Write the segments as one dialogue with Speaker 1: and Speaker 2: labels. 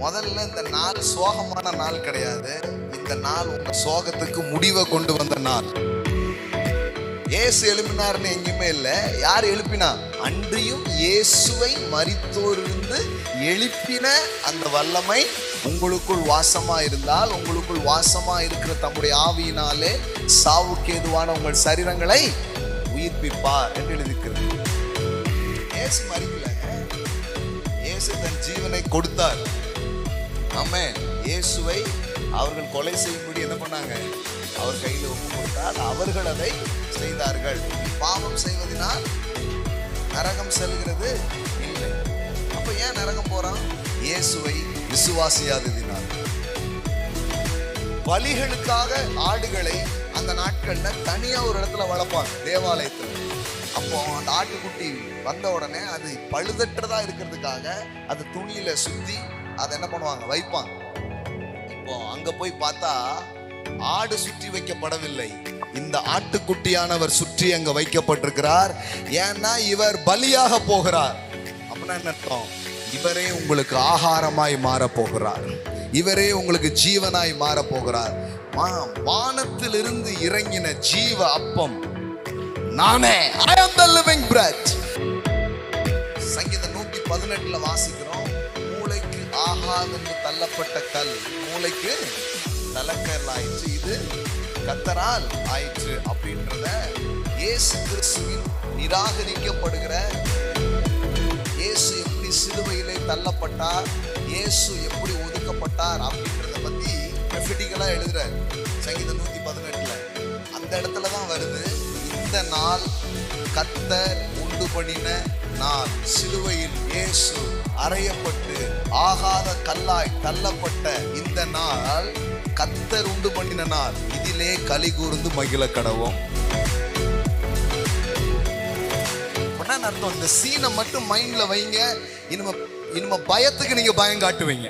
Speaker 1: முதல்ல இந்த நாள் சோகமான நாள் கிடையாது. இந்த நாள் உங்க சோகத்துக்கு முடிவை கொண்டு வந்த நாள். இயேசு எழுப்பினார்னு எங்கேயுமே இல்லை. யார் எழுப்பினா? அன்றியும் இயேசுவை மரித்தோரிலிருந்து எழுப்பின அந்த வல்லமை உங்களுக்குள் வாசமா இருந்தால், உங்களுக்குள் வாசமா இருக்கிற தம்முடைய ஆவியினாலே சாவுக்கு ஏதுவான உங்கள் சரீரங்களை உயிர்ப்பிப்பார் என்று எழுதிக்கிறது. இயேசு மரிக்கல, இயேசு தன் ஜீவனை கொடுத்தார். ஆமென். இயேசுவை அவர்கள் கொலை செய்யும்படி என்ன பண்ணாங்க? அவர் கையில் ஒப்பு கொடுத்தார். அவர்கள் அதை செய்தார்கள். பாவம் செய்வதனால் நரகம் செல்கிறது இல்லை. அப்ப ஏன் நரகம் போறான்? இயேசுவை விசுவாசியாததினால். பலிகளுக்காக ஆடுகளை அந்த நாட்கள்ல தனியா ஒரு இடத்துல வளர்ப்பாங்க, தேவாலயத்துல. அப்போ அந்த ஆட்டுக்குட்டி வந்த உடனே அது பழுதற்றதா இருக்கிறதுக்காக அது துணியில சுத்தி அதை என்ன பண்ணுவாங்க? வைப்பாங்க. இப்போ அங்க போய் பார்த்தா ஆடு சுற்றி வைக்கப்படவில்லை, இந்த ஆட்டுக்குட்டியானவர் சுற்றி அங்க வைக்கப்பட்டிருக்கிறார். ஏன்னா இவர் பலியாக போகிறார். அப்படின்னா என்ன அர்த்தம்? இவரே உங்களுக்கு ஆகாரமாய் மாற போகிறார், இவரே உங்களுக்கு ஜீவனாய் மாற போகிறார். வானத்திலிருந்து இறங்கின ஜீவ அப்பம் நானே. I am the living bread. சங்கீதம் 118 வாசிக்கிறோம், மூளைக்கு ஆகாதென்று தள்ளப்பட்ட கல் மூளைக்கு தலக்கல் ஆயிற்று, இது கர்த்தரால் ஆயிற்று அப்படின்றத இயேசு கிறிஸ்துவின் நிராகரிக்கப்படுகிற இயேசு எப்படி சிலுவையிலே தள்ளப்பட்டார், இயேசு எப்படி ஒதுக்கப்பட்டார் அப்படின்றத பத்தி ப்ரொஃபெட்டிக்கலா எழுதுறார் சங்கீதம் 118. அந்த இடத்துல தான் வருது, இந்த நாள் கர்த்தர் உண்டு பண்ணின நாள். சிலுவையில் இயேசு அறையப்பட்டு ஆகாத கல்லாய் தள்ளப்பட்ட இந்த நாள் கர்த்தர் உண்டு பண்ணின நாள். இதிலே களி கூர்ந்து மகிழ கடவோம். அர்த்தம், இந்த சீனை மட்டும் மைண்ட்ல வைங்க. இனிமே பயத்துக்கு நீங்க பயம் காட்டுவீங்க.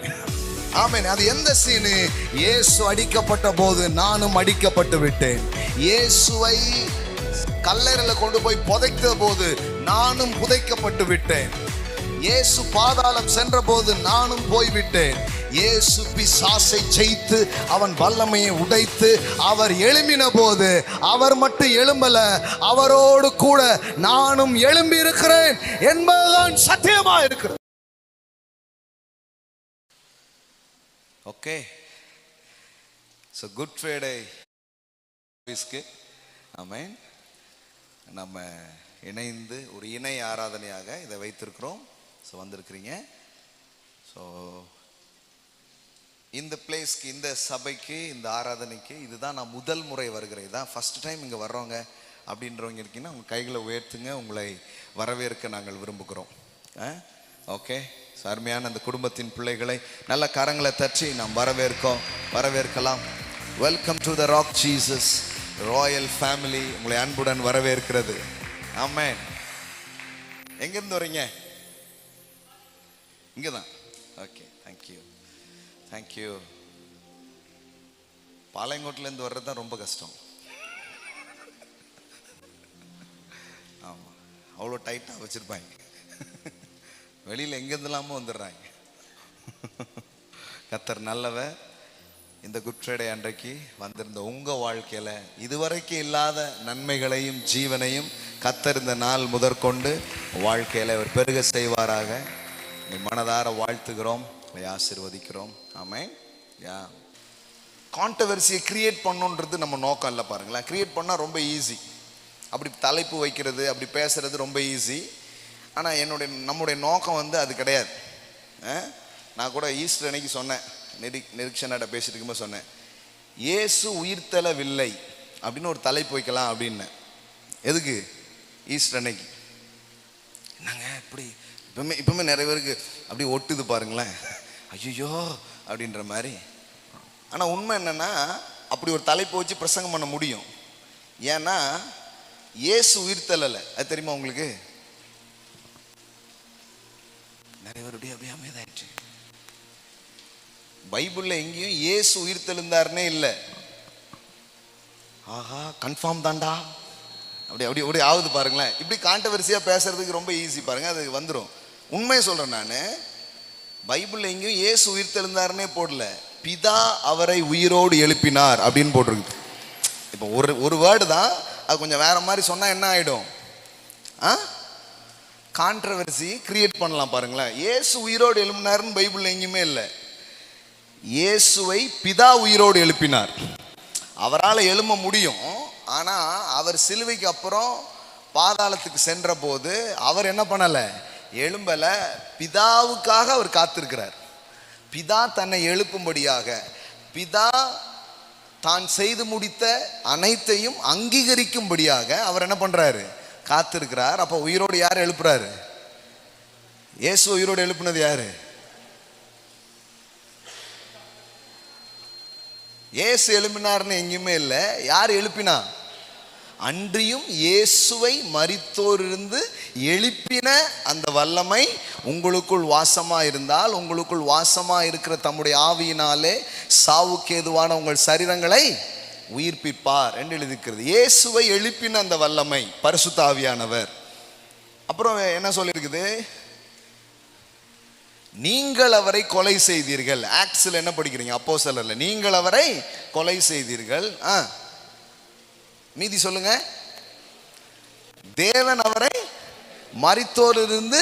Speaker 1: ஆமென். அது எந்த சீனு? இயேசு அடிக்கப்பட்ட போது நானும் அடிக்கப்பட்டு விட்டேன். இயேசுவை கல்லறையில கொண்டு போய் புதைத்த போது நானும் புதைக்கப்பட்டு விட்டேன். இயேசு பாதாளம் சென்ற போது நானும் போய்விட்டேன். இயேசு பிசாசை ஜெயித்து அவன் வல்லமையை உடைத்து அவர் எழும்பின போது அவர் மட்டும் எழும்பல, அவரோடு கூட நானும் எழும்பி இருக்கிறேன் என்பதுதான் சத்தியமா இருக்கிறது. ஓகே, சோ குட் ஃப்ரைடே ஆமென். நம்ம இணைந்து ஒரு இணை ஆராதனையாக இதை வைத்திருக்கிறோம். ஸோ வந்திருக்கிறீங்க. ஸோ இந்த பிளேஸ்க்கு, இந்த சபைக்கு, இந்த ஆராதனைக்கு இதுதான் நான் முதல் முறை வருகிறேன், இதுதான் ஃபர்ஸ்ட் டைம் இங்கே வர்றவங்க அப்படின்றவங்க இருக்கீங்கன்னா உங்கள் கைகளை உயர்த்துங்க. உங்களை வரவேற்க நாங்கள் விரும்புகிறோம். ஓகே, அருமையான அந்த குடும்பத்தின் பிள்ளைகளை நல்ல கரங்களை தட்டி நாம் வரவேற்கலாம். Welcome to the rock Jesus royal family உங்களை அன்புடன் வரவேற்கிறது. ஆமென். எங்கிருந்து வரீங்க? இங்கே தான். Okay, thank you. பாளையங்கோட்டிலேருந்து வர்றது தான் ரொம்ப கஷ்டம். ஆமாம், அவ்வளோ டைட்டாக வச்சுருப்பாங்க. வெளியில் எங்கேருந்துலாமோ வந்துடுறாங்க. கர்த்தர் நல்லவர். இந்த குட் ஃப்ரைடே அன்றைக்கு வந்திருந்த உங்கள் வாழ்க்கையில் இதுவரைக்கும் இல்லாத நன்மைகளையும் ஜீவனையும் கர்த்தர் இந்த நாள் முதற்கொண்டு வாழ்க்கையில் அவர் பெருக செய்வாராக. மனதார வாழ்த்துகிறோம், ஆசீர்வதிக்கிறோம். ஆமென். கான்ட்ரவர்சியை கிரியேட் பண்ணணுன்றது நம்ம நோக்கம் இல்லை. பாருங்களேன், கிரியேட் பண்ணால் ரொம்ப ஈஸி. அப்படி தலைப்பு வைக்கிறது, அப்படி பேசுறது ரொம்ப ஈஸி. ஆனால் நம்முடைய நோக்கம் வந்து அது கிடையாது. நான் கூட ஈஸ்டர் அன்னைக்கு சொன்னேன், நிரீக்ஷனாட்ட பேசிட்டு இருக்கும்போது சொன்னேன், இயேசு உயிர்த்தெழவில்லை அப்படின்னு ஒரு தலைப்பு வைக்கலாம் அப்படின்னு. எதுக்கு? ஈஸ்டர் அன்னைக்கு. என்னங்க இப்படி இப்பவுமே நிறைய பேருக்கு அப்படி ஒட்டுது பாருங்களேன், ஐயோ அப்படின்ற மாதிரி. ஆனால் உண்மை என்னன்னா, அப்படி ஒரு தலைப்பு வச்சு பிரசங்கம் பண்ண முடியும். ஏன்னா இயேசு உயிர்த்தெழலை, அது தெரியுமா உங்களுக்கு? நிறைய பேர் அப்படியே அமைதியாயிடுச்சு. பைபிள்ல எங்கேயும் இயேசு உயிர்த்தெழுந்தாருன்னே இல்லை. ஆஹா, கன்ஃபார்ம் தாண்டா அப்படி ஆகுது பாருங்களேன். இப்படி கான்ட்ரவர்சியா பேசுறதுக்கு ரொம்ப ஈஸி பாருங்க, அது வந்துடும். உண்மையை சொல்றேன் நான். பைபிள் எங்கேயும் இயேசு உயிர் தெழுந்தாருன்னே போடல, பிதா அவரை உயிரோடு எழுப்பினார் அப்படின்னு போட்டிருக்கு. இப்போ ஒரு வேர்டு தான், அது கொஞ்சம் வேற மாதிரி சொன்னா என்ன ஆயிடும்? கான்ட்ரவர்சி கிரியேட் பண்ணலாம். பாருங்களேன், இயேசு உயிரோடு எழுப்பினார்னு பைபிள் எங்கேயுமே இல்லை. இயேசுவை பிதா உயிரோடு எழுப்பினார். அவரால் எழும்ப முடியும், ஆனா அவர் சிலுவைக்கு அப்புறம் பாதாளத்துக்கு சென்ற போது அவர் என்ன பண்ணல? எழும்பல. பிதாவுக்காக அவர் காத்திருக்கிறார். பிதா தன்னை எழுப்பும்படியாக, பிதா தான் செய்து முடித்த அனைத்தையும் அங்கீகரிக்கும்படியாக அவர் என்ன பண்றாரு? காத்திருக்கிறார். அப்ப உயிரோடு யார் எழுப்புறாரு? இயேசு உயிரோடு எழுப்புனது யாரு? இயேசு எழுப்பினார்னு எங்கேயுமே இல்லை. யார் எழுப்பினா? அன்றியும் இயேசுவை மரித்தோரிலிருந்து எழுப்பின அந்த வல்லமை உங்களுக்குள் வாசமா இருந்தால், உங்களுக்குள் வாசமா இருக்கிற தம்முடைய ஆவியினாலே சாவுக்கு ஏதுவான உங்கள் சரீரங்களை உயிர்ப்பிப்பார் என்று எழுதியிருக்கிறது. இயேசுவை எழுப்பின அந்த வல்லமை பரிசுத்த ஆவியானவர். அப்புறம் என்ன சொல்லியிருக்குது? நீங்கள் அவரை கொலை செய்தீர்கள். ஆக்ட்ஸ்ல என்ன படிக்கிறீங்க? அப்போஸ்தலர்ல நீங்கள் அவரை கொலை செய்தீர்கள். மீதி சொல்லுங்க. தேவன் அவரை மரித்தோரிலிருந்து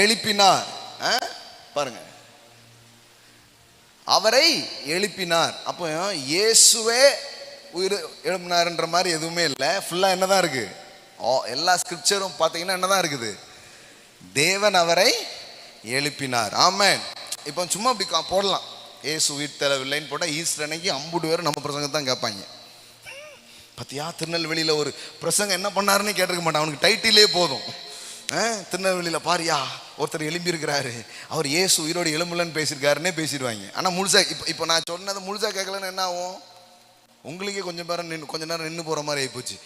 Speaker 1: எழுப்பினார். பாருங்க, அவரை எழுப்பினார். அப்போ இயேசுவே உயிர் எழுப்பினார்ன்ற மாதிரி எதுவுமே இல்லை. ஃபுல்லா என்னதான் இருக்கு? எல்லா ஸ்கிரிப்சரும் பார்த்தீங்கன்னா என்னதான் இருக்குது? தேவன் அவரை எழுப்பினார். ஆமென். இப்போ சும்மா அப்படி போடலாம், இயேசு உயிர் தெழவில்லைன்னு போட்டால் ஈஸ்டர் அன்னைக்கு 50 பேர் நம்ம பிரசங்கம் தான் கேட்பாங்க. பத்தியா திருநெல்வேலியில ஒரு பிரசங்கம் என்ன பண்ணாருன்னு கேட்டிருக்க மாட்டான், அவனுக்கு டைட்டிலே போதும். திருநெல்வேலியில பாரியா ஒருத்தர் எழுப்பி இருக்கிறாரு, அவர் இயேசு உயிரோடு எழும்பலன்னு பேசியிருக்காருன்னே பேசிடுவாங்க. ஆனால் முழுசா இப்போ நான் சொன்னதை முழுசா கேட்கலன்னு என்ன ஆகும்? உங்களுக்கே கொஞ்ச நேரம் நின்று போகிற மாதிரி ஆகிப்போச்சு.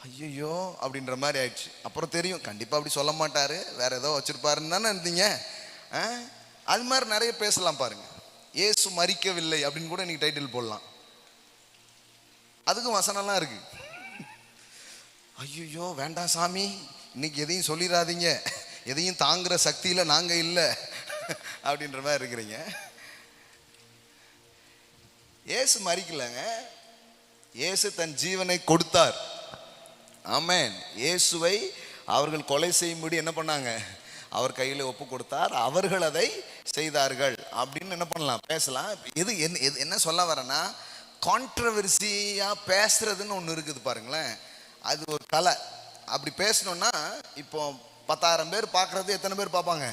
Speaker 1: ஐயோ அப்படின்ற மாதிரி ஆயிடுச்சு. அப்புறம் தெரியும் கண்டிப்பாக அப்படி சொல்ல மாட்டாரு, வேற ஏதோ வச்சிருப்பாருன்னு தானே இருந்தீங்க. அது மாதிரி நிறைய பேசலாம். பாருங்க, இயேசு மரிக்கவில்லை அப்படின்னு கூட இன்னைக்கு டைட்டில் போடலாம். அதுக்கும் வசனம்லாம் இருக்கு. ஐயோ வேண்டாம் சாமி, இன்னைக்கு எதையும் சொல்லிடாதீங்க, எதையும் தாங்குற சக்தியில நாங்க இல்லை அப்படின்ற மாதிரி இருக்கிறீங்க. இயேசு மரிக்கலங்க, இயேசு தன் ஜீவனை கொடுத்தார். ஆமென். இயேசுவை அவர்கள் கொலை செய்யும்படி என்ன பண்ணாங்க? அவர் கையில் ஒப்பு கொடுத்தார், அவர்கள் அதை செய்தார்கள் அப்படின்னு என்ன பண்ணலாம், பேசலாம். எது என்ன சொல்ல வரேன்னா, கான்ட்ரவர்சியா பேசுறதுன்னு ஒன்று இருக்குது பாருங்களேன், அது ஒரு கலை. அப்படி பேசணும்னா இப்போ 10,000 பேர் பார்க்கறது எத்தனை பேர் பார்ப்பாங்க?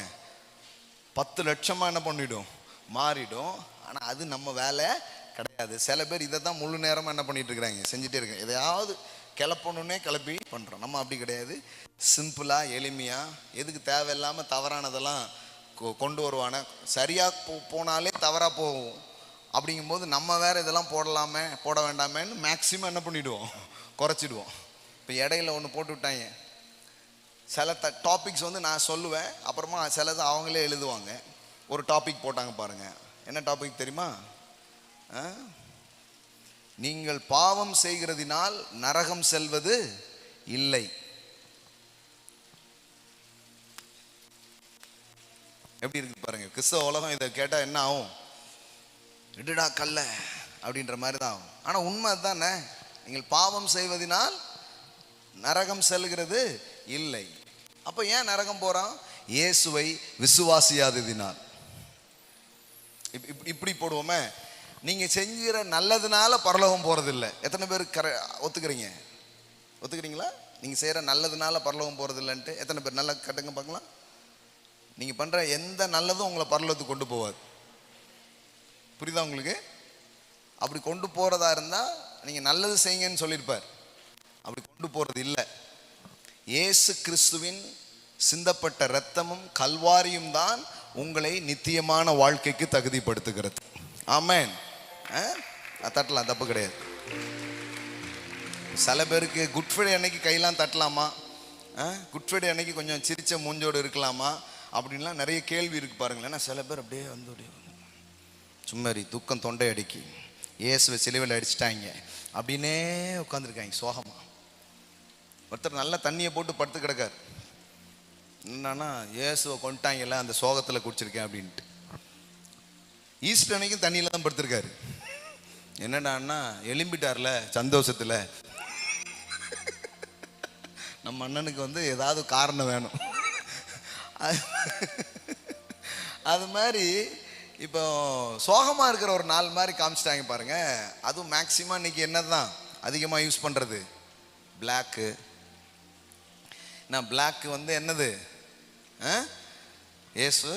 Speaker 1: 10 லட்சமா என்ன பண்ணிடும், மாறிடும். ஆனால் அது நம்ம வேலை கிடையாது. சில பேர் இதை தான் முழு நேரமாக என்ன பண்ணிட்டு இருக்கிறாங்க, செஞ்சுட்டே இருக்காங்க. எதையாவது கிளப்பணுன்னே கிளப்பி பண்ணுறோம். நம்ம அப்படி கிடையாது. சிம்பிளாக எளிமையாக, எதுக்கு தேவையில்லாமல் தவறானதெல்லாம் கொண்டு வருவானே, சரியாக போனாலே தவறாக போகும். அப்படிங்கும்போது நம்ம வேற இதெல்லாம் போடலாமே போட வேண்டாமேன்னு மேக்சிமம் என்ன பண்ணிவிடுவோம், குறைச்சிடுவோம். இப்போ இடையில ஒன்று போட்டு விட்டாங்க, சில டாபிக்ஸ் நான் சொல்லுவேன், அப்புறமா சிலது அவங்களே எழுதுவாங்க. ஒரு டாபிக் போட்டாங்க பாருங்க, என்ன டாபிக் தெரியுமா? நீங்கள் பாவம் செய்கிறதினால் நரகம் செல்வது இல்லை. எப்படி இருக்கு பாருங்க. கிறிஸ்தவ உலகம் இதை கேட்டால் என்ன ஆகும்? விடுடா கல்ல அப்படின்ற மாதிரி தான் ஆகும். ஆனால் உண்மை தானே, நீங்கள் பாவம் செய்வதனால் நரகம் செல்கிறது இல்லை. அப்போ ஏன் நரகம் போறான்? இயேசுவை விசுவாசியாததினால். இப்படி போடுவோமே, நீங்க செஞ்சுற நல்லதுனால பரலோகம் போறதில்லை. எத்தனை பேர் ஒத்துக்கிறீங்களா? நீங்க செய்யற நல்லதுனால பரலோகம் போறதில்லைன்ட்டு எத்தனை பேர்? நல்லா கட்டுங்க பார்க்கலாம். நீங்க பண்ற எந்த நல்லதும் உங்களை பரலோகத்துக்கு கொண்டு போவாது. புரியுதா உங்களுக்கு? அப்படி கொண்டு போறதா இருந்தா நீங்க நல்லது செய்யுங்கன்னு சொல்லியிருப்பார். அப்படி கொண்டு போறது இல்லை. இயேசு கிறிஸ்துவின் சிந்தப்பட்ட இரத்தமும் கல்வாரியும் தான் உங்களை நித்தியமான வாழ்க்கைக்கு தகுதிப்படுத்துகிறது. ஆமென். தட்டலாம், தப்பு கிடையாது. சில பேருக்கு குட் ஃப்ரைடே அன்னைக்கு கையெல்லாம் தட்டலாமா, குட் ஃப்ரைடே அன்னைக்கு கொஞ்சம் சிரிச்ச மூஞ்சோடு இருக்கலாமா அப்படின்லாம் நிறைய கேள்வி இருக்கு பாருங்களேன். ஏன்னா சில பேர் அப்படியே சும்மாரி துக்கம் தொண்டை அடிக்கி இயேசுவை சிலுவையில் அடிச்சிட்டாங்க அப்படின்னே உட்காந்துருக்காங்க சோகமா. ஒருத்தர் நல்ல தண்ணியை போட்டு படுத்து கிடக்கார், என்னன்னா இயேசுவை கொண்டுட்டாங்கல்ல அந்த சோகத்தில் குடிச்சிருக்கேன் அப்படின்ட்டு. ஈஸ்டர் அன்னைக்கும் தண்ணியில் தான் படுத்திருக்காரு. என்னடான்னா எலும்பிட்டார்ல சந்தோஷத்தில். நம்ம அண்ணனுக்கு வந்து ஏதாவது காரணம் வேணும். அது மாதிரி இப்போ சோகமாக இருக்கிற ஒரு நாள் மாதிரி காமிச்சிட்டாங்க பாருங்க. அதுவும் மேக்சிமம் இன்னைக்கு என்னதான் அதிகமாக யூஸ் பண்ணுறது, பிளாக்கு. நான் பிளாக்கு வந்து என்னது, இயேசு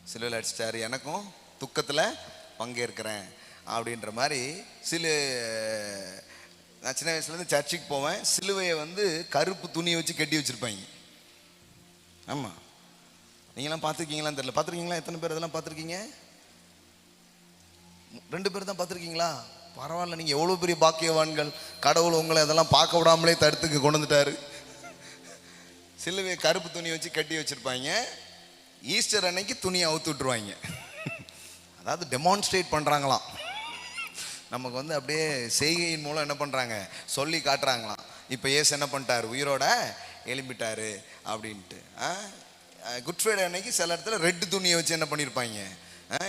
Speaker 1: சிலுவையில் அடிச்சிட்டாரு, எனக்கும் துக்கத்தில் பங்கேற்கிறேன் அப்படின்ற மாதிரி. நான் சின்ன வயசுலேருந்து சர்ச்சுக்கு போவேன். சிலுவையை வந்து கருப்பு துணியை வச்சு கட்டி வச்சுருப்பாங்க. ஆமாம், நீங்களாம் பார்த்துருக்கீங்களான்னு தெரியல. பார்த்துருக்கீங்களா? எத்தனை பேர் அதெல்லாம் பார்த்துருக்கீங்க? 2 பேர் தான் பார்த்துருக்கீங்களா? பரவாயில்ல, நீங்கள் எவ்வளோ பெரிய பாக்கியவான்கள். கடவுள் உங்களை அதெல்லாம் பார்க்க விடாமலே தடுத்துக்கு கொண்டு வந்துட்டாரு. சிலுவையை கருப்பு துணி வச்சு கட்டி வச்சுருப்பாங்க. ஈஸ்டர் அன்னைக்கு துணியை அவுத்து விட்டுருவாங்க. அதாவது டெமான்ஸ்ட்ரேட் பண்ணுறாங்களாம். நமக்கு வந்து அப்படியே செய்கையின் மூலம் என்ன பண்ணுறாங்க, சொல்லி காட்டுறாங்களாம். இப்போ ஏசு என்ன பண்ணிட்டாரு, உயிரோட எழும்பிட்டாரு அப்படின்ட்டு. குட் ஃப்ரைடே அன்னைக்கு சில இடத்துல ரெட்டு துணியை வச்சு என்ன பண்ணியிருப்பாங்க,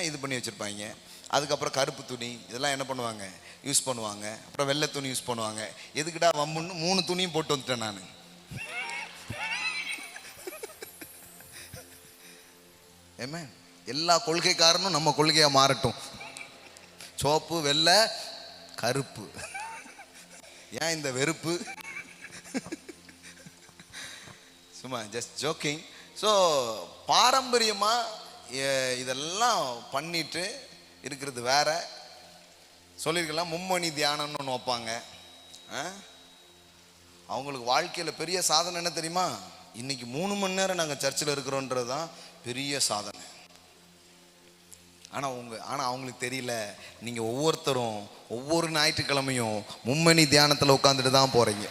Speaker 1: இது பண்ணி வச்சுருப்பாங்க. அதுக்கப்புறம் கருப்பு துணி இதெல்லாம் என்ன பண்ணுவாங்க, யூஸ் பண்ணுவாங்க. அப்புறம் வெள்ளை துணி யூஸ் பண்ணுவாங்க. எதுக்கிட்டா வம்புன்னு 3 துணியும் போட்டு வந்துட்டேன் நான். ஏமே எல்லா கொள்கைக்காரனும் நம்ம கொள்கையாக மாறட்டும். சோப்பு வெள்ளை கருப்பு, ஏன் இந்த வெறுப்பு? சும்மா ஜஸ்ட் ஜோக்கிங். ஸோ பாரம்பரியமாக இதெல்லாம் பண்ணிட்டு இருக்கிறது வேற. சொல்லியிருக்கலாம் மும்மணி தியானம்னு ஒன்று வைப்பாங்க. அவங்களுக்கு வாழ்க்கையில் பெரிய சாதனை என்ன தெரியுமா? இன்னைக்கு 3 மணி நேரம் நாங்கள் சர்ச்சில் இருக்கிறோன்றது தான் பெரிய சாதனை. ஆனால் அவங்களுக்கு தெரியல, நீங்கள் ஒவ்வொருத்தரும் ஒவ்வொரு ஞாயிற்றுக்கிழமையும் மும்மணி தியானத்தில் உட்காந்துட்டு தான் போகிறீங்க.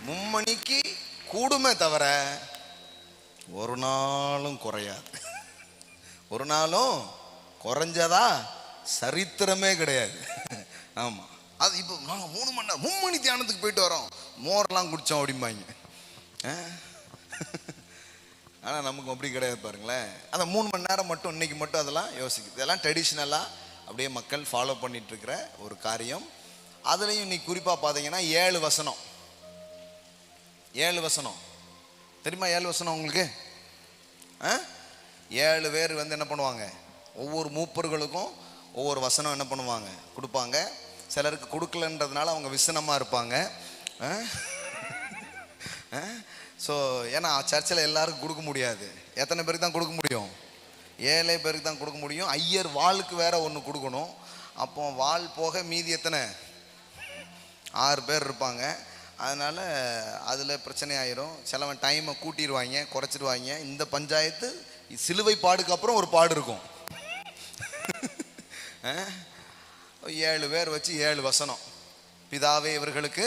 Speaker 1: மும்மணிக்கு கூடுமே தவிர ஒரு நாளும் குறையாது. ஒரு நாளும் குறைஞ்சதா சரித்திரமே கிடையாது. ஆமாம், அது இப்போ நாங்கள் 3 மணி நேரம் மும்மணி தியானத்துக்கு போயிட்டு வரோம், மோரெல்லாம் குடித்தோம் அப்படிம்பாங்க. ஆனால் நமக்கு அப்படி கிடையாது பாருங்களேன். அந்த 3 மணி நேரம் மட்டும் இன்னைக்கு மட்டும் அதெல்லாம் யோசிக்குது. இதெல்லாம் ட்ரெடிஷ்னலாக அப்படியே மக்கள் ஃபாலோ பண்ணிட்டு இருக்கிற ஒரு காரியம். அதுலேயும் இன்னைக்கு குறிப்பாக பார்த்தீங்கன்னா 7 வசனம். 7 வசனம் தெரியுமா? 7 வசனம் உங்களுக்கு 7 பேர் வந்து என்ன பண்ணுவாங்க, ஒவ்வொரு மூப்பர்களுக்கும் ஒவ்வொரு வசனம் என்ன பண்ணுவாங்க, கொடுப்பாங்க. சிலருக்கு கொடுக்கலன்றதுனால அவங்க விசனமாக இருப்பாங்க. ஸோ ஏன்னா சர்ச்சில் எல்லாருக்கும் கொடுக்க முடியாது. எத்தனை பேருக்கு தான் கொடுக்க முடியும்? 7 பேருக்கு தான் கொடுக்க முடியும். ஐயர் வாளுக்கு வேற ஒன்று கொடுக்கணும். அப்போ வாள் போக மீதி எத்தனை? 6 பேர் இருப்பாங்க. அதனால் அதில் பிரச்சனை ஆயிரும். சிலவன் டைமை கூட்டிடுவாங்க, குறைச்சிடுவாங்க. இந்த பஞ்சாயத்து சிலுவை பாடுக்கு அப்புறம் ஒரு பாடு இருக்கும். 7 பேர் வச்சு 7 வசனம். பிதாவே இவர்களுக்கு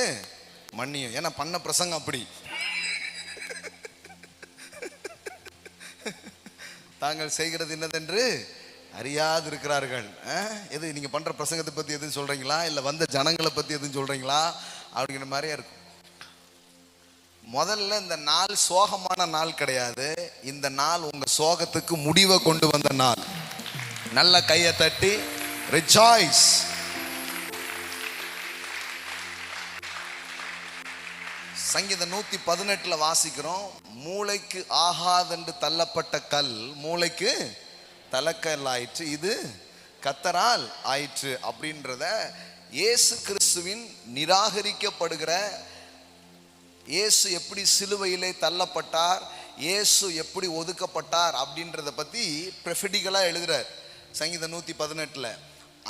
Speaker 1: மன்னியும். ஏன்னா பண்ண பிரசங்கம் அப்படி. தாங்கள் செய்கிறது என்னதென்று அறியாது இருக்கிறார்கள். எது நீங்க பண்ற பிரசங்கத்தை பத்தி எதுவும் சொல்றீங்களா, இல்ல வந்த ஜனங்களை பத்தி எதுவும் சொல்றீங்களா அப்படிங்கிற மாதிரியா இருக்கும். முதல்ல இந்த நாள் சோகமான நாள் கிடையாது. இந்த நாள் உங்க சோகத்துக்கு முடிவை கொண்டு வந்த நாள். நல்ல கையை தட்டி ரிஜாய்ஸ். சங்கீதம் 118 வாசிக்கிறோம். மூளைக்கு ஆகாதென்று தள்ளப்பட்ட கல் மூளைக்கு தலக்கல் ஆயிற்று, இது கத்தரால் ஆயிற்று அப்படின்றத இயேசு கிறிஸ்துவின் நிராகரிக்கப்படுகிற இயேசு எப்படி சிலுவையிலே தள்ளப்பட்டார், இயேசு எப்படி ஒதுக்கப்பட்டார் அப்படின்றத பற்றி ப்ரொஃபெட்டிக்கலாக எழுதுறார் சங்கீதம் 118.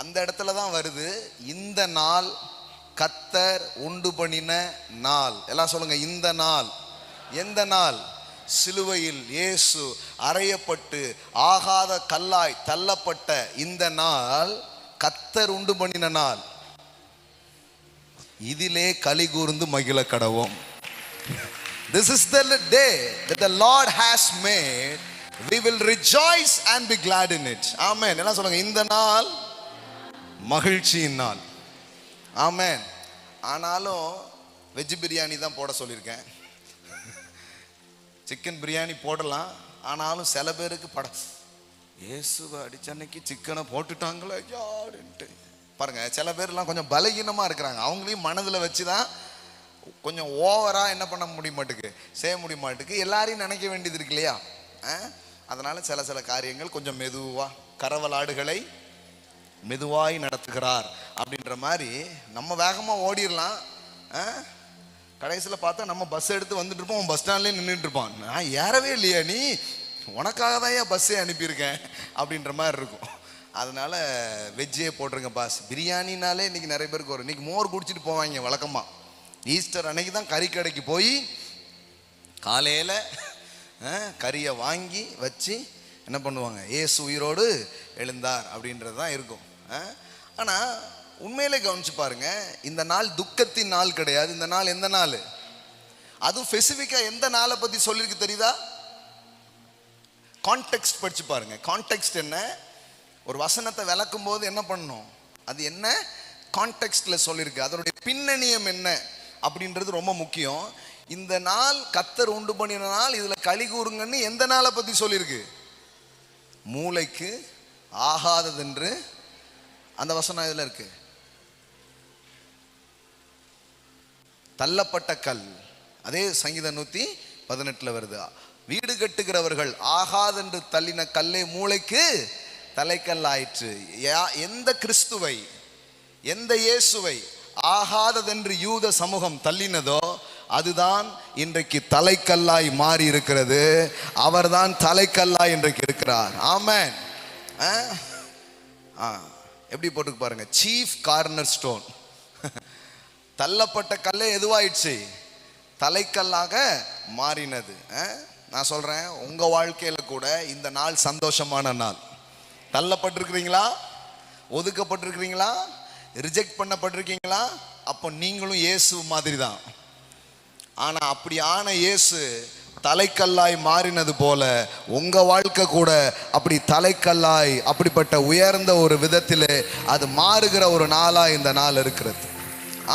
Speaker 1: அந்த இடத்துல தான் வருது இந்த நாள் கத்தர் உண்டு பண்ணின நாள். எல்லாம் சொல்லுங்க, இந்த நாள். எந்த நாள்? சிலுவையில் இயேசு அறையப்பட்டு ஆகாத கல்லாய் தள்ளப்பட்ட இந்த நாள் கத்தர் உண்டு பண்ணின நாள். இதிலே களி கூர்ந்து மகிழ கடவோம். This is the day that the Lord has made. We will rejoice and be glad in it. Amen. எல்லாம் சொல்லுங்க, இந்த நாள் மகிழ்ச்சியின் நாள். ஆமென். ஆனாலும் வெஜ் பிரியாணி தான் போட சொல்லியிருக்கேன். சிக்கன் பிரியாணி போடலாம், ஆனாலும் சில பேருக்கு இயேசுவை அடிச்ச அன்னைக்கு சிக்கனை போட்டுட்டாங்களே யாருன்ட்டு பாருங்க. சில பேர்லாம் கொஞ்சம் பலகீனமாக இருக்கிறாங்க, அவங்களையும் மனதில் வச்சு தான் கொஞ்சம் ஓவராக என்ன பண்ண முடிய மாட்டுக்கு, செய்ய முடிய மாட்டுக்கு, எல்லாரையும் நினைக்க வேண்டியது இருக்கு இல்லையா. அதனால சில காரியங்கள் கொஞ்சம் மெதுவாக, கரவலாடுகளை மெதுவாய் நடத்துகிறார் அப்படின்ற மாதிரி நம்ம வேகமாக ஓடிடலாம். கடைசியில் பார்த்தா நம்ம பஸ் எடுத்து வந்துட்டு இருப்போம், பஸ் ஸ்டாண்ட்லேயே நின்றுட்டு இருப்பான். நான் ஏறவே இல்லையா, நீ உனக்காக தான் ஏன் பஸ்ஸே அனுப்பியிருக்கேன் அப்படின்ற மாதிரி இருக்கும். அதனால வெஜ்ஜே போட்டிருங்க பாஸ். பிரியாணினாலே இன்னைக்கு நிறைய பேருக்கு வரும். இன்னைக்கு மோர் குடிச்சிட்டு போவாங்க வழக்கமாக. ஈஸ்டர் அன்னைக்கு தான் கறி கடைக்கு போய் காலையில் கறியை வாங்கி வச்சு என்ன பண்ணுவாங்க, ஏசு உயிரோடு எழுந்தார் அப்படின்றது தான் இருக்கும். ஆனால் உண்மையிலே கவனிச்சு பாருங்க, இந்த நாள் துக்கத்தின் நாள் கிடையாது. இந்த நாள் எந்த நாள்? அதுவும் ஸ்பெசிஃபிக்காக எந்த நாளை பற்றி சொல்லியிருக்கு தெரியுதா? கான்டெக்ஸ்ட் படிச்சு பாருங்க. கான்டெக்ஸ்ட் என்ன? ஒரு வசனத்தை விளக்கும் போது என்ன பண்ணணும், அது என்ன கான்டெக்ஸ்ட்ல சொல்லியிருக்கு, அதனுடைய பின்னணியம் என்ன அப்படின்றது ரொம்ப முக்கியம். இந்த நாள் கர்த்தர் உண்டு பண்ணின நாள், இதுல களி கூறுங்கன்னு எந்த நாளை பத்தி சொல்லியிருக்கு? மூளைக்கு ஆகாததென்று அந்த வசனம் இதுல இருக்கு. தள்ளப்பட்ட கல், அதே சங்கீதம் 118 வருது. வீடு கட்டுகிறவர்கள் ஆகாதென்று தள்ளின கல்லே மூளைக்கு தலைக்கல் ஆயிற்று. எந்த கிறிஸ்துவை, எந்த இயேசுவை ஆகாததென்று யூத சமூகம் தள்ளினதோ அதுதான் இன்றைக்கு தலைக்கல்லாய் மாறி இருக்கிறது. அவர்தான் தலைக்கல்லாய் இன்றைக்கு இருக்கிறார். ஆமென். எப்படி போட்டு பாருங்க, சீஃப் கார்னர் ஸ்டோன். தள்ளப்பட்ட கல்லே எதுவாயிடுச்சு? தலைக்கல்லாக மாறினது. நான் சொல்றேன், உங்க வாழ்க்கையில கூட இந்த நாள் சந்தோஷமான நாள். தள்ளப்பட்டிருக்கிறீங்களா, ஒதுக்கப்பட்டிருக்கிறீங்களா, ரிஜெக்ட் பண்ணப்பட்டிருக்கீங்களா, அப்போ நீங்களும் இயேசு மாதிரி தான். ஆனா அப்படி ஆன இயேசு தலைக்கல்லாய் மாறினது போல உங்க வாழ்க்கை கூட அப்படி தலைக்கல்லாய், அப்படிப்பட்ட உயர்ந்த ஒரு விதத்திலே அது மாறுகிற ஒரு நாளா இந்த நாள் இருக்கிறது.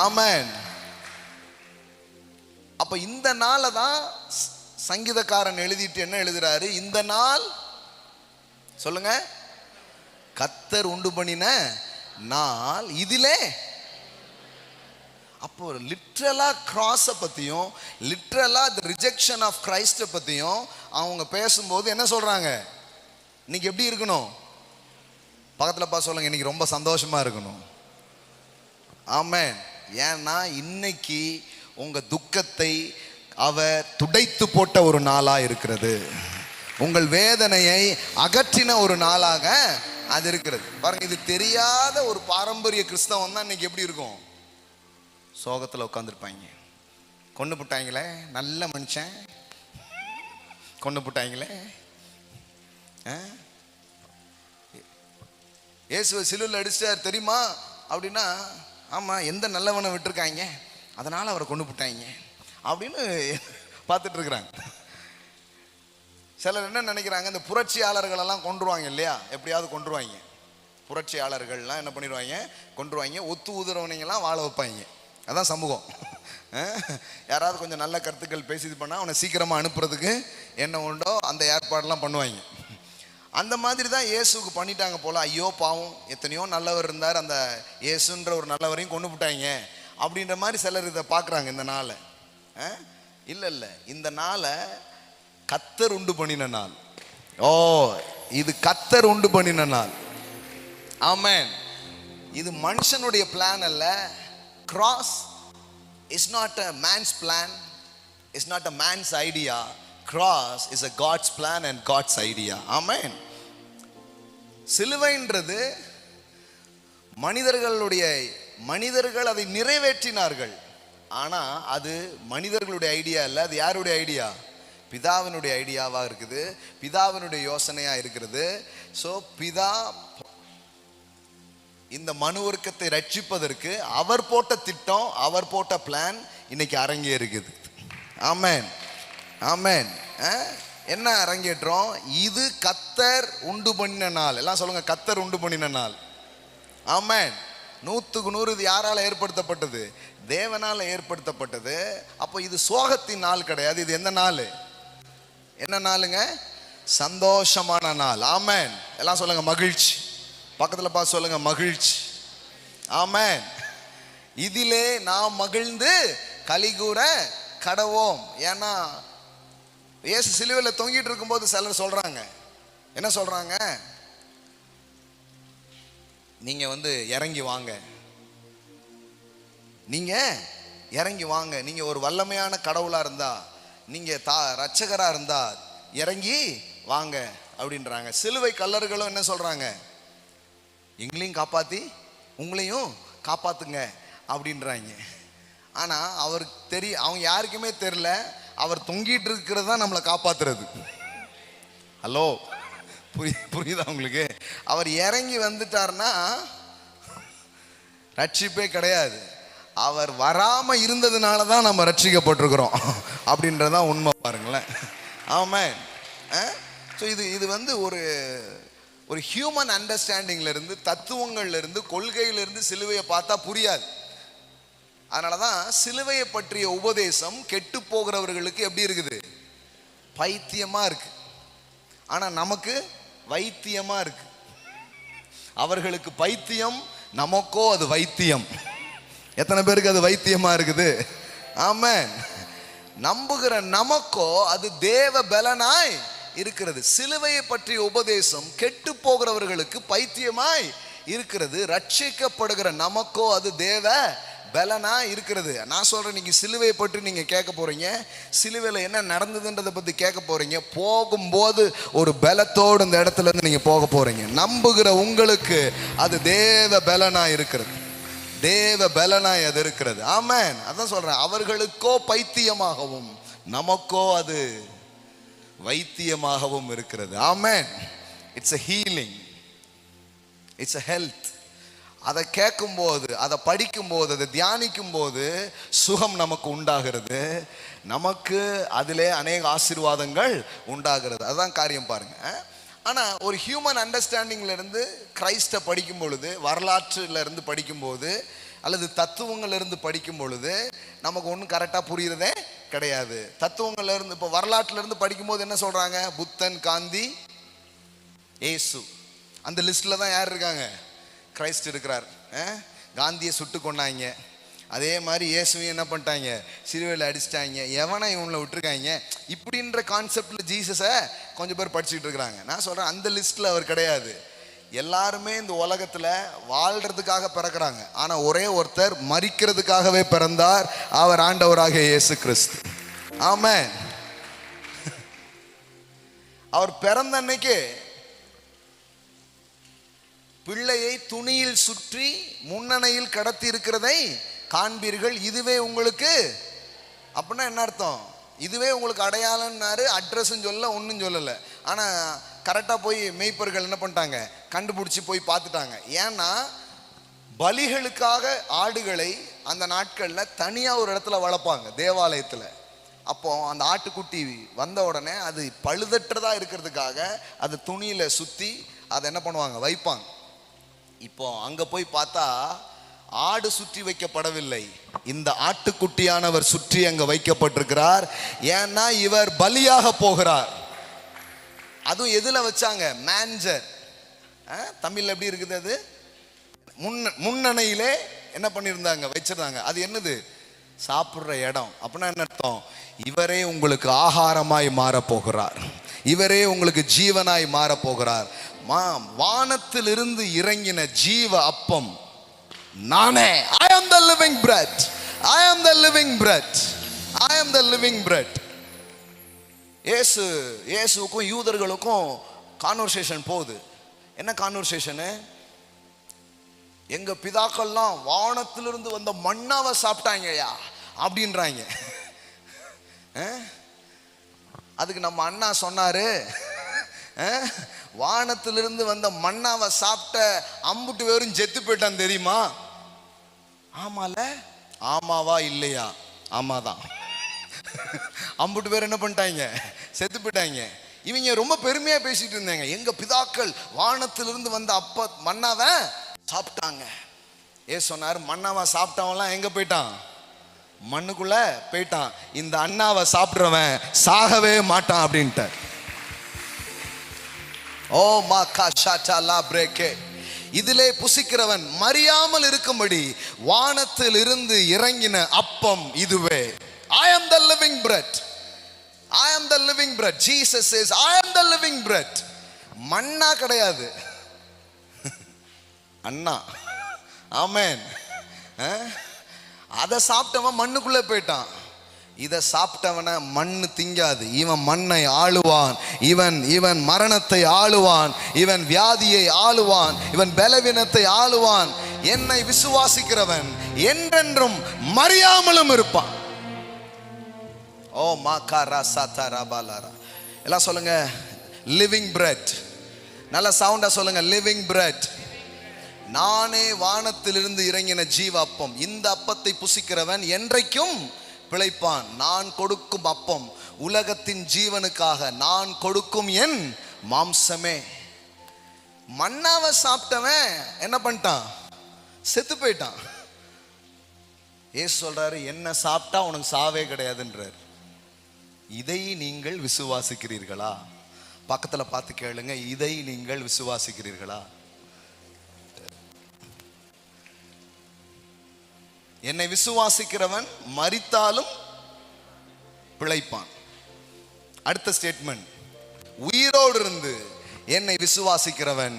Speaker 1: ஆமென். அப்ப இந்த நாளை தான் சங்கீதக்காரன் எழுதிட்டு என்ன எழுதுறாரு? இந்த நாள் சொல்லுங்க, கர்த்தர் உண்டு பண்ணின நாள், இதிலே. அப்போ லிட்ரலா கிராஸை பத்தியும், லிட்ரலா தி ரிஜெக்ஷன் ஆஃப் கிரைஸ்ட பத்தியும் அவங்க பேசும்போது என்ன சொல்றாங்க? இன்னைக்கு எப்படி இருக்கணும்? பக்கத்துல பா சொல்லுங்க, இன்னைக்கு ரொம்ப சந்தோஷமா இருக்கணும். ஆமென். ஏன்னா இன்னைக்கு உங்க துக்கத்தை அவர் துடைத்து போட்ட ஒரு நாளா இருக்கிறது. உங்கள் வேதனையை அகற்றின ஒரு நாளாக அது இருக்கிறது. பாருங்க, இது தெரியாத ஒரு பாரம்பரிய கிறிஸ்தவம் தான் இன்னைக்கு எப்படி இருக்கும்? சோகத்தில் உட்காந்துருப்பாங்க. கொண்டு போட்டாங்களே, நல்ல மனுஷன் கொண்டு போட்டாங்களே, இயேசுவை சிலுவையில் அடிச்சார் தெரியுமா அப்படின்னா, ஆமாம், எந்த நல்லவனை விட்டுருக்காங்க, அதனால் அவரை கொண்டு போட்டாங்க அப்படின்னு பார்த்துட்டு இருக்கிறாங்க. சிலர் என்ன நினைக்கிறாங்க, இந்த புரட்சியாளர்களெல்லாம் கொண்டுருவாங்க இல்லையா, எப்படியாவது கொண்டுருவாங்க. புரட்சியாளர்கள்லாம் என்ன பண்ணிடுவாங்க, கொண்டுருவாங்க. ஒத்து ஊதுறவனைங்கெல்லாம் வாழ வைப்பாங்க. அதான் சமூகம். யாராவது கொஞ்சம் நல்ல கருத்துக்கள் பேசி பண்ணால் அவனை சீக்கிரமாக அனுப்புறதுக்கு என்ன உண்டோ அந்த ஏற்பாடெல்லாம் பண்ணுவாங்க. அந்த மாதிரி தான் இயேசுக்கு பண்ணிட்டாங்க போல. ஐயோ பாவம், எத்தனையோ நல்லவர் இருந்தார், அந்த இயேசுன்ற ஒரு நல்லவரையும் கொண்டு போட்டாங்க அப்படின்ற மாதிரி சிலர் இதை பார்க்குறாங்க இந்த நாளை. இல்லை, இந்த நாளை கர்த்தர் உண்டு பண்ணின நாள். ஓ, இது கர்த்தர் உண்டு பண்ணின நாள். ஆமென். இது மனுஷனுடைய பிளான் அல்ல. Cross is not a man's plan, is not a man's idea. Cross is a God's plan and God's idea. Amen. சிலுவைன்றது மனிதர்கள் அதை நிறைவேற்றினார்கள். ஆனா அது மனிதர்களுடைய ஐடியா இல்ல, அது யாருடைய ஐடியா? பிதாவினுடைய ஐடியாவா இருக்குது, பிதாவினுடைய யோசனையா இருக்கிறது. சோ பிதா இந்த மனு வர்க்கத்தை ரட்சிப்பதற்கு அவர் போட்ட திட்டம், அவர் போட்ட பிளான் இன்னைக்கு அரங்கேறுகிறது. ஆமென், ஆமென். என்ன அரங்கேற்றோம்? இது கர்த்தர் உண்டு பண்ணின நாள். எல்லாம் சொல்லுங்க, கர்த்தர் உண்டு பண்ணின நாள். ஆமென். 100க்கு 100 இது யாரால ஏற்படுத்தப்பட்டது? தேவனால ஏற்படுத்தப்பட்டது. அப்போ இது சோகத்தின் நாள் கிடையாது. இது எந்த நாள்? என்ன நாளுங்க? சந்தோஷமான நாள். ஆமென். எல்லாம் சொல்லுங்க மகிழ்ச்சி. பக்கத்துல பார்த்து சொல்லுங்க மகிழ்ச்சி. ஆமென். இதிலே நாம் மகிழ்ந்து கலிகூற கடவோம். ஏன்னா இயேசு சிலுவையில் தொங்கிட்டு இருக்கும்போது சிலர் சொல்றாங்க, என்ன சொல்றாங்க? நீங்க இறங்கி வாங்க, நீங்க இறங்கி வாங்க, நீங்க ஒரு வல்லமையான கடவுளா இருந்தா, நீங்க ரட்சகரா இருந்தா இறங்கி வாங்க அப்படின்றாங்க. சிலுவை கல்லர்களும் என்ன சொல்றாங்க? எங்களையும் காப்பாத்தி உங்களையும் காப்பாத்துங்க அப்படின்றாங்க. ஆனா அவருக்கு தெரியும், அவங்க யாருக்குமே தெரியல அவர் தொங்கிட்டு இருக்கிறது தான் நம்மளை காப்பாத்துறது. ஹலோ, புரியுதா உங்களுக்கு? அவர் இறங்கி வந்துட்டார்னா ரட்சிப்பே கிடையாது. அவர் வராம இருந்ததுனால தான் நம்ம ரட்சிக்கப்பட்டிருக்கிறோம் அப்படின்றதான் உண்மை. பாருங்களேன். ஆமென். இது ஒரு ஹியூமன் அண்டர்ஸ்டாண்டிங்ல இருந்து, தத்துவங்கள்ல இருந்து, கொள்கையில இருந்து சிலுவையை பார்த்தா புரியாது. அதனாலதான் சிலுவையை பற்றிய உபதேசம் கெட்டு போகிறவர்களுக்கு எப்படி இருக்குது? பைத்தியமா இருக்கு. ஆனா நமக்கு வைத்தியமா இருக்கு. அவர்களுக்கு பைத்தியம், நமக்கோ அது வைத்தியம். எத்தனை பேருக்கு அது வைத்தியமா இருக்குது? ஆமென். நம்புகிற நமக்கோ அது தேவ பலனாய் இருக்கிறது. சிலுவையை பற்றிய உபதேசம் கெட்டு போகிறவர்களுக்கு பைத்தியமாய் இருக்கிறது. ரட்சிக்கப்படுகிற நமக்கோ அது தேவ பலனா இருக்கிறது. நான் சொல்றேன், நீங்க சிலுவையை பற்றி நீங்க கேட்க போறீங்க, சிலுவையில் என்ன நடந்ததுன்றதை பத்தி கேட்க போறீங்க. போகும்போது ஒரு பலத்தோடு இந்த இடத்துல இருந்து நீங்க போக போறீங்க. நம்புகிற உங்களுக்கு அது தேவ பலனா இருக்கிறது. தேவ பலனாய் அது இருக்கிறது. ஆமென். அதான் சொல்றேன், அவர்களுக்கோ பைத்தியமாகவும் நமக்கோ அது வைத்தியமாகவும் இருக்கிறது. ஆமென். It's a healing, it's a health. அதை கேட்கும்போது, அதை படிக்கும்போது, அதை தியானிக்கும் போது சுகம் நமக்கு உண்டாகிறது. நமக்கு அதிலே அநேக ஆசீர்வாதங்கள் உண்டாகிறது. அதுதான் காரியம். பாருங்க. ஆனா ஒரு ஹியூமன் அண்டர்ஸ்டாண்டிங்ல இருந்து கிரைஸ்ட படிக்கும் பொழுது, வரலாற்றுல இருந்து படிக்கும்போது, அல்லது தத்துவங்கள்ல இருந்து படிக்கும் பொழுது நமக்கு ஒன்றும் கரெக்டா புரியுறதே கிடையாது. தத்துவங்கள்ல இருந்து, இப்போ வரலாற்றுல இருந்து படிக்கும்போது என்ன சொல்றாங்க? புத்தன், காந்தி, ஏசு, அந்த லிஸ்ட்ல தான் யார் இருக்காங்க? கிரைஸ்ட் இருக்கிறார். காந்தியை சுட்டு கொண்டாங்க, அதே மாதிரி இயேசுவையும் என்ன பண்ணிட்டாங்க? சிலுவையில் அடிச்சிட்டாங்க. எவனை இவங்களை விட்டுருக்காங்க? இப்படின்ற கான்செப்ட்ல ஜீசஸை கொஞ்சம் பேர் படிச்சுட்டு இருக்கிறாங்க. நான் சொல்றேன், அந்த லிஸ்ட்ல அவர் கிடையாது. எல்லாருமே இந்த உலகத்துல வாழ்றதுக்காக பிறக்கிறாங்க. ஆனா ஒரே ஒருத்தர் மரிக்கிறதுக்காகவே பிறந்தார். அவர் ஆண்டவராக இயேசு கிறிஸ்து. ஆமென். அவர் பிறந்த அன்னைக்கு பிள்ளையை துணியில் சுற்றி முன்னணையில் கடத்தி இருக்கிறதை காண்பீர்கள், இதுவே உங்களுக்கு. அப்படின்னா என்ன அர்த்தம்? இதுவே உங்களுக்கு அடையாளம்னாரு. அட்ரஸும் சொல்லல, ஒன்றும் சொல்லலை. ஆனால் கரெக்டாக போய் மேய்ப்பர்கள் என்ன பண்ணிட்டாங்க? கண்டுபிடிச்சி போய் பார்த்துட்டாங்க. ஏன்னா பலிகளுக்காக ஆடுகளை அந்த நாட்களில் தனியாக ஒரு இடத்துல வளர்ப்பாங்க, தேவாலயத்தில். அப்போ அந்த ஆட்டுக்குட்டி வந்த உடனே அது பழுதற்றதா இருக்கிறதுக்காக அது துணியில் சுற்றி அதை என்ன பண்ணுவாங்க? வைப்பாங்க. இப்போ அங்க போய் பார்த்தா ஆடு சுற்றி வைக்கப்படவில்லை, இந்த ஆட்டுக்குட்டியானவர் சுற்றி அங்க வைக்கப்பட்டிருக்கிறார். ஏன்னா இவர் பலியாக போகிறார். அதுவும் எதுல வச்சாங்க? மேஞ்சர். தமிழ்ல எப்படி இருக்குது? அது முன்னணையிலே என்ன பண்ணியிருந்தாங்க? வச்சிருந்தாங்க. அது என்னது? சாப்பிடுற இடம். அப்படின்னா என்ன அர்த்தம்? இவரே உங்களுக்கு ஆகாரமாய் மாறப்போகிறார், இவரே உங்களுக்கு ஜீவனாய் மாறப்போகிறார். வானத்திலிருந்து இறங்கின ஜீவ அப்பம் நானே. I am the living bread. I am the living bread. I am the living bread. இயேசுவுக்கும் யூதர்களுக்கும் கான்வர்சேஷன் போகுது. என்ன கான்வர்சேஷனு? எங்க பிதாக்கள்லாம் வானத்திலிருந்து வந்த மண்ணாவை சாப்பிட்டாங்கயா அப்படின்றாங்க. அதுக்கு நம்ம அண்ணா சொன்னாரு, வானத்திலிருந்து வந்த மண்ணாவை சாப்பிட்ட அம்புட்டு பேரும் செத்து போயிட்டான் தெரியுமா? ஆமால. ஆமாவா இல்லையா? ஆமாதான். அம்புட்டு பேர் என்ன பண்ணிட்டாங்க? செத்து போயிட்டாங்க. இவங்க ரொம்ப பெருமையா பேசிட்டு இருந்தாங்க, எங்க பிதாக்கள் வானத்திலிருந்து வந்த மண்ணாவை சாப்பிட்டாங்க. சொன்னாரு, மண்ணாவா சாப்பிட்டவன்லாம் எங்க போயிட்டான்? மண்ணுக்குள்ள போயிட்டான். இந்த அண்ணாவை சாப்பிடுறவன் சாகவே மாட்டான் அப்படின்ட்டு. ஓ மா காஷாட்டா பிரேக்கே. இதிலே புசிக்கிறவன் மறியாமல் இருக்கும்படி வானத்தில் இருந்து இறங்கின அப்பம் இதுவே. I am the living bread. I am the living bread. Jesus says I am the living bread. மண்ணா கிடையாது, அண்ணா. ஆமென். அதை சாப்பிட்டவன் மண்ணுக்குள்ளே போயிட்டான். இதை சாப்பிட்டவனை மண்ணு திங்காது. இவன் மண்ணை ஆளுவான், இவன் மரணத்தை ஆளுவான், இவன் வியாதியை ஆளுவான், இவன் பலவீனத்தை ஆளுவான். என்னை விசுவாசிக்கிறவன் என்றென்றும் மறியாமலும் இருப்பான். ஓ மாகாரா சாத்தாரா பாலாரா. எல்லாம் சொல்லுங்க லிவிங் பிரெட். நல்ல சவுண்டா சொல்லுங்க லிவிங் பிரெட். நானே வானத்திலிருந்து இறங்கின ஜீவ அப்பம். இந்த அப்பத்தை புசிக்கிறவன் என்றைக்கும் பிழைப்பான். நான் கொடுக்கும் அப்பம் உலகத்தின் ஜீவனுக்காக நான் கொடுக்கும் என் மாம்சமே. மண்ணாவை சாப்பிட்டவன் என்ன பண்ணிட்டான்? செத்து போயிட்டான். ஏசு சொல்றாரு என்ன சாப்பிட்டா உனக்கு சாவே கிடையாதுன்றார். இதை நீங்கள் விசுவாசிக்கிறீர்களா? பக்கத்துல பார்த்து கேளுங்க, இதை நீங்கள் விசுவாசிக்கிறீர்களா? என்னை விசுவாசிக்கிறவன் மரித்தாலும் பிழைப்பான். அடுத்த ஸ்டேட்மெண்ட், உயிரோடு இருந்து என்னை விசுவாசிக்கிறவன்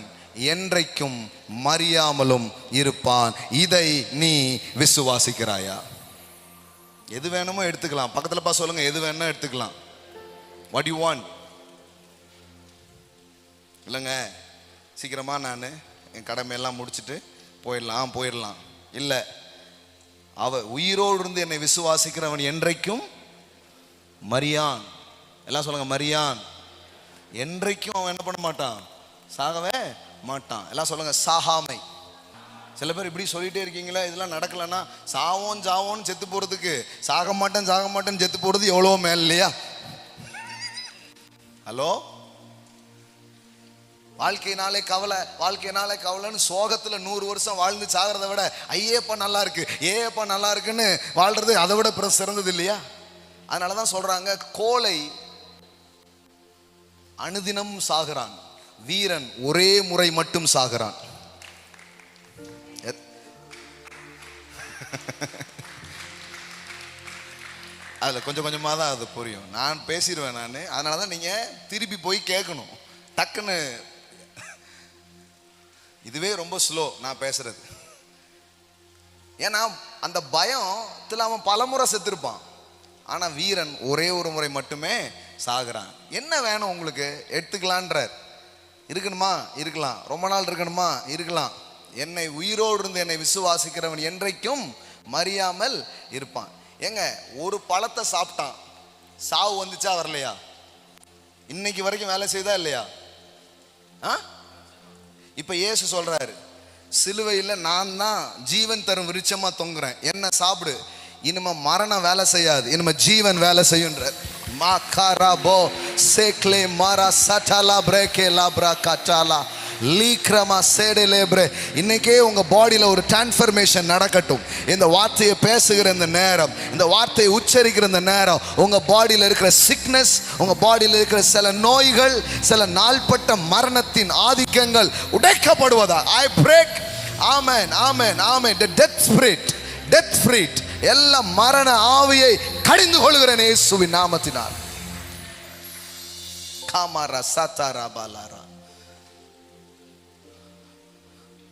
Speaker 1: என்றைக்கும் மறியாமலும் இருப்பான். இதை நீ விசுவாசிக்கிறாயா? எது வேணுமோ எடுத்துக்கலாம். பக்கத்துல பா சொல்லுங்க, எது வேணுமோ எடுத்துக்கலாம். What you want? இல்லைங்க சீக்கிரமா நான் என் கடமையெல்லாம் முடிச்சுட்டு போயிடலாம். இல்லை, அவ உயிரோடு இருந்து என்னை விசுவாசிக்கிறவன் என்றைக்கும் மரியான். எல்லாம் சொல்லுங்க மரியான். என்றைக்கும் அவன் என்ன பண்ண மாட்டான்? சாகவே மாட்டான். எல்லாம் சொல்லுங்க சாகாமை. சில பேர் இப்படி சொல்லிட்டே இருக்கீங்களா, இதெல்லாம் நடக்கலன்னா சாவோன்னு செத்து போறதுக்கு சாக மாட்டேன்னு செத்து போறது எவ்வளோ மேல் இல்லையா? ஹலோ, வாழ்க்கையினாலே கவலைன்னு சோகத்துல 100 வருஷம் வாழ்ந்து சாகிறத விட ஐயேப்பா நல்லா இருக்கு, ஏப்பா நல்லா இருக்குன்னு வாழ்றது அதை விட சிறந்தது இல்லையா? அதனாலதான் சொல்றாங்க, கோழை அனுதினம் சாகிறான், வீரன் ஒரே முறை மட்டும் சாகிறான். அதுல கொஞ்சம் கொஞ்சமா தான் அது புரியும். நான் பேசிடுவேன் நான். அதனாலதான் நீங்க திருப்பி போய் கேட்கணும் டக்குன்னு. இதுவே ரொம்ப ஸ்லோ நான் பேசுறது. ஏன்னா அந்த பயத்துல அவன் பலமுறை செத்துருப்பான். ஆனா வீரன் ஒரே ஒரு முறை மட்டுமே சாகுறான். என்ன வேணும் உங்களுக்கு? எடுத்துக்கலான்றார். இருக்கணுமா? இருக்கலாம். ரொம்ப நாள் இருக்கணுமா? இருக்கலாம். என்னை உயிரோடு இருந்து என்னை விசுவாசிக்கிறவன் என்றைக்கும் மறியாமல் இருப்பான். ஏங்க, ஒரு பழத்தை சாப்பிட்டான், சாவு வந்துச்சா வரலையா? இன்னைக்கு வரைக்கும் வேலை செய்தா இல்லையா? இப்ப இயேசு சொல்றாரு, சிலுவையில் நான் தான் ஜீவன் தரும் விருட்சமா தொங்குறேன், என்ன சாப்பிடு. இனிமே மரணம் வேலை செய்யாது, இனிமே ஜீவன் வேலை செய்யுன்ற. மாகாராபோ சேக்லே மாரா சட்டாலா பிரேகே லாப்ரா கட்டாலா லீக்ரமா சேடலேப்ரே. இன்னைக்கே உங்க பாடியில ஒரு டிரான்ஸ்ஃபர்மேஷன் நடக்கட்டும். இந்த வார்த்தையை பேசுகிற இந்த நேரம், இந்த வார்த்தையை உச்சரிக்கிற இந்த நேரம், உங்க பாடியில இருக்கிற சிக்னஸ், உங்க பாடியில இருக்கிற சில நோய்கள், சில நாள்பட்ட மரணத்தின் ஆதிக்கங்கள் உடைக்கப்படுவதா? I break. ஆமென், ஆமென், ஆமென். the death spirit எல்லா மரண ஆவியை கடிந்து கொள்கிறேன் இயேசுவின் நாமத்தினால். காமாரா சாத்தாரா பாலாரா.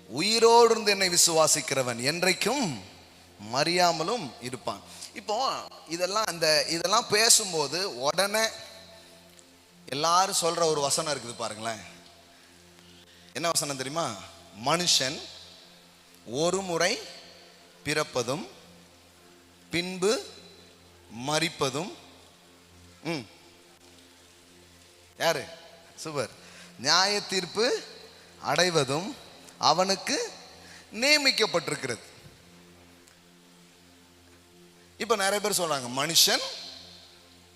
Speaker 1: உயிரோடு இருந்து என்னை விசுவாசிக்கிறவன் என்றைக்கும் மறியாமலும் இருப்பான். இப்போ இதெல்லாம் பேசும்போது உடனே எல்லாரும் சொல்ற ஒரு வசனம் இருக்குது பாருங்களேன். என்ன வசனம் தெரியுமா? மனுஷன் ஒரு முறை பிறப்பதும் பின்பு மரிப்பதும். யாரு? சூப்பர். நியாய தீர்ப்பு அடைவதும் அவனுக்கு நியமிக்கப்பட்டிருக்கிறது. இப்ப நிறைய பேர் சொல்றாங்க மனுஷன்,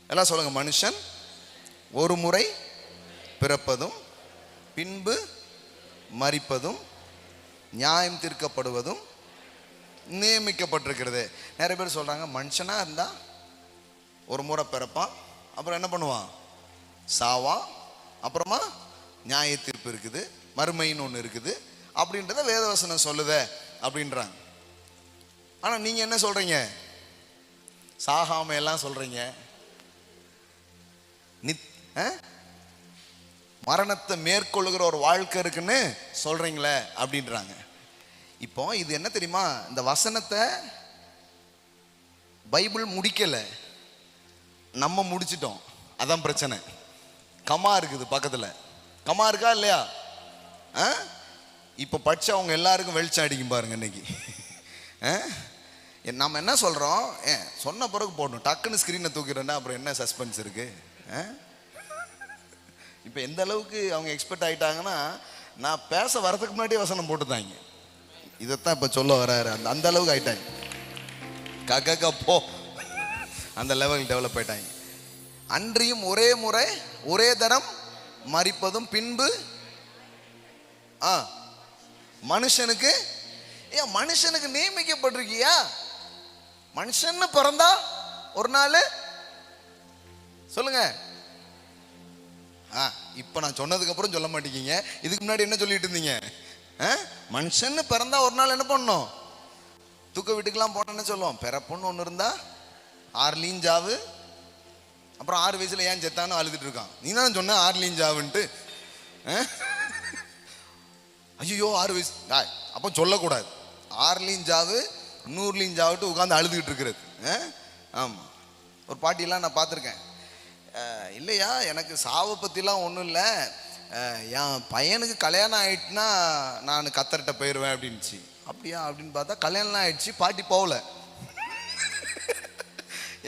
Speaker 1: எல்லாம் சொல்லுங்க, மனுஷன் ஒரு முறை பிறப்பதும் பின்பு மரிப்பதும் நியாயம் தீர்க்கப்படுவதும் நியமிக்கப்பட்டிருக்கிறது. நிறைய பேர் சொல்றாங்க மனுஷனா இருந்தா ஒரு முறை பிறப்பான், அப்புறம் என்ன பண்ணுவான், சாவான், அப்புறமா நியாய தீர்ப்பு இருக்குது, மறுமைன்னு ஒன்று இருக்குது அப்படின்றத வேதவசனம் சொல்லுத அப்படின்றாங்க. ஆனா நீங்க என்ன சொல்றீங்க, சாகாம எல்லாம் சொல்றீங்க, மரணத்தை மேற்கொள்ளுகிற ஒரு வாழ்க்கை இருக்குன்னு சொல்றீங்களே அப்படின்றாங்க. இப்போ இது என்ன தெரியுமா, இந்த வசனத்தை பைபிள் முடிக்கல, நம்ம முடிச்சிட்டோம். அதான் பிரச்சனை. கமா இருக்குது பக்கத்துல, கமா இருக்கா இல்லையா? இப்போ படிச்சவங்க எல்லாருக்கும் வெளிச்சம் அடிக்கும் பாருங்க இன்னைக்கு. நம்ம என்ன சொல்றோம், சொன்ன பிறகு போடணும், டக்குன்னு ஸ்கிரீனை தூக்கிறேன்னா அப்புறம் என்ன சஸ்பென்ஸ் இருக்கு? இப்போ எந்த அளவுக்கு அவங்க எக்ஸ்பெக்ட் ஆகிட்டாங்கன்னா, நான் பேச வரதுக்கு முன்னாடியே வசனம் போட்டுதாங்க. இதைத்தான் இப்போ சொல்ல வராரு. அந்த அளவுக்கு ஆயிட்டாங்க. கோ அந்த லெவல் டெவலப் ஆயிட்டாங்க. அன்றியும் ஒரே முறை ஒரே தரம் மரிப்பதும் பின்பு மனுஷனுக்கு, மனுஷனுக்கு நியமிக்கப்பட்டிருக்கியா? மனுஷன்னு பிறந்தா ஒரு நாள் சொல்லுங்க. இப்ப நான் சொன்னதுக்கு அப்புறம் சொல்ல மாட்டேங்க. இதுக்கு முன்னாடி என்ன சொல்லிட்டு இருந்தீங்க? மனுஷன்னு பிறந்தா ஒரு நாள் என்ன பண்ணணும், தூக்க வீட்டுக்கெல்லாம் போனோன்னு சொல்லுவோம். பிறப்புன்னு ஒன்று இருந்தா 6 லீஞ்சாவு, அப்புறம் 6 வயசுல ஏன் செத்தானு அழுதுட்டு இருக்கான். நீ தானே சொன்ன 6 லீஞ்சாவுன்ட்டு. ஐயோ 6 வயசு அப்போ சொல்லக்கூடாது. 6 லீஞ்சாவு 100 லீஞ்சாவிட்டு உட்காந்து அழுதுகிட்டு இருக்கிறது. ஆமாம், ஒரு பாட்டியெல்லாம் நான் பார்த்துருக்கேன். இல்லையா, எனக்கு சாவை பற்றிலாம் ஒன்றும் இல்லை, என் பையனுக்கு கல்யாணம் ஆயிட்டுனா நான் கத்தர்கிட்ட போயிடுவேன் அப்படின்ச்சு. அப்படியா அப்படின்னு பார்த்தா கல்யாணம்லாம் ஆயிடுச்சு, பாட்டி போகல.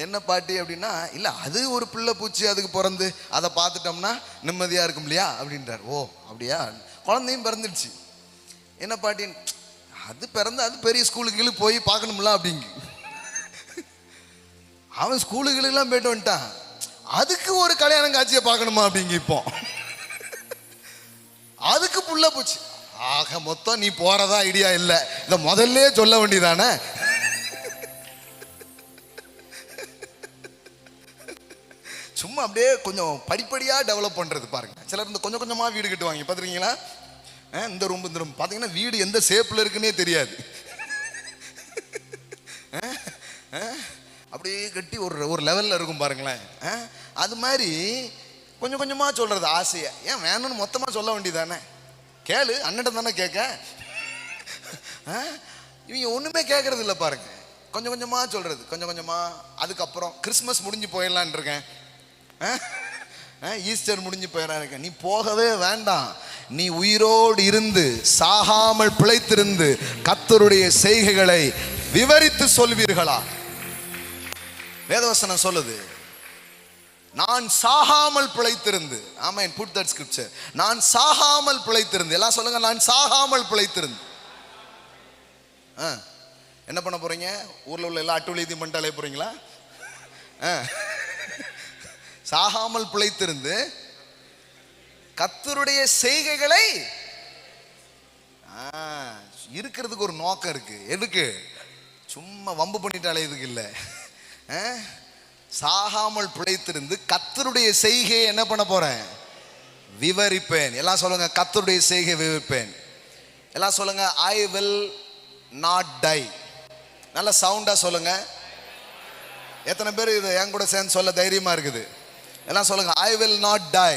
Speaker 1: என்ன பாட்டி அப்படின்னா, இல்லை அது ஒரு பிள்ளை பூச்சி அதுக்கு பிறந்து அதை பார்த்துட்டோம்னா நிம்மதியாக இருக்கும் இல்லையா அப்படின்றார். ஓ அப்படியா, குழந்தையும் பிறந்துடுச்சு. என்ன பாட்டி, அது பிறந்து அது பெரிய ஸ்கூலுக்கு போய் பார்க்கணும்ல அப்படிங்க. அவன் ஸ்கூலுகளுக்கெல்லாம் போயிட்டு வந்துட்டான், அதுக்கு ஒரு கல்யாணம் காட்சியை பார்க்கணுமா அப்படிங்க. இப்போ அதுக்கு புள்ள போச்சு. ஆக மொத்தம் நீ போறதா ஐடியா இல்லை, இதை முதல்ல சொல்ல வேண்டியதானே. சும்மா அப்படியே கொஞ்சம் படிப்படியா டெவலப் பண்றது பாருங்க. சிலர் இந்த கொஞ்சம் கொஞ்சமா வீடு கட்டுவாங்க பார்த்துருக்கீங்களா? இந்த ரூம் பார்த்தீங்கன்னா வீடு எந்த ஷேப்ல இருக்குன்னே தெரியாது. அப்படியே கட்டி ஒரு லெவல்ல இருக்கும் பாருங்களேன். அது மாதிரி கொஞ்சம் கொஞ்சமா சொல்றது ஆசையை. ஏன் வேணும்னு மொத்தமா சொல்ல வேண்டியதானே? கேளு, அண்ணன் தானே கேட்க. இவங்க ஒண்ணுமே கேட்கறது இல்லை பாருங்க. கொஞ்சம் கொஞ்சமா சொல்றது, கொஞ்சம் கொஞ்சமா. அதுக்கப்புறம் கிறிஸ்மஸ் முடிஞ்சு போயிடலான் இருக்கேன், ஈஸ்டர் முடிஞ்சு போயிடலாம் இருக்கேன். நீ போகவே வேண்டாம். நீ உயிரோடு இருந்து சாகாமல் பிழைத்திருந்து கர்த்தருடைய செய்கைகளை விவரித்து சொல்வீர்களா? வேதவசனம் சொல்லுது, நான் சாகாமல் பிழைத்திருந்து. ஆமென், புட் தட் ஸ்கிரிப்சர். நான் சாகாமல் பிழைத்திருந்து. எல்லாம் சொல்லுங்க, நான் சாகாமல் பிழைத்திருந்து. என்ன பண்ண போறீங்க? ஊர்ல உள்ள எல்லாம் அட்டுழியம் பண்ணிட்டு அலைய போறீங்களா? சாகாமல் பிழைத்திருந்து கர்த்தருடைய செய்கைகளை இருக்கிறதுக்கு ஒரு நோக்கம் இருக்கு. எதுக்கு? சும்மா வம்பு பண்ணிட்டு அலையதுக்கு இல்லை. சாகாமல் பிழைத்திருந்து கர்த்தருடைய செய்கையை என்ன பண்ண போறேன்? விவரிப்பேன். எல்லாம் சொல்லுங்க, கர்த்தருடைய செய்கை விவரிப்பேன். எல்லாம் சொல்லுங்க, ஐ வில் நாட் டை. நல்ல சவுண்டா சொல்லுங்க. எத்தனை பேர் இது என் கூட சேர்ந்து சொல்ல தைரியமா இருக்குது? எல்லாம் சொல்லுங்க, I will not tie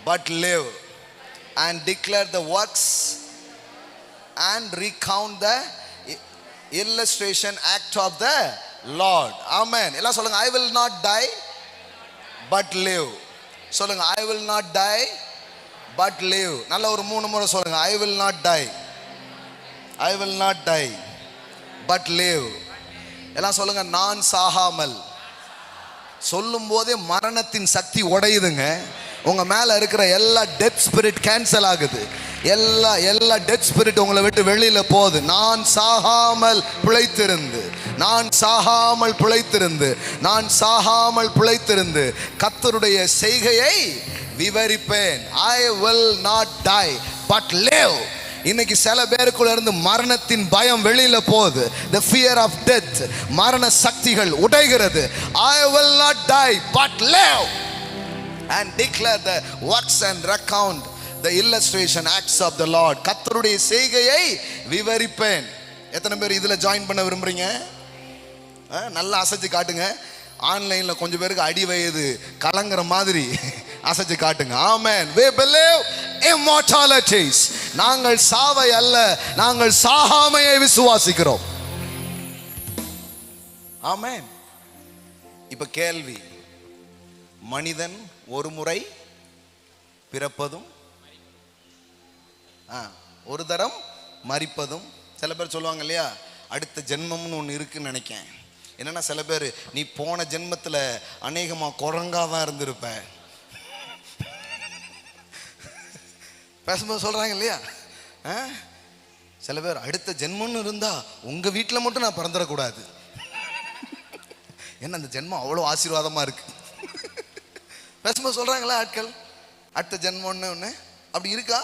Speaker 1: but live and declare the works and recount the illustration act of the Lord. Amen. எல்லாம் சொல்லுங்க, I will not die but live. சொல்லுங்க, I will not die but live. நல்ல ஒரு 3 முறை சொல்லுங்க, I will not die, I will not die but live. எல்லாம் சொல்லுங்க, நான் சாகாமல். சொல்லும் போதே மரணத்தின் சக்தி உடையுதுங்க. உங்க மேல இருக்கிற எல்லா டெத் ஸ்பிரிட் கேன்சல் ஆகுது. எல்லா டெத் ஸ்பிரிட் உங்களை விட்டு வெளியில போகுது. நான் சாகாமல் பிழைத்திருந்து, நான் சாகாமல் பிழைத்திருந்து, நான் சாகாமல் பிழைத்திருந்து கர்த்தருடைய செய்கையை விவரிப்பேன். I will not die but live இன்னைக்கு சில பேருக்குள்ள இருந்து மரணத்தின் பயம் வெளியில போகுது. the fear of death, மரண சக்திகள் உடைகிறது. I will not die but live and declare the works and recount the illustration acts of the Lord. கர்த்தருடைய செய்கையை விவரிப்பேன். எத்தனை பேர் இதுல ஜாயின் பண்ண விரும்புறீங்க? நல்லா அசைச்சு காட்டுங்க. ஆன்லைன்ல கொஞ்சம் பேருக்கு அடி வயது கலங்குற மாதிரி அசைச்சு காட்டுங்க. ஆமென். we believe immortalities. நாங்கள் சாவை அல்ல, நாங்கள் சாகாமையை விசுவாசிக்கிறோம். ஆமென். இப்ப கேள்வி, மனிதன் ஒரு முறை பிறப்பதும் ஒரு தரம் மரிப்பதும், சில பேர் சொல்லுவாங்க இல்லையா, அடுத்த ஜென்மம்னு ஒன்று இருக்குன்னு நினைக்கேன். என்னன்னா, சில பேர் நீ போன ஜென்மத்தில் அநேகமா குரங்காதான் இருந்திருப்ப பேசும்போது சொல்றாங்க இல்லையா. சில பேர் அடுத்த ஜென்மம்னு இருந்தா உங்க வீட்டில் மட்டும் நான் பிறந்துடக்கூடாது, என்ன அந்த ஜென்மம் அவ்வளோ ஆசீர்வாதமா இருக்கு பேசும்போது சொல்றாங்களா ஆட்கள், அடுத்த ஜென்மம்னு ஒன்று அப்படி இருக்கா?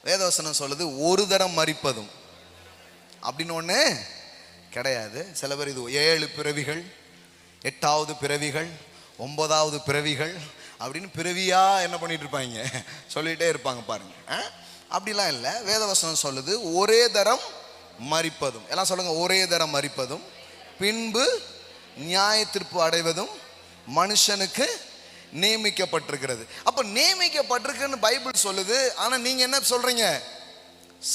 Speaker 1: வேதவசனம் சொல்லுது ஒரு தரம் மரிப்பதும் அப்படின்னு ஒன்று கிடையாது. சில பேர் இது 7 பிறவிகள், 8வது பிறவிகள், 9வது பிறவிகள் அப்படின்னு பிறவியா என்ன பண்ணிட்டு இருப்பாங்க, சொல்லிட்டே இருப்பாங்க பாருங்க. அப்படிலாம் இல்லை. வேதவசனம் சொல்லுது ஒரே தரம் மரிப்பதும். எல்லாம் சொல்லுங்க, ஒரே தரம் மரிப்பதும் பின்பு நியாய தீர்ப்பு அடைவதும் மனுஷனுக்கு நியமிக்கப்பட்டிருக்கிறது. அப்ப நியமிக்கப்பட்டிருக்குன்னு பைபிள் சொல்லுது. ஆனா நீங்க என்ன சொல்றீங்க?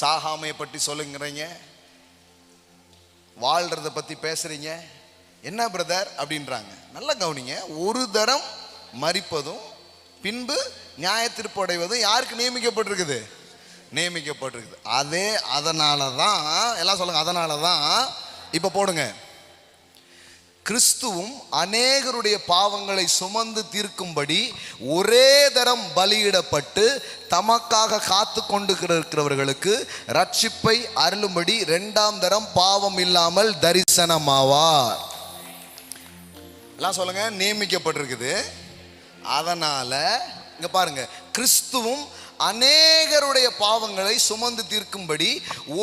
Speaker 1: சாகாமையை பற்றி சொல்லுங்கிறீங்க, வாழ்றத பத்தி பேசுறீங்க. என்ன பிரதர் அப்படின்றாங்க. நல்லா கவனிங்க. ஒரு தரம் மரிப்பதும் பின்பு நியாய தீர்ப்பு அடைவதும் யாருக்கு நியமிக்கப்பட்டிருக்குது? நியமிக்கப்பட்டிருக்குது. அதனாலதான் எல்லாம் சொல்லுங்க, அதனாலதான் இப்ப போடுங்க, கிறிஸ்துவும் அநேகருடைய பாவங்களை சுமந்து தீர்க்கும்படி ஒரே தரம் பலியிடப்பட்டு தமக்காக காத்து கொண்டு இருக்கிறவர்களுக்கு ரட்சிப்பை அருளும்படி 2ஆம் தரம் பாவம் இல்லாமல் தரிசனமாவார். எல்லாம் சொல்லுங்க, நியமிக்கப்பட்டிருக்குது. அதனால இங்க பாருங்க, கிறிஸ்துவும் அநேகருடைய பாவங்களை சுமந்து தீர்க்கும்படி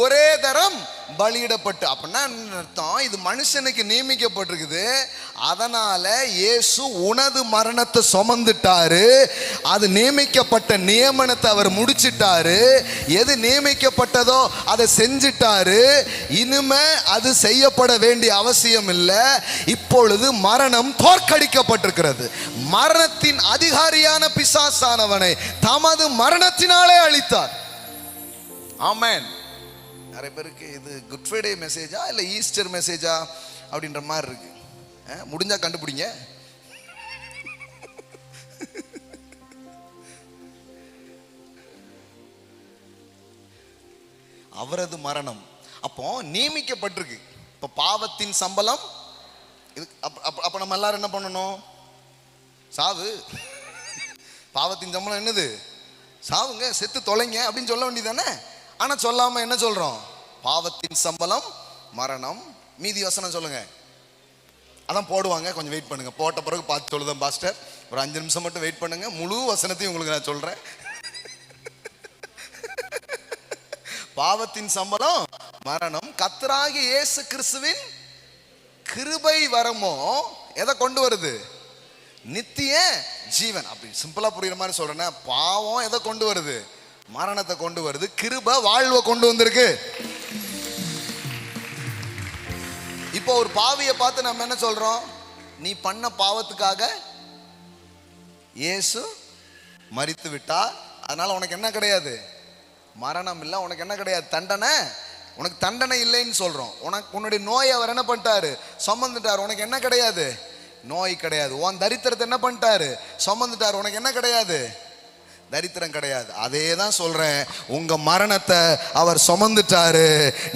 Speaker 1: ஒரே தரம் பலியிடப்பட்டு, அப்படின்னா அர்த்தம் இது மனுஷனுக்கு நியமிக்கப்பட்டிருக்குது. அதனால இயேசு உனது மரணத்தை சுமந்துட்டாரு. அது நியமிக்கப்பட்ட நியமனத்தை அவர் முடிச்சிட்டாரு. எது நியமிக்கப்பட்டதோ அதை செஞ்சிட்டாரு. இனிமே அது செய்யப்பட வேண்டிய அவசியம் இல்லை. இப்பொழுது மரணம் தோற்கடிக்கப்பட்டிருக்கிறது. மரணத்தின் அதிகாரியான பிசாசானவனை தமது மரணத்தினாலே அழித்தார். ஆமென். நிறைய பேருக்கு இது குட் ஃப்ரைடே மெசேஜா இல்ல ஈஸ்டர் மெசேஜா அப்படின்ற மாதிரி இருக்கு. முடிஞ்சா கண்டுபிடிங்க. அவரது மரணம் அப்போ நியமிக்கப்பட்டிருக்கு. இப்ப பாவத்தின் சம்பளம் இது. அப்ப நம்ம எல்லாரும் என்ன பண்ணணும்? சாவு. பாவத்தின் சம்பளம் என்னது? சாவுங்க, செத்து தொலைங்க அப்படின்னு சொல்ல வேண்டியதானே. ஆனா சொல்லாம என்ன சொல்றோம்? பாவத்தின் சம்பளம் மரணம். மீதி வசனம் சொல்லுங்க. அதான் போடுவாங்க, கொஞ்சம் வெயிட் பண்ணுங்க. போட்ட பிறகு பார்த்து சொல்லுதேன் பாஸ்டர், ஒரு 5 நிமிஷம் மட்டும் வெயிட் பண்ணுங்க, முழு வசனத்தையும் உங்களுக்கு நான் சொல்றேன். பாவத்தின் சம்பளம் மரணம். கர்த்தராகிய இயேசு கிறிஸ்துவின் கிருபை வரமோ எதை கொண்டு வருது? நித்திய ஜீவன். அப்படி சிம்பிளா புரியுற மாதிரி சொல்றேன்னா, பாவம் எதை கொண்டு வருது? மரணத்தை கொண்டு வருது. கிருபை வாழ்வை கொண்டு வந்திருக்கு. இப்போ ஒரு பாவியை பார்த்து நம்ம என்ன சொல்றோம்? நீ பண்ண பாவத்துக்காக இயேசு மரித்து விட்டார், அதனால உனக்கு என்ன கிடையாது? மரணம் இல்லை. உனக்கு என்ன கிடையாது? தண்டனை. உனக்கு தண்டனை இல்லைன்னு சொல்றோம். உன்னுடைய நோயை அவர் என்ன பண்ணிட்டாரு? சுமந்துட்டார். உனக்கு என்ன கிடையாது? நோய் கிடையாது. உன் தரித்திரத்தை என்ன பண்ணிட்டாரு? சுமந்துட்டார். உனக்கு என்ன கிடையாது? தரித்திரம் கிடையாது. அதே தான் சொல்றேன், உங்க மரணத்தை அவர் சுமந்துட்டாரு.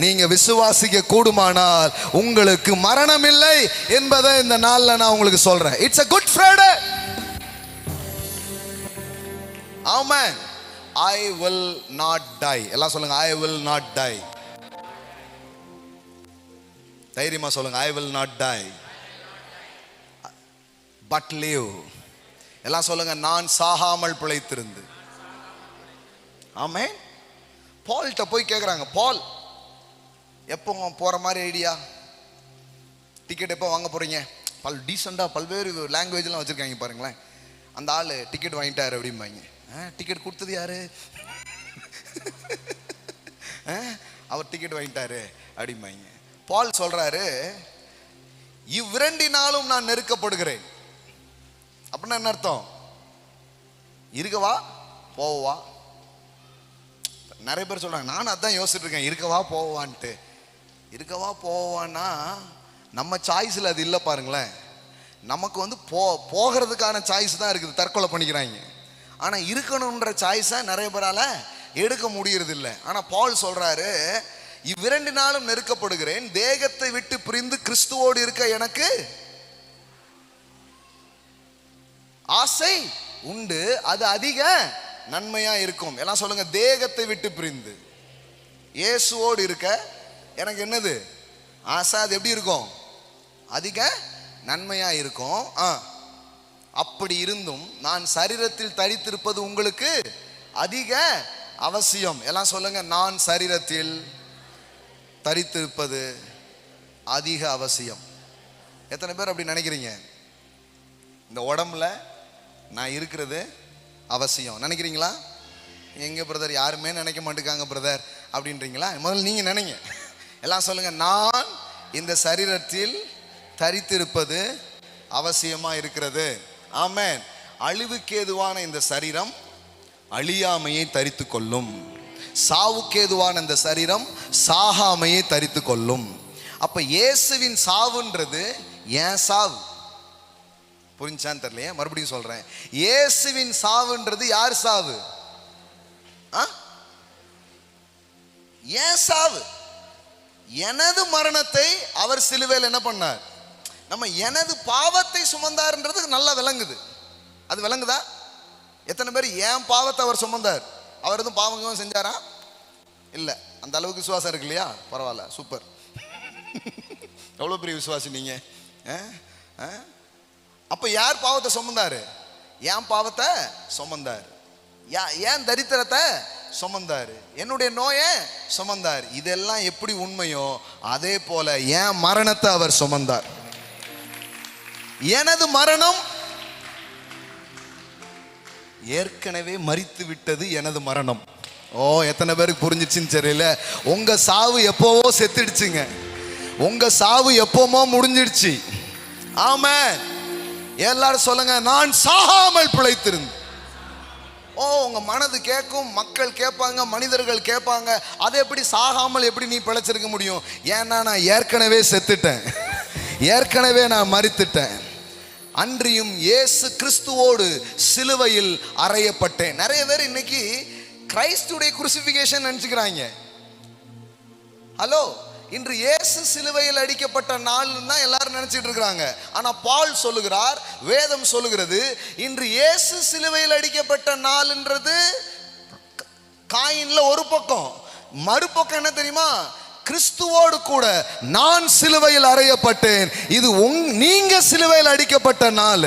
Speaker 1: நீங்க விசுவாசிக்க கூடுமானால் உங்களுக்கு மரணம் இல்லை என்பதை இந்த நாள்ல நான் உங்களுக்கு சொல்றேன். It's a good Friday. Amen. I will not die. எல்லாம் சொல்லுங்க, I will not die. தைரியமா சொல்லுங்க, I will not die but live. எல்லாம் சொல்லுங்க, நான் சாகாமல் பிழைத்திருந்து. ஆமென். பால்கிட்ட போய் கேட்குறாங்க, பால் எப்போ போகிற மாதிரி ஐடியா, டிக்கெட் எப்போ வாங்க போகிறீங்க? டீசெண்டாக பல்வேறு லாங்குவேஜ்லாம் வச்சுருக்காங்க பாருங்களேன். அந்த ஆள் டிக்கெட் வாங்கிட்டாரு அப்படிம்பாங்க. டிக்கெட் கொடுத்தது யாரு? அவர் டிக்கெட் வாங்கிட்டாரு அப்படிம்பாங்க. பால் சொல்றாரு, இவ்விரண்டினாலும் நான் நெருக்கப்படுகிறேன். அப்படின்னா என்ன அர்த்தம்? இருக்கவா போவா? நிறைய பேர் சொல்றாங்க, நானும் அதான் யோசிச்சுட்டு இருக்கேன், இருக்கவா போவான்ட்டு. இருக்கவா போவான்னா நம்ம சாய்ஸில் அது இல்லை பாருங்களேன். நமக்கு வந்து போகிறதுக்கான சாய்ஸ் தான் இருக்குது, தற்கொலை பண்ணிக்கிறாங்க. ஆனால் இருக்கணுன்ற சாய்ஸை நிறைய பேரால எடுக்க முடியறது இல்லை. ஆனால் பால் சொல்றாரு, இவ்விரண்டு நாளும் நெருக்கப்படுகிறேன், தேகத்தை விட்டு பிரிந்து கிறிஸ்துவோடு இருக்க எனக்கு ஆசை உண்டு, அது அதிக நன்மையா இருக்கும். எல்லாம் சொல்லுங்க, தேகத்தை விட்டு பிரிந்து இயேசுவோடு இருக்க எனக்கு என்னது ஆசை, அது எப்படி இருக்கும்? அதிக நன்மையா இருக்கும். அப்படி இருந்தும் நான் சரீரத்தில் தரித்திருப்பது உங்களுக்கு அதிக அவசியம். எல்லாம் சொல்லுங்க, நான் சரீரத்தில் தரித்திருப்பது அதிக அவசியம். எத்தனை பேர் அப்படி நினைக்கிறீங்க? இந்த உடம்புல நான் இருக்கிறது அவசியம் நினைக்கிறீங்களா? எங்க பிரதர் யாருமே நினைக்க மாட்டேங்காங்க பிரதர் அப்படின்றீங்களா? முதல்ல நீங்க நினைங்க. எல்லாம் சொல்லுங்க, நான் இந்த சரீரத்தில் தரித்திருப்பது அவசியமா இருக்கிறது. ஆமென். அழிவுக்கேதுவான இந்த சரீரம் அழியாமையை தரித்து கொள்ளும், சாவுக்கேதுவான இந்த சரீரம் சாகாமையை தரித்து கொள்ளும். அப்ப இயேசுவின் சாவுன்றது ஏன் சாவு? புரிஞ்சான்னு தெரியலையே, மறுபடியும் சொல்றேன். இயேசுவின் சாவுன்றது யார் சாவு? ஏன் சாவு? எனது மரணத்தை அவர் சிலுவையில் என்ன பண்ணார்? நம்ம எனது பாவத்தை சுமந்தார்ன்றது நல்லா விளங்குது. அது விளங்குதா? எத்தனை பேர் ஏன் பாவத்தை அவர் சுமந்தார்? அவர் எதுவும் பாவங்களும் செஞ்சாரா? இல்லை. அந்த அளவுக்கு விசுவாசம் இருக்கு இல்லையா? பரவாயில்ல, சூப்பர். எவ்வளோ பெரிய விசுவாசி நீங்க. அப்ப யார் பாவத்தை சுமந்தாரு? ஏன் பாவத்தை சுமந்தார், ஏன் தரித்திரத்தை சுமந்தாரு, என்னுடைய நோயை சுமந்தார். இதெல்லாம் எப்படி உண்மையோ அதே போல ஏன் மரணத்தை அவர் சுமந்தார். எனது மரணம் ஏற்கனவே மரித்து விட்டது, எனது மரணம். ஓ, எத்தனை பேருக்கு புரிஞ்சிச்சுன்னு தெரியல. உங்க சாவு எப்போவோ செத்துடுச்சுங்க, உங்க சாவு எப்போமோ முடிஞ்சிடுச்சு. ஆமென். எல்லாரும் சொல்லுங்க, நான் சாகாமல் பிழைத்திருந்தேன். ஓ, உங்க மனது கேட்கும், மக்கள் கேட்பாங்க, மனிதர்கள் கேட்பாங்க, அதை எப்படி சாகாமல் எப்படி நீ பிழைச்சிருக்க முடியும்? ஏன்னா நான் ஏற்கனவே செத்துட்டேன், ஏற்கனவே நான் மரித்துட்டேன். அன்றியும் இயேசு கிறிஸ்துவோடு சிலுவையில் அறையப்பட்டேன். நிறைய பேர் இன்னைக்கு கிறிஸ்துடைய குருசிபிகேஷன் நினைச்சுக்கிறாங்க. ஹலோ, இன்று இயேசு சிலுவையில் அடிக்கப்பட்ட நாள் தான் எல்லாரும் நினைச்சிட்டு இருக்கிறாங்க. ஆனா பால் சொல்லுகிறார், வேதம் சொல்லுகிறது, இன்று இயேசு சிலுவையில் அடிக்கப்பட்ட நாள்ன்றது காயின்ல ஒரு பக்கம், மறுபக்கம் என்ன தெரியுமா? கிறிஸ்துவோடு கூட நான் சிலுவையில் அறையப்பட்டேன். இது நீங்க சிலுவையில் அடிக்கப்பட்ட நாள்,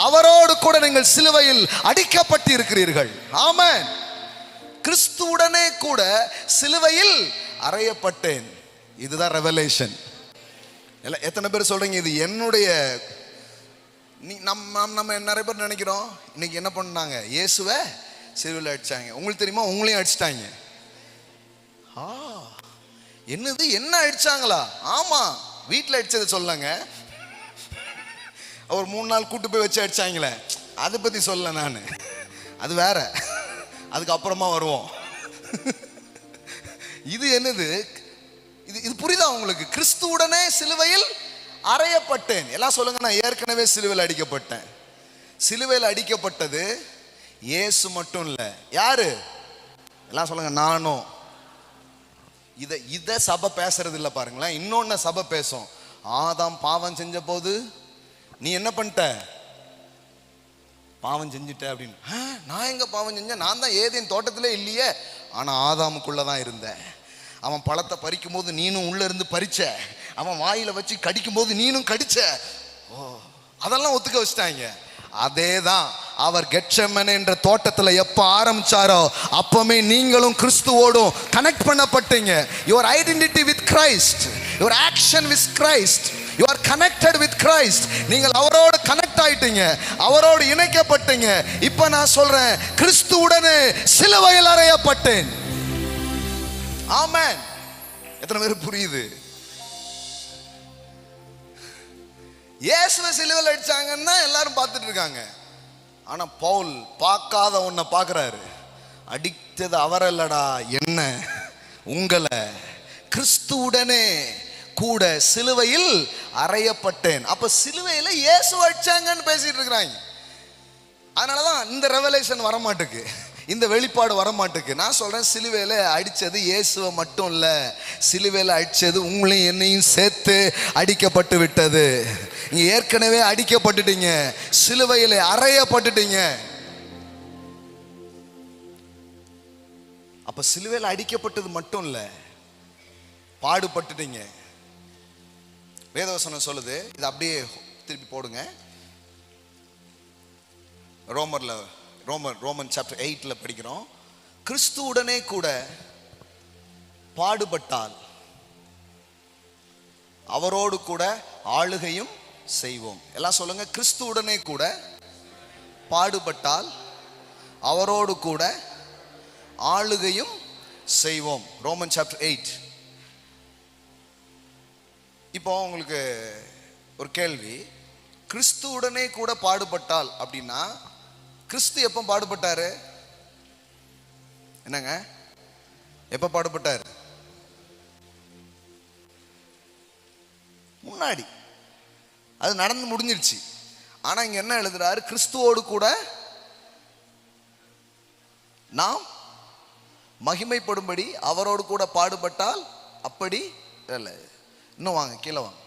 Speaker 1: அவரோடு கூட நீங்கள் சிலுவையில் அடிக்கப்பட்டு இருக்கிறீர்கள். ஆமென். கிறிஸ்துவுடனே கூட சிலுவையில் அறையப்பட்டேன். இதுதான் ரெவலேஷன். எத்தனை பேர் சொல்றீங்க இது என்னுடைய? நம்ம நிறைய பேர் நினைக்கிறோம், இன்னைக்கு என்ன பண்ணாங்க? இயேசுவை சிலுவையில் அடிச்சாங்க. உங்களுக்கு தெரியுமா, உங்களையும் அடிச்சிட்டாங்க. என்னது, என்ன அடிச்சாங்களா? ஆமா, வீட்டில் அடிச்சதை சொல்லுங்க. அவர் 3 நாள் கூட்டு போய் வச்சு அடிச்சாங்களே, அதை பத்தி சொல்ல நான், அது வேற, அதுக்கு அப்புறமா வருவோம். இது என்னது? இது புரியுதா உங்களுக்கு? கிறிஸ்துவுடனே சிலுவையில் அறையப்பட்டேன். எல்லாம் சொல்லுங்க, நான் ஏற்கனவே சிலுவையில் அடிக்கப்பட்டேன். சிலுவையில் அடிக்கப்பட்டது இயேசு மட்டும் இல்லை, யாரு? எல்லாம் சொல்லுங்க, நானும். இதை சபை பேசுறது இல்லை பாருங்களேன். இன்னொன்னு சபை பேசும், ஆதாம் பாவம் செஞ்ச போது நீ என்ன பண்ணிட்ட? பாவம் செஞ்சுட்ட அப்படின்னு. நான் எங்க பாவம் செஞ்சேன்? நான் தான் ஏதேன் தோட்டத்திலே இல்லையே. ஆனா ஆதாமுக்குள்ளதான் இருந்தேன். அவன் பழத்தை பறிக்கும் போது நீனும் உள்ள இருந்து பறிச்ச, அவன் வாயில வச்சு கடிக்கும் போது நீனும் கடிச்ச. ஓ, அதெல்லாம் ஒத்துக்க வச்சுட்டாங்க. அதேதான் அவர் கெட்செமனே என்ற தோட்டத்துல எப்ப ஆரம்பிச்சாரோ அப்பமே நீங்களும் கிறிஸ்துவோடும் கனெக்ட் பண்ணப்பட்டீங்க. Your identity with Christ, your action with Christ, you are connected with Christ. நீங்கள் அவரோடு கனெக்ட் ஆயிட்டீங்க, அவரோடு இணைக்கப்பட்டீங்க. இப்ப நான் சொல்றேன், கிறிஸ்துவுடனே சிலுவையில் அறையப்பட்டேன். ஆமென். எத்தனை பேர் புரியுது? இயேசுவை சிலுவையில் அடிச்சாங்கன்னா எல்லாரும் பார்த்துட்டு இருக்காங்க. ஆனா பவுல் பார்க்காத ஒன்ன பார்க்கிறாரு. அடித்தது அவரல்லடா, என்ன உங்களை கிறிஸ்துவுடனே கூட சிலுவையில் அறையப்பட்டேன். அப்ப சிலுவையில் இயேசு அடிச்சாங்கன்னு பேசிட்டு இருக்கிறாங்க. அதனாலதான் இந்த ரெவலேஷன் வரமாட்டுக்கு, இந்த வெளிப்பாடு வரமாட்டுக்கு. நான் சொல்றேன், சிலுவையில் அடிச்சது இயேசுவை மட்டும் இல்ல, சிலுவையில் அடிச்சது உங்களையும் என்னையும் சேர்த்து அடிக்கப்பட்டு விட்டது. நீங்க ஏற்கனவே அடிக்கப்பட்டுட்டீங்க, சிலுவையில் அறையப்பட்டுட்டீங்க. அப்ப சிலுவையில் அடிக்கப்பட்டது மட்டும் இல்ல, பாடுபட்டுட்டீங்க. வேதவசனம் சொல்லுது, இது அப்படியே திருப்பி போடுங்க. ரோமன் சாப்டர் 8ல படிக்கிறோம். கிறிஸ்துவுடனே கூட பாடுபட்டால் அவரோடு கூட ஆளுகையும் செய்வோம். எல்லாம் சொல்லுங்க, கிறிஸ்துவுடனே கூட பாடுபட்டால் அவரோடு கூட ஆளுகையும் செய்வோம். Roman chapter 8. இப்போ உங்களுக்கு ஒரு கேள்வி, கிறிஸ்துவுடனே கூட பாடுபட்டால் அப்படின்னா கிறிஸ்து எப்போ பாடுபட்டாரு? என்னங்க, எப்ப பாடுபட்டார்? முன்னாடி. அது நடந்து முடிஞ்சிருச்சு. ஆனா இங்க என்ன எழுதுறாரு? கிறிஸ்துவோடு கூட நாம் மகிமைப்படும்படி அவரோடு கூட பாடுபட்டால். அப்படி இல்லை, இன்னும் வாங்க, கீழே வாங்க.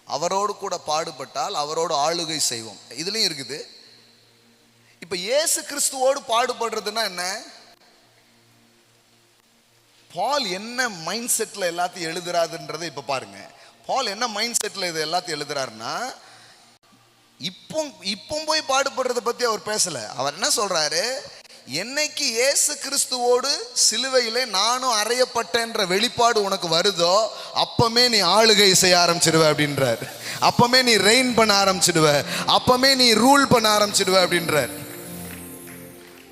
Speaker 1: அவரோடு கூட பாடுபட்டால் அவரோடு ஆளுகை செய்வோம். இதுலயும் இருக்குது. இப்ப இயேசு கிறிஸ்துவோடு பாடுபடுறதுன்னா என்ன? பால் என்ன மைண்ட் செட்ல எல்லாத்தையும் எழுதுறாருன்றதை இப்ப பாருங்க. பால் என்ன மைண்ட் செட்ல இது எல்லாத்தையும் எழுதுறாருன்னா, இப்போ போய் பாடுபடுறதை பத்தி அவர் பேசல. அவர் என்ன சொல்றாரு? என்னைக்கு இயேசு கிறிஸ்துவோடு சிலுவையிலே நானும் அறையப்பட்டேன்ற வெளிப்பாடு உனக்கு வருதோ அப்பமே நீ ஆளுகை செய்ய ஆரம்பிச்சிடுவ அப்படின்றார். அப்பமே நீ ரெயின் பண்ண ஆரம்பிச்சிடுவ, அப்பமே நீ ரூல் பண்ண ஆரம்பிச்சிடுவ அப்படின்றார்.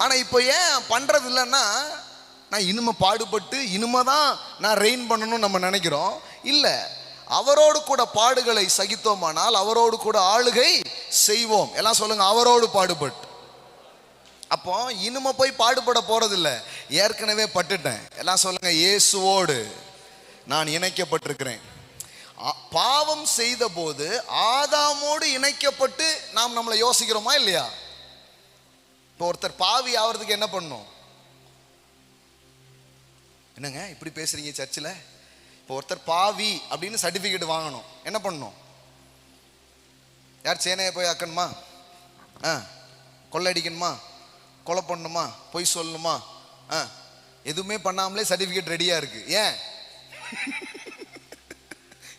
Speaker 1: ஆனா இப்போ ஏன் பண்றது இல்லைன்னா, நான் இனிமே பாடுபட்டு இனிமேதான் நான் ரெயின் பண்ணணும்னு நம்ம நினைக்கிறோம். இல்ல, அவரோடு கூட பாடுகளை சகித்தோமானால் அவரோடு கூட ஆளுகை செய்வோம். எல்லாம் சொல்லுங்க, அவரோடு பாடுபட்டு. அப்போ இனிமே போய் பாடுபட போறதில்லை, ஏற்கனவே பட்டுட்டேன். எல்லாம் சொல்லுங்க, இயேசுவோடு நான் இணைக்கப்பட்டிருக்கிறேன். பாவம் செய்த போது ஆதாமோடு இணைக்கப்பட்டு நாம் நம்மளை யோசிக்கிறோமா இல்லையா? இப்போ ஒருத்தர் பாவி ஆகிறதுக்கு என்ன பண்ணும்? என்னங்க இப்படி பேசுறீங்க சர்ச்சில்? இப்போ ஒருத்தர் பாவி அப்படின்னு சர்டிபிகேட் வாங்கணும், என்ன பண்ணணும்? யார் சேனையை போய் ஆக்கணுமா? கொள்ளடிக்கணுமா? கொலை பண்ணணுமா? பொய் சொல்லணுமா? எதுவுமே பண்ணாமலே சர்டிபிகேட் ரெடியா இருக்கு. ஏன்?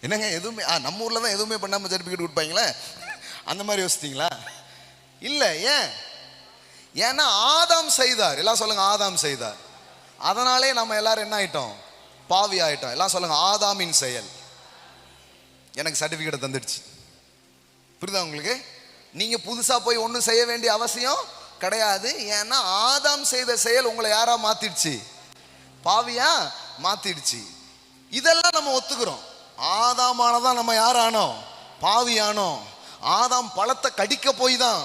Speaker 1: என்னங்க எதுவுமே நம்ம ஊர்ல தான் எதுவுமே பண்ணாம சர்டிபிகேட் கொடுப்பாங்களே, அந்த மாதிரி யோசித்தீங்களா? இல்ல. ஏன்? ஏன்னா ஆதாம் செய்தார். எல்லாம் சொல்லுங்க, ஆதாம் செய்தார். அதனாலே நம்ம எல்லாரும் என்ன ஆயிட்டோம்? பாவி ஆயிட்டோம். எல்லாம் சொல்லுங்க, ஆதாமின் செயல் எனக்கு சர்டிபிகேட் தந்துடுச்சு. புரியுதா உங்களுக்கு? நீங்க புதுசா போய் ஒன்றும் செய்ய வேண்டிய அவசியம் கிடையாது. ஏன்னா ஆதாம் செய்த செயல் உங்களை யாரா மாத்திடுச்சு? பாவியா மாத்திடுச்சு. இதெல்லாம் நம்ம ஒத்துக்கிறோம். ஆதாமானதான் நம்ம யாரானோம்? பாவியானோம். ஆதாம் பழத்தை கடிக்க போய் தான்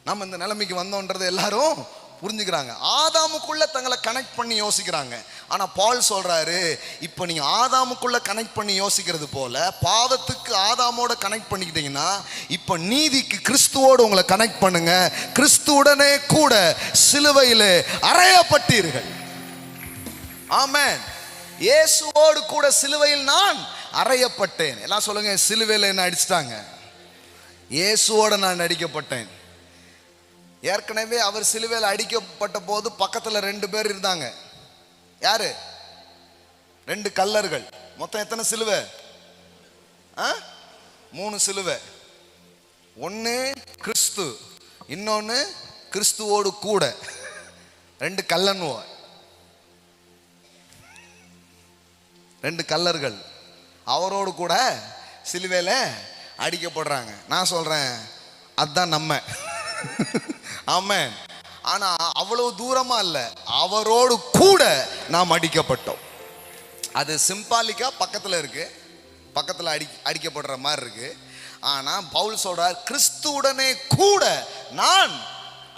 Speaker 1: நம்ம இந்த நிலைமைக்கு வந்தோன்றதை எல்லாரும் புரிஞ்சுக்கிறாங்க. ஆதாமுக்குள்ள தங்களை கனெக்ட் பண்ணி யோசிக்கிறாங்க. ஆனா பால் சொல்றாரு, இப்ப நீங்க ஆதாமுக்குள்ள கனெக்ட் பண்ணி யோசிக்கிறது போல பாவத்துக்கு ஆதாமோட கனெக்ட் பண்ணிக்கிட்டீங்கன்னா இப்ப நீதிக்கு கிறிஸ்துவோடு உங்களை கனெக்ட் பண்ணுங்க. கிறிஸ்துவுடனே கூட சிலுவையிலே அறையப்பட்டீர்கள். ஆமென். இயேசுவோடு கூட சிலுவையில் நான் அறையப்பட்டேன். எல்லாம் சொல்லுங்க, சிலுவையில் என்ன அடிச்சிட்டாங்க? இயேசுவோட நான் அடிக்கப்பட்டேன். ஏற்கனவே அவர் சிலுவையில் அடிக்கப்பட்ட போது பக்கத்துல 2 பேர் இருந்தாங்க. யாரு? 2 கல்லர்கள். மொத்தம் எத்தனை சிலுவை? 3 சிலுவை. ஒன்று கிறிஸ்து, இன்னொன்று கிறிஸ்துவோடு கூட. ரெண்டு கல்லன்வோ, ரெண்டு கல்லர்கள் அவரோடு கூட சிலுவையில அடிக்கப்படுறாங்க. நான் சொல்றேன் அதுதான் நம்ம. ஆமென். ஆனா அவ்வளவு தூரமா இல்ல, அவரோடு கூட நாம் அடிக்கப்பட்டோம். அது சிம்பாலிக்கா பக்கத்துல இருக்கு, பக்கத்துல அடிக்கப்படுற மாதிரி இருக்கு. ஆனா பவுல் சொல்றார், கிறிஸ்துவுடனே கூட நான்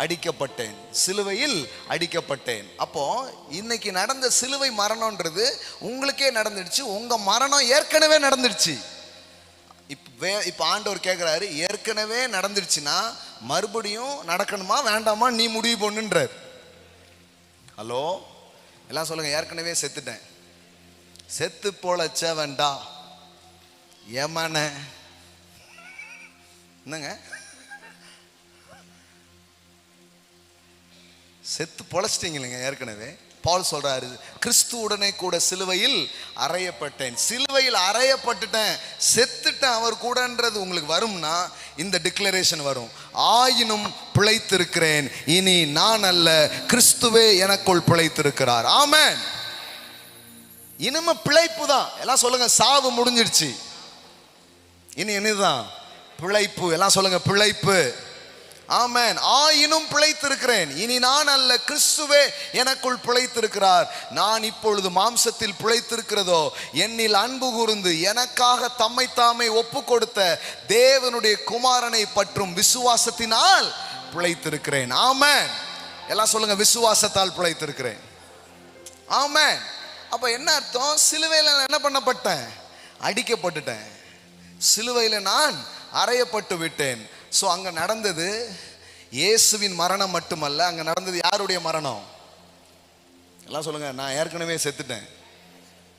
Speaker 1: அடிக்கப்பட்டேன், சிலுவையில் அடிக்கப்பட்டேன். அப்போ இன்னைக்கு நடந்த சிலுவை மரணம்ன்றது உங்களுக்கே நடந்துடுச்சு. உங்க மரணம் ஏற்கனவே நடந்துடுச்சு. இப்ப ஆண்டவர் கேட்கிறாரு, ஏற்கனவே நடந்துடுச்சுன்னா மறுபடியும் நடக்கணுமா வேண்டாமா நீ முடிவு பண்ணுன்றார். ஹலோ, எல்லாம் சொல்லுங்க, ஏற்கனவே செத்துட்டேன். செத்து பொழைச்ச வேண்டா ஏமான என்னங்க, செத்து பொழைச்சிட்டீங்க இல்லைங்க ஏற்கனவே. பவுல் சொல்றாரு, கிறிஸ்துவுடனே கூட சிலுவையில் அறையப்பட்டேன். சிலுவையில் அறையப்பட்டுட்டேன், செத்துட்டேன் அவர் கூடன்றது உங்களுக்கு வரும்னா இந்த டிக்ளரேஷன் வரும், ஆயினும் பிழைத்திருக்கிறேன், இனி நான் அல்ல கிறிஸ்துவே எனக்குள் பிழைத்திருக்கிறார். ஆமென். இனிமே பிழைப்பு தான். எல்லாம் சொல்லுங்க, சாவு முடிஞ்சிடுச்சு, இனி என்னதான் பிழைப்பு. எல்லாம் சொல்லுங்க, பிழைப்பு. ஆமென். ஆயினும் பிழைத்திருக்கிறேன், இனி நான் அல்ல கிறிஸ்துவே எனக்குள் பிழைத்திருக்கிறார். நான் இப்பொழுது மாம்சத்தில் பிழைத்திருக்கிறதோ என்னில் அன்பு கூர்ந்து எனக்காக தம்மை தாமே ஒப்பு கொடுத்த தேவனுடைய குமாரனை பற்றும் விசுவாசத்தினால் பிழைத்திருக்கிறேன். ஆமென். எல்லாம் சொல்லுங்க, விசுவாசத்தால் பிழைத்திருக்கிறேன். ஆமென். அப்ப என்ன அர்த்தம்? சிலுவையில் என்ன பண்ணப்பட்டேன்? அடிக்கப்பட்டுட்டேன். சிலுவையில் நான் அறையப்பட்டு விட்டேன். ஸோ அங்கே நடந்தது இயேசுவின் மரணம் மட்டுமல்ல, அங்கே நடந்தது யாருடைய மரணம்? எல்லாம் சொல்லுங்க, நான் ஏற்கனவே செத்துட்டேன்.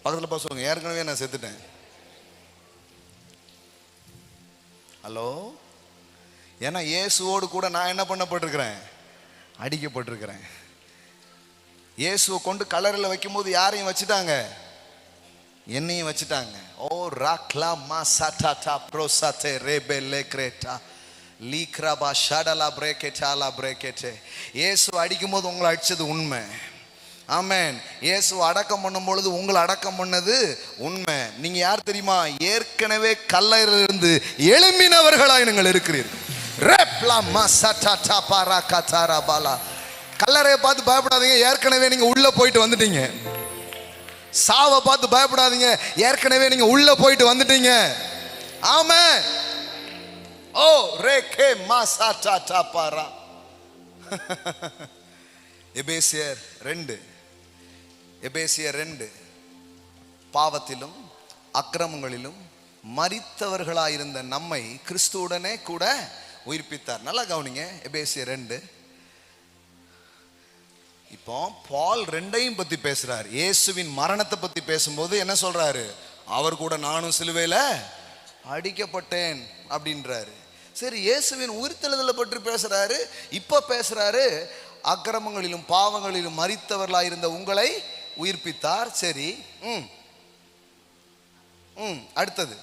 Speaker 1: பக்கத்தில் பார்த்து சொல்லுங்க, ஏற்கனவே நான் செத்துட்டேன். ஹலோ, ஏன்னா இயேசுவோடு கூட நான் என்ன பண்ணப்பட்டிருக்கிறேன்? அடிக்கப்பட்டிருக்கிறேன். இயேசுவை கொண்டு கல்லறையில் வைக்கும்போது யாரையும் வச்சுட்டாங்க? என்னையும் வச்சுட்டாங்க. ஓ ராக்லா மா சாட்டா ப்ரோசாத்தே ரேபெல்லே கிரேட்டா லீக்ராபா ஷடலா பிரேக்கெட்டாலா பிரேக்கெட்டே. இயேசுவை அடிக்கும் போது உங்களை அடிச்சது உண்மை. ஆமென். இயேசுவை அடக்கம் பண்ணும் பொழுது உங்களை அடக்கம் பண்ணது உண்மை. நீங்க யார் தெரியுமா? ஏற்கனவே கல்லறையிலிருந்து எழும்பினவர்களாய் நீங்கள் இருக்கிறீர்கள். ரேப்லா மா சாட்டா பாரா கதாரா பாலா. கல்லறையை பார்த்து பயப்படாதீங்க, ஏற்கனவே நீங்க உள்ள போயிட்டு வந்துட்டீங்க. சாவை பார்த்து பயப்படாதீங்க, ஏற்கனவே நீங்க உள்ள போயிட்டு வந்துட்டீங்க. ஆமென். ஓ ரேகே மாசாட்டா டாபாரா. எபேசியர் 2 பாவத்திலும் அக்கிரமங்களிலும் மரித்தவர்களாயிருந்த நம்மை கிறிஸ்துவுடனே கூட உயிர்ப்பித்தார். நல்லா கவனிங்க, எபேசியர் 2. இப்போ பால் ரெண்டையும் பத்தி பேசுறாரு. இயேசுவின் மரணத்தை பத்தி பேசும்போது என்ன சொல்றாரு? அவர் கூட நானும் சிலுவையில அடிக்கப்பட்டேன் அப்படின்றாரு. சரி, இயேசுவின் உயிர்த்தெழுதலை பற்றி பேசுறாரு. இப்ப பேசுறாரு, அக்கிரமங்களிலும் பாவங்களிலும் மரித்தவர்களாயிருந்த உங்களை உயிர்ப்பித்தார். சரி, அடுத்தது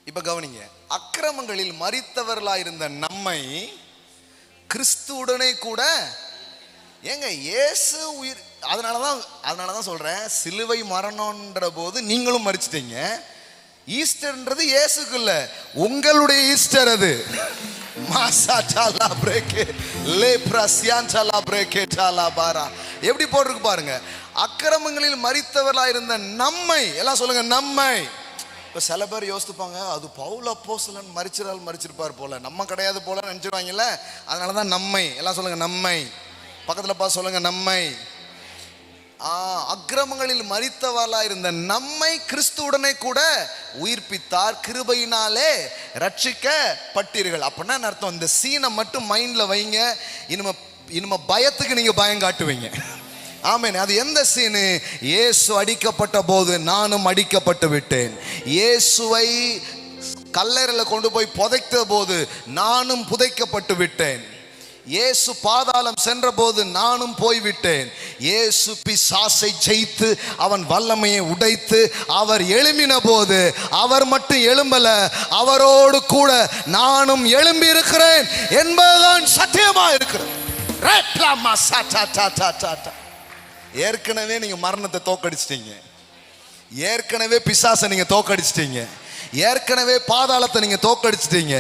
Speaker 1: இப்ப கவனிங்க, அக்கிரமங்களில் மரித்தவர்களாயிருந்த நம்மை கிறிஸ்துவுடனே கூட, ஏங்க இயேசு உயிர், அதனாலதான் சொல்றேன், சிலுவை மரணம்ன்ற போது நீங்களும் மரிச்சிட்டீங்க. ஈஸ்டர்ன்றது இயேசுக்கு இல்ல, உங்களுடைய ஈஸ்டர் அது. எப்படி போட்டிருக்கு பாருங்க, அக்கிரமங்களில் மரித்தவர்களாயிருந்த நம்மை. எல்லாம் சொல்லுங்க, நம்மை. இப்போ சில பேர் யோசித்துப்பாங்க, அது பவுல் அப்போஸ்தலன் மரிச்சிருப்பார் போல, நம்ம கிடையாது போல நினைச்சிருவாங்கல்ல. அதனாலதான் நம்மை. எல்லாம் சொல்லுங்க, நம்மை. பக்கத்துல பார்த்து சொல்லுங்க, நம்மை. அக்கிரமங்களில் மரித்தவர்களா இருந்த நம்மை கிறிஸ்துவுடனே கூட உயிர்ப்பித்தார், கிருபையினாலே ரட்சிக்கப்பட்டீர்கள். அப்படின்னா அர்த்தம், இந்த சீனை மட்டும் மைண்ட்ல வைங்க. இனிமே பயத்துக்கு நீங்க பயம் காட்டுவீங்க. ஆமென். அது எந்த சீனு? இயேசு அடிக்கப்பட்ட போது நானும் அடிக்கப்பட்டு விட்டேன். இயேசுவை கல்லறையில கொண்டு போய் புதைத்த போது நானும் புதைக்கப்பட்டு விட்டேன். இயேசு பாதாளம் சென்ற போது நானும் போய்விட்டேன். இயேசு பிசாசை ஜெயித்து அவன் வல்லமையை உடைத்து அவர் எழும்பின போது அவர் மட்டும் எழும்பல, அவரோடு கூட நானும் எழும்பி இருக்கிறேன் என்பதுதான் சத்தியமா இருக்கிறது. ஏற்கனவே நீங்க மரணத்தை தோக்கடிச்சிட்டீங்க, ஏற்கனவே பிசாசை நீங்க தோக்கடிச்சிட்டீங்க, ஏற்கனவே பாதாளத்தை நீங்க தோக்கடிச்சிட்டீங்க,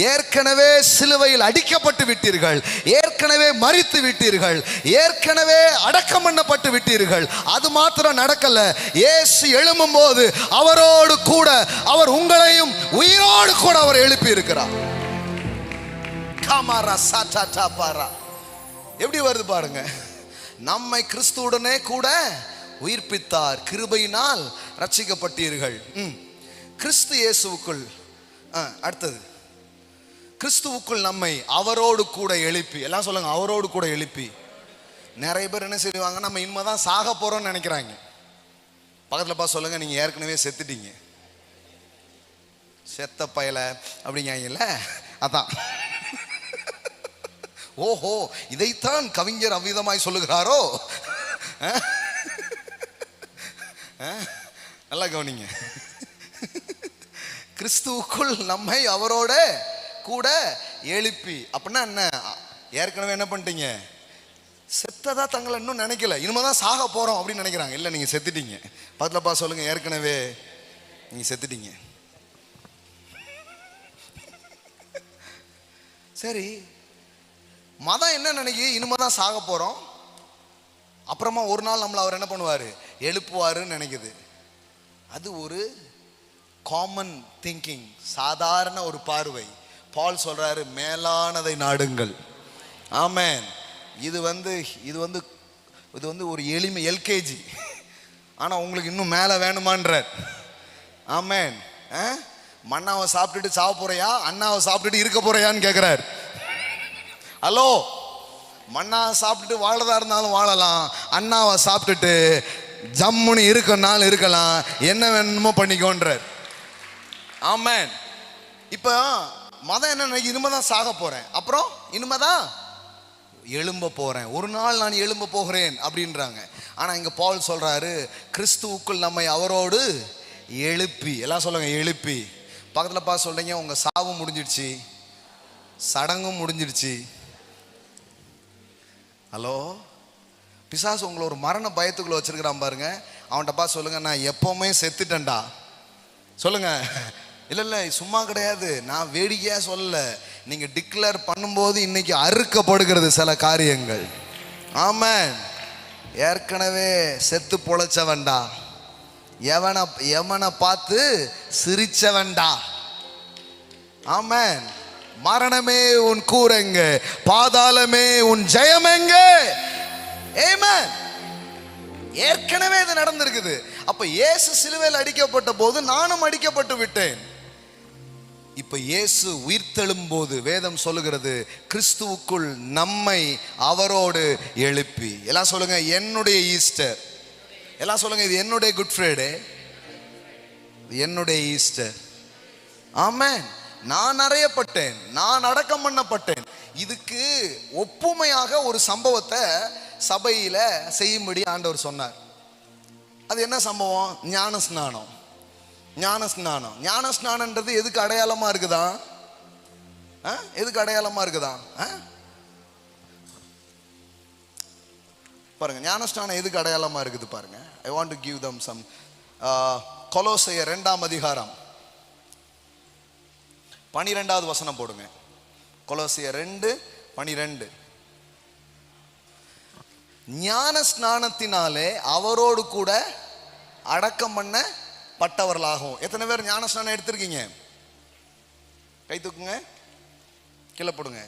Speaker 1: ஏற்கனவே சிலுவையில் அடிக்கப்பட்டு விட்டீர்கள், ஏற்கனவே மரித்து விட்டீர்கள், ஏற்கனவே அடக்கம் பண்ணப்பட்டு விட்டீர்கள். அது மாத்திரம் நடக்கல, இயேசு எழும்பும் போது அவரோடு கூட அவர் உங்களையும் உயிரோடு கூட அவர் எழுப்பி இருக்கிறார். எப்படி வருது பாருங்க, நம்மை கிறிஸ்துவுடனே கூட உயிர்ப்பித்தார், கிருபையினால் ரட்சிக்கப்பட்டீர்கள். கிறிஸ்து இயேசுவுக்குள், அடுத்தது கிறிஸ்துவுக்குள் நம்மை அவரோடு கூட எழுப்பி. எல்லாம் சொல்லுங்க, அவரோடு கூட எழுப்பி. நிறைய பேர் என்ன செய்வாங்க, நம்ம இனிமேதான் சாக போறோம்னு நினைக்கிறாங்க. பக்கத்துல பா சொல்லுங்க, நீங்க ஏற்கனவே செத்துட்டீங்க, செத்த பயல அப்படிங்கல. அதான் ஓஹோ, இதைத்தான் கவிஞர் அவ்விதமாய் சொல்லுகிறாரோ. நல்லா கவனிங்க, கிறிஸ்துவுக்குள் நம்மை அவரோட கூட எழுப்பி. அப்படின்னா என்ன, ஏற்கனவே என்ன பண்ணிட்டீங்க, செத்ததா தங்களை இன்னும் நினைக்கல, இனிமேதான் சாக போறோம் அப்படின்னு நினைக்கிறாங்க. இல்ல, நீங்க செத்துட்டீங்க. பக்கத்துலப்பா சொல்லுங்க, ஏற்கனவே நீங்க செத்துட்டீங்க. சரி, மதம் என்ன நினைக்கி, இனிமேதான் சாக போறோம், அப்புறமா ஒரு நாள் நம்மள அவர் என்ன பண்ணுவாரு, எழுப்புவாருன்னு நினைக்குது. அது ஒரு காமன் திங்கிங், சாதாரண ஒரு பார்வை. பால் சொல்றாரு, மேலானதை நாடுங்கள். ஆமென். இது வந்து ஒரு எளிமை எல்கேஜி. ஆனா உங்களுக்கு இன்னும் மேல வேணுமான்றார். ஆமென். மண்ணாவை சாப்பிட்டுட்டு சாவ போறியா, அண்ணாவை சாப்பிட்டுட்டு இருக்க போறியான்னு கேட்கிறார். ஹலோ, மண்ணாவை சாப்பிட்டுட்டு வாழதா இருந்தாலும் வாழலாம், அண்ணாவை சாப்பிட்டுட்டு ஜம்முன்னு இருக்கனாலும் இருக்கலாம், என்ன வேணுமோ பண்ணிக்கோன்றார். ஆமென். இப்ப மதம் என்ன நினைக்க, இனிமேதான் சாக போறேன், அப்புறம் இனிமேதான் எழும்ப போறேன், ஒரு நாள் நான் எழும்ப போகிறேன் அப்படின்றாங்க. ஆனா இங்க பவுல் சொல்றாரு, கிறிஸ்துவுக்குள் நம்மை அவரோடு எழுப்பி. எல்லாம் சொல்லுங்க, எழுப்பி. பக்கத்துல பார்த்து சொல்றீங்க, உங்க சாவும் முடிஞ்சிடுச்சு, சடங்கும் முடிஞ்சிடுச்சு. ஹலோ, பிசாசு உங்களை ஒரு மரண பயத்துக்குள்ள வச்சிருக்கிறான் பாருங்க. அவன்கிட்ட பார்த்து சொல்லுங்க, நான் எப்பவுமே செத்துட்டேன்டா. சொல்லுங்க. இல்ல சும்மா கிடையாது, நான் வேடிக்கையா சொல்லல, நீங்க டிக்ளேர் பண்ணும்போது இன்னைக்கு அறுக்கப்படுகிறது சில காரியங்கள். ஆமென். ஏற்கனவே செத்து பொழைச்சவன்டா, எவனை பார்த்து சிரிச்சவன்டா. ஆமென். மரணமே உன் கூரெங்க, பாதாளமே உன் ஜெயமெங்க. ஆமென். ஏற்கனவே இது நடந்திருக்குது. அப்ப இயேசு சிலுவையில் அடிக்கப்பட்ட போது நானும் அடிக்கப்பட்டு விட்டேன். இப்ப இயேசு உயிர்த்தெழும் போது வேதம் சொல்லுகிறது, கிறிஸ்துவுக்குள் நம்மை அவரோடு எழுப்பி. எல்லாம் சொல்லுங்க, என்னுடைய ஈஸ்டர். எல்லாம் சொல்லுங்க, இது என்னுடைய குட் ஃப்ரைடே, என்னுடைய ஈஸ்டர். ஆமென். நான் அறையப்பட்டேன், நான் அடக்கம் பண்ணப்பட்டேன். இதுக்கு ஒப்புமையாக ஒரு சம்பவத்தை சபையில செய்யும்படி ஆண்டவர் சொன்னார். அது என்ன சம்பவம்? ஞானஸ்நானம். ஞானஸ்நானம். ஞானஸ்நானன்றது எதுக்கு அடையாளமா இருக்குதா? எதுக்கு அடையாளமா இருக்குதா? பாருங்க, ஞானஸ்நானம் எதுக்கு அடையாளமா இருக்குது பாருங்க. I want to give them some. கொலோசையர் 2ஆம் அதிகாரம் 12வது வசனம் போடுங்க. கொலோசையர் 2:12. ஞான ஸ்நானத்தினாலே அவரோடு கூட அடக்கம் பண்ணப்பட்டவர்களாகும். எத்தனை பேர் ஞான ஸ்நானம் எடுத்திருக்கீங்க? கை தூக்குங்க, கீழே போடுங்க.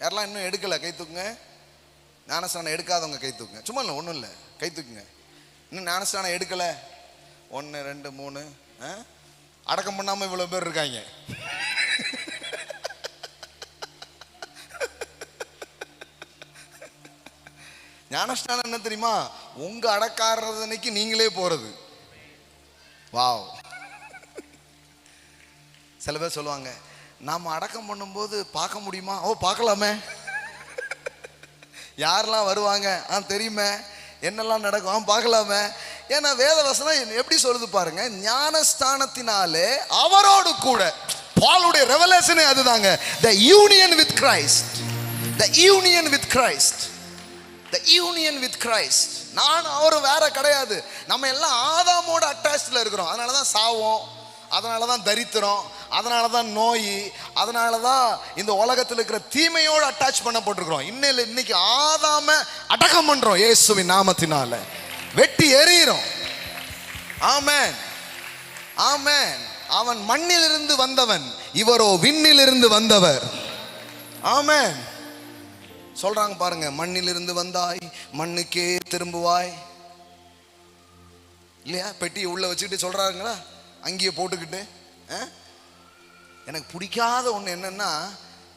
Speaker 1: யாரெல்லாம் இன்னும் எடுக்கல கை தூக்குங்க. ஞானஸ்நானம் எடுக்காதவங்க கை தூக்குங்க. சும்மா இல்லை, ஒன்றும் இல்லை, கை தூக்குங்க. இன்னும் ஞானஸ்நானம் எடுக்கல 1 2 3. அடக்கம் பண்ணாம இவ்வளவு பேர் இருக்காங்க. ஞானஸ்நானம் என்ன தெரியுமா? உங்க அடக்காரதனைக்கு நீங்களே போறது. வாவ். சில பேர் சொல்லுவாங்க, நாம அடக்கம் பண்ணும்போது பார்க்க முடியுமா? ஓ, பார்க்கலாமே. யாரெல்லாம் வருவாங்க தெரியுமே, என்னெல்லாம் நடக்கும் பார்க்கலாமே. ஏன்னா வேத வசனம் எப்படி சொல்லுது பாருங்க, ஞானஸ்தானத்தினாலே அவரோடு கூட. பாலுடைய ரெவலேஷனே அதுதாங்க, the union with Christ, the union with Christ, the union with Christ. நான் அவரும் வேற கிடையாது. நம்ம எல்லாம் ஆதாமோட அட்டாச்ல இருக்கிறோம். அதனாலதான் சாவோம், அதனாலதான் தரித்திரம், அதனாலதான் நோய், அதனாலதான் இந்த உலகத்தில் இருக்கிற தீமையோடு அட்டாச் பண்ணப்பட்டிருக்கிறோம். இன்னைக்கு ஆதாம அடக்கம் பண்றோம் இயேசுவின் நாமத்தினால, வெட்டி எறிகிறோம். ஆமென், ஆமென். அவன் மண்ணிலிருந்து வந்தவன், இவரோ விண்ணிலிருந்து வந்தவர். ஆமென். சொல்றாங்க பாருங்க, மண்ணிலிருந்து வந்தாய் மண்ணுக்கே திரும்புவாய். இல்லையா? பெட்டியை உள்ள வச்சுக்கிட்டு சொல்றாங்களா, அங்கேயே போட்டுக்கிட்டு. எனக்கு பிடிக்காத ஒன்று என்னன்னா,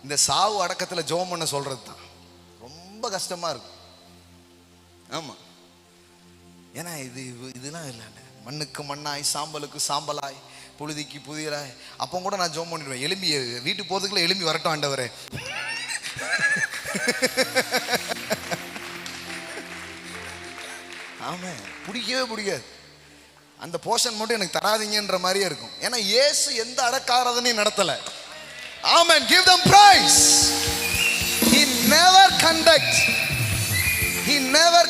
Speaker 1: இந்த சாவு அடக்கத்தில் ஜெபம் பண்ண சொல்றது தான் ரொம்ப கஷ்டமா இருக்கும். ஆமா, ஏன்னா இதெல்லாம் இல்லை, மண்ணுக்கு மண்ணாய் சாம்பலுக்கு சாம்பலாய் புழுதிக்கு புதியலாய். அப்போ கூட நான் ஜெபம் பண்ணிடுவேன், எலும்பி வீட்டுக்கு போறதுக்குள்ள எலும்பி வரட்டும் ஆண்டவரே. ஆமா, பிடிக்கவே பிடிக்காது. அந்த போர்ஷன் மட்டும் எனக்கு தராதீங்கன்ற மாதிரியே இருக்கும். ஏன்னா இயேசு எந்த அடக்காரதனையும் நடத்தல. ஆமென். Give them praise. He never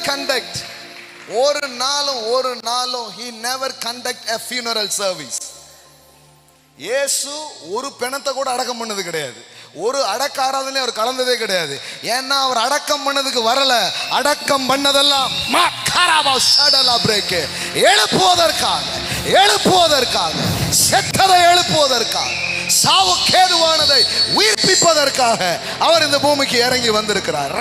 Speaker 1: conduct. ஒரு நாளும் he never conduct a funeral service. இயேசு ஒரு பிணத்தை கூட அடக்கம் பண்ணது கிடையாது. ஒரு அடக்காராதனையும் அவர் கலந்ததே கிடையாது. ஏன்னா அவர் அடக்கம் பண்ணதுக்கு வரல, அடக்கம் பண்ணதெல்லாம் எழுப்புவதற்காக, செத்ததை எழுப்புவதற்காக, சாவுக்கேதுவானதை உயிர்ப்பிப்பதற்காக அவர் இந்த பூமிக்கு இறங்கி வந்திருக்கிறார்.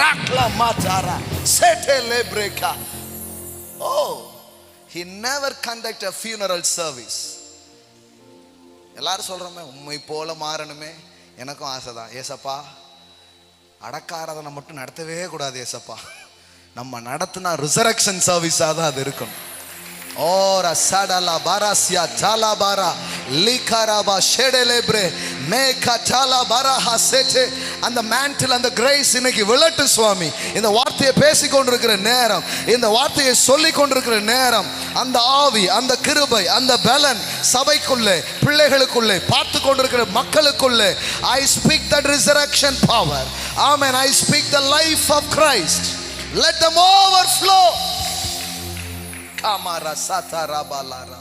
Speaker 1: He never conduct a funeral service. எல்லாரும் சொல்றோமே, உண்மை போல மாறணுமே. எனக்கும் ஆசை தான். ஏசப்பா, அடக்காரதனை மட்டும் நடத்தவே கூடாது ஏசப்பா. நம்ம நடத்தினா ரிசரக்ஷன் சர்வீஸாக தான் அது இருக்கணும். ஓரா சடலா பாராசியா ஜாலா பாரா லீகாராபா ஷெடலேப்ரே மேகா ஜாலா பாராஹா செச்சே. அந்த மேண்டில், அந்த கிரேஸ் இன்னைக்கு விளட்டு சுவாமி. இந்த வார்த்தையை பேசிக்கொண்டிருக்கிற நேரம், இந்த வார்த்தையை சொல்லி கொண்டிருக்கிற நேரம், அந்த ஆவி, அந்த கிருபை, அந்த பலன் சபைக்குள்ளே, பிள்ளைகளுக்குள்ளே, பார்த்து கொண்டிருக்கிற மக்களுக்குள்ளே, I speak that resurrection power. Amen. I speak the life of Christ. Let them overflow. Kamara satara balara.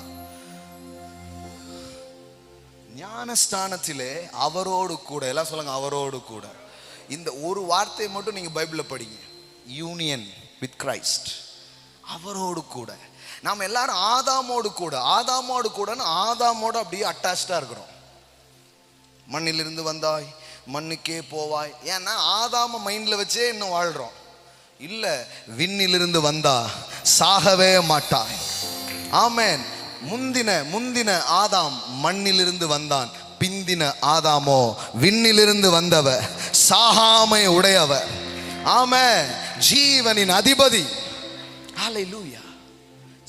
Speaker 1: ஞானஸ்தானத்திலே அவரோடு கூட. எல்லாம் சொல்லுங்க, அவரோடு கூட. இந்த ஒரு வார்த்தையை மட்டும் நீங்க பைபிள்ல படிங்க, யூனியன் வித் கிரைஸ்ட். அவரோடு கூட. நாம் எல்லாரும் ஆதாமோடு கூட, ஆதாமோடு கூடன்னு ஆதாமோடு அப்படியே அட்டாச்சாக இருக்கிறோம். மண்ணிலிருந்து வந்தாய் மண்ணுக்கே போவாய். ஏன்னா ஆதாம மைண்டில் வச்சே இன்னும் வாழ்கிறோம். இல்லை, விண்ணிலிருந்து வந்தா சாகவே மாட்டாய். ஆமென். முந்தின ஆதாம் மண்ணிலிருந்து வந்தான், பிந்தின ஆதாமோ விண்ணிலிருந்து வந்தவ, சாகாமை உடையவ. ஆமென். ஜீவனின் அதிபதி. ஹல்லேலூயா.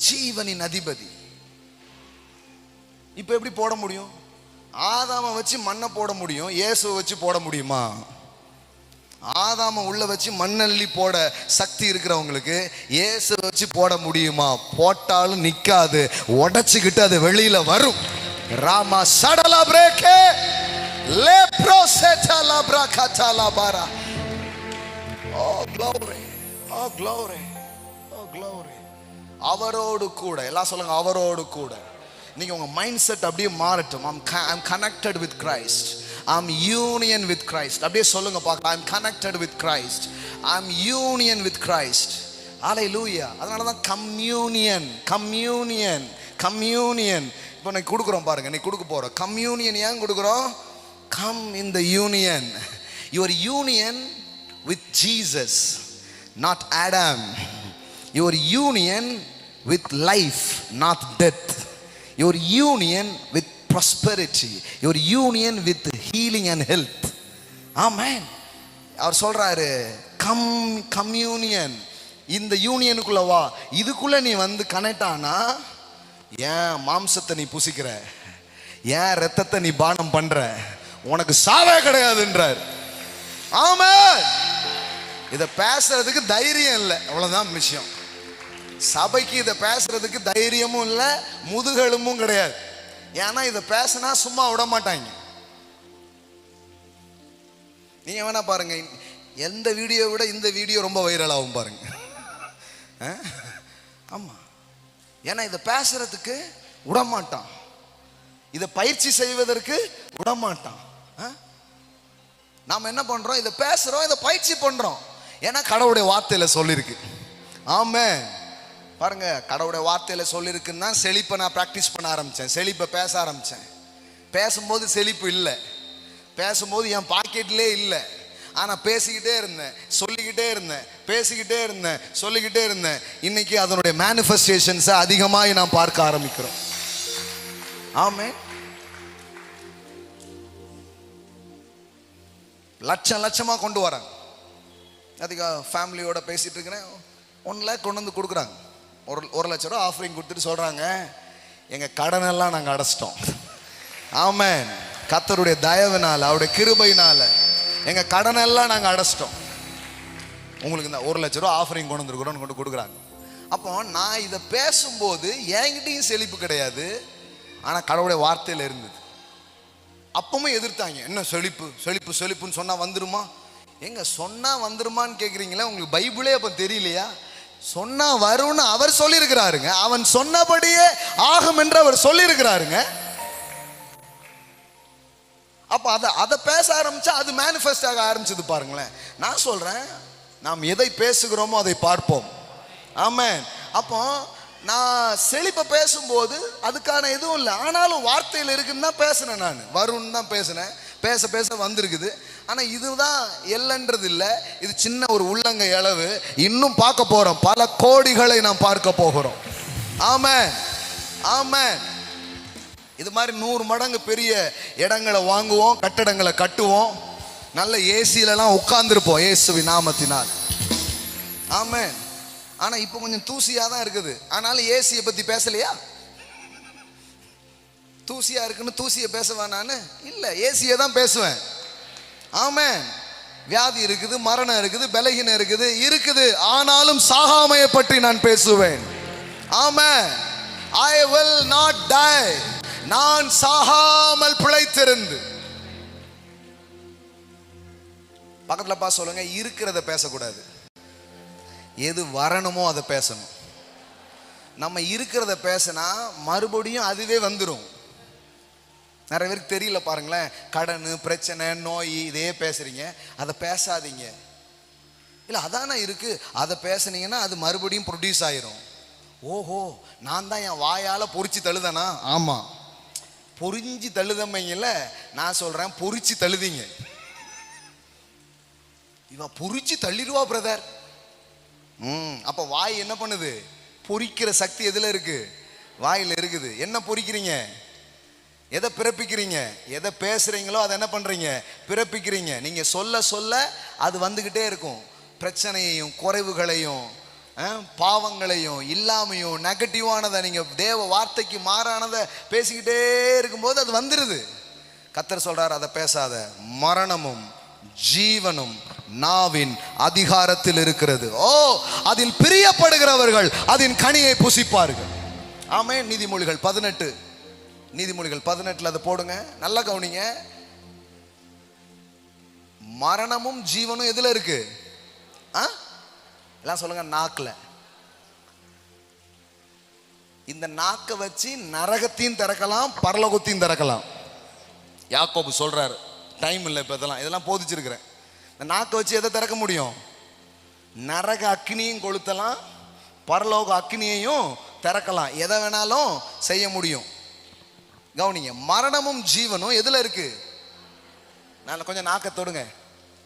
Speaker 1: ஜீவனின் அதிபதி. இப்ப எப்படி போட முடியும்? ஆதாம வச்சு மண்ணை போட முடியும், இயேசுவை வச்சு போட முடியுமா? ஆதாம உள்ள வச்சு மண்ணள்ளி போட சக்தி இருக்கிறவங்களுக்கு இயேசு வச்சு போட முடியுமா? போட்டாலும் நிக்காது, உடைச்சுக்கிட்டு அது வெளியில வரும். ராமா சடலா பிரேக்கே லேப்ரோ செட்டலா பிரகட்டலா பாரா. ஓ glory, ஓ glory, ஓ glory. அவரோடு கூட. எல்லாம் சொல்லுங்க, அவரோடு கூட. நீங்க உங்க மைண்ட் செட் அப்படியே மாறட்டும். I'm connected with Christ. I'm union with Christ. அப்படியே சொல்லுங்க பார்க்கலாம், I'm connected with Christ. I'm union with Christ. Hallelujah. அதனால தான் கம்யூனியன். இப்போ நீ கொடுக்குறோம் பாருங்க, நீ கொடுக்க போற கம்யூனியன். ஏன் கொடுக்குறோம்? Come in the union. Your union with Jesus, not Adam. Your union with life, not death. Your union with prosperity. Your union with healing and health. Amen. அவர் சொல்றாரு, கம்யூனியன். இந்த யூனியனுக்குள்ள வா. இதுக்குள்ள நீ வந்து கனெக்ட் ஆனா, ஏன் மாம்சத்தை நீ புசிக்கிற, ஏன் ரத்தத்தை நீ பானம் பண்ற, உனக்கு சாவே கிடையாதுன்றார். ஆமென். இதை பேசுறதுக்கு தைரியம் இல்லை, அவ்வளவுதான் விஷயம். சபைக்கு இதை பேசுறதுக்கு தைரியமும் இல்லை, முதுகெலும்பும் கிடையாது. ஏன்னா இதை பேசினா சும்மா விட மாட்டாங்க. நீங்க வேணா பாருங்க, எந்த வீடியோ விட இந்த வீடியோ ரொம்ப வைரல் ஆகும் பாருங்க. ஆமா, ஏன்னா இதை பேசுறதுக்கு விடமாட்டான், இதை பயிற்சி செய்வதற்கு விடமாட்டான். நாம என்ன பண்றோம்? இதை பேசுறோம், இதை பயிற்சி பண்றோம். ஏன்னா கடவுளுடைய வார்த்தையில சொல்லிருக்கு. ஆமென். பாருங்க, கடவுளுடைய வார்த்தையில சொல்லிருக்குன்னா செழிப்பை நான் பிராக்டிஸ் பண்ண ஆரம்பிச்சேன், செழிப்பை பேச ஆரம்பிச்சேன். பேசும்போது செழிப்பு இல்லை, பேசும்போது என் பாக்கெட்லே இல்லை. ஆனா பேசிக்கிட்டே இருந்தேன், சொல்லிக்கிட்டே இருந்தேன், பேசிக்கிட்டே இருந்தேன், சொல்லிக்கிட்டே இருந்தேன். இன்னைக்கு அதனுடைய மேனிஃபெஸ்டேஷன்ஸை அதிகமாக நான் பார்க்க ஆரம்பிக்கிறோம். ஆமென். லட்சம் லட்சமா கொண்டு வராங்க. அதிக ஃபேமிலியோட பேசிட்டு இருக்கிறேன், 1 லேக் கொண்டு வந்து கொடுக்குறாங்க. 1 லட்சம் ரூபா ஆஃபரிங் கொடுத்துட்டு சொல்றாங்க, எங்க கடனெல்லாம் நாங்கள் அடைச்சிட்டோம். ஆமென். கர்த்தருடைய தயவினால, அவருடைய கிருபையினால எங்க கடனெல்லாம் நாங்கள் அடைச்சிட்டோம். உங்களுக்கு இந்த 1 லட்சம் ரூபா ஆஃபரிங் கொண்டு வந்துருக்குறோன்னு கொண்டு கொடுக்குறாங்க. அப்போ நான் இதை பேசும்போது என்கிட்டையும் செழிப்பு கிடையாது, ஆனால் கடவுளுடைய வார்த்தையில் இருந்தது. அப்பவும் எதிர்த்தாங்க, என்ன செழிப்பு செழிப்பு செழிப்புன்னு சொன்னா வந்துருமா? எங்க சொன்னா வந்துருமான்னு கேட்குறீங்களா? உங்களுக்கு பைபிளே அப்போ தெரியலையா? சொன்னா வரும்னு அவர் சொல்லியிருக்கிறாருங்க, அவன் சொன்னபடியே ஆகும் என்று அவர் சொல்லியிருக்கிறாருங்க. அப்ப அதை பேச ஆரம்பிச்சா அது மேனிஃபெஸ்ட் ஆக ஆரம்பிச்சது. பாருங்களேன், நான் சொல்றேன், நாம் எதை பேசுகிறோமோ அதை பார்ப்போம். ஆமென். அப்போ நான் செழிப்பை பேசும்போது அதுக்கான எதுவும் இல்லை, ஆனாலும் வார்த்தையில் இருக்குன்னு தான் பேசினேன், நான் வரும்னு தான் பேசினேன். பேச பேச வந்திருக்குது. ஆனா இதுதான் எல்லன்றது இல்லை, இது சின்ன ஒரு உள்ளங்கை அளவு. இன்னும் பார்க்க போறோம், பல கோடிகளை நாம் பார்க்க போகிறோம். ஆமென், ஆமென். இது மாதிரி 100 மடங்கு பெரிய இடங்களை வாங்குவோம், கட்டடங்களை கட்டுவோம், நல்ல ஏசியிலலாம் உட்கார்ந்துருப்போம் இயேசுவின் நாமத்தினால். ஆமென். ஆனா இப்போ கொஞ்சம் தூசியா தான் இருக்குது, ஆனாலும் ஏசியை பத்தி பேசலையா? தூசியா இருக்குன்னு தூசியை பேசுவேன் நான் இல்ல, ஏசியை தான் பேசுவேன். ஆமென். வியாதி இருக்குது, மரணம் இருக்குது, பலகீனம் இருக்குது, ஆனாலும் சாகாமையை பற்றி நான் பேசுவேன். ஆமென். I will not die. நான் சாகாமல் பிழைத்திருந்து. பக்கத்துல பா சொல்லுங்க, இருக்கிறத பேசக்கூடாது, எது வரணுமோ அதை பேசணும். நம்ம இருக்கிறத பேசினா மறுபடியும் அதுவே வந்துடும். நிறைய பேருக்கு தெரியல பாருங்களேன், கடன் பிரச்சனை நோய் இதே பேசுறீங்க, அதை பேசாதீங்க. இல்லை அதானே இருக்கு, அதை பேசுனீங்கன்னா அது மறுபடியும் ப்ரொடியூஸ் ஆயிரும். ஓஹோ, நான் தான் என் வாயால பொறிச்சு தள்ளுதானா? ஆமா, பொறிஞ்சி தள்ளுதமைங்கல்ல, நான் சொல்றேன் பொறிச்சு தள்ளுதீங்க. இவன் பொறிச்சு தள்ளிடுவா பிரதர். அப்ப வாய் என்ன பண்ணுது? பொறிக்கிற சக்தி எதுல இருக்கு? வாயில இருக்குது. என்ன பொறிக்கிறீங்க? எதை பிறப்பிக்கிறீங்க? எதை பேசுறீங்களோ அதை என்ன பண்றீங்க? பிறப்பிக்கிறீங்க. நீங்க சொல்ல சொல்ல அது வந்துகிட்டே இருக்கும். பிரச்சனையையும் குறைவுகளையும் பாவங்களையும் இல்லாமையும் நெகட்டிவானதை நீங்க தேவ வார்த்தைக்கு மாறானதை பேசிக்கிட்டே இருக்கும்போது அது வந்துருது. கர்த்தர் சொல்றார், அதை பேசாத, மரணமும் ஜீவனும் நாவின் அதிகாரத்தில் இருக்கிறது. ஓ, அதில் பிரியப்படுகிறவர்கள் அதன் கனியை புசிப்பார்கள். ஆமென். நீதிமொழிகள் 18, நீதிமொழிகள் 18 அதை போடுங்க, நல்லா கவனிங்க. மரணமும் ஜீவனும் எதுல இருக்கு? எல்லாம் சொல்லுங்க, நாக்குல. இந்த நாக்கை வச்சு நரகத்தையும் திறக்கலாம், பரலோகத்தையும் திறக்கலாம். யாக்கோபு சொல்றாரு, டைம் இல்லை இப்ப இதெல்லாம் போதிச்சிருக்கிறேன். இந்த நாக்கை வச்சு எதை திறக்க முடியும்? நரக அக்னியும் கொளுத்தலாம், பரலோக அக்னியையும் திறக்கலாம், எதை வேணாலும் செய்ய முடியும். கவனிங்க, மரணமும் ஜீவனும் எதுல இருக்கு? நான் கொஞ்சம் நாக்கை தொடுங்க,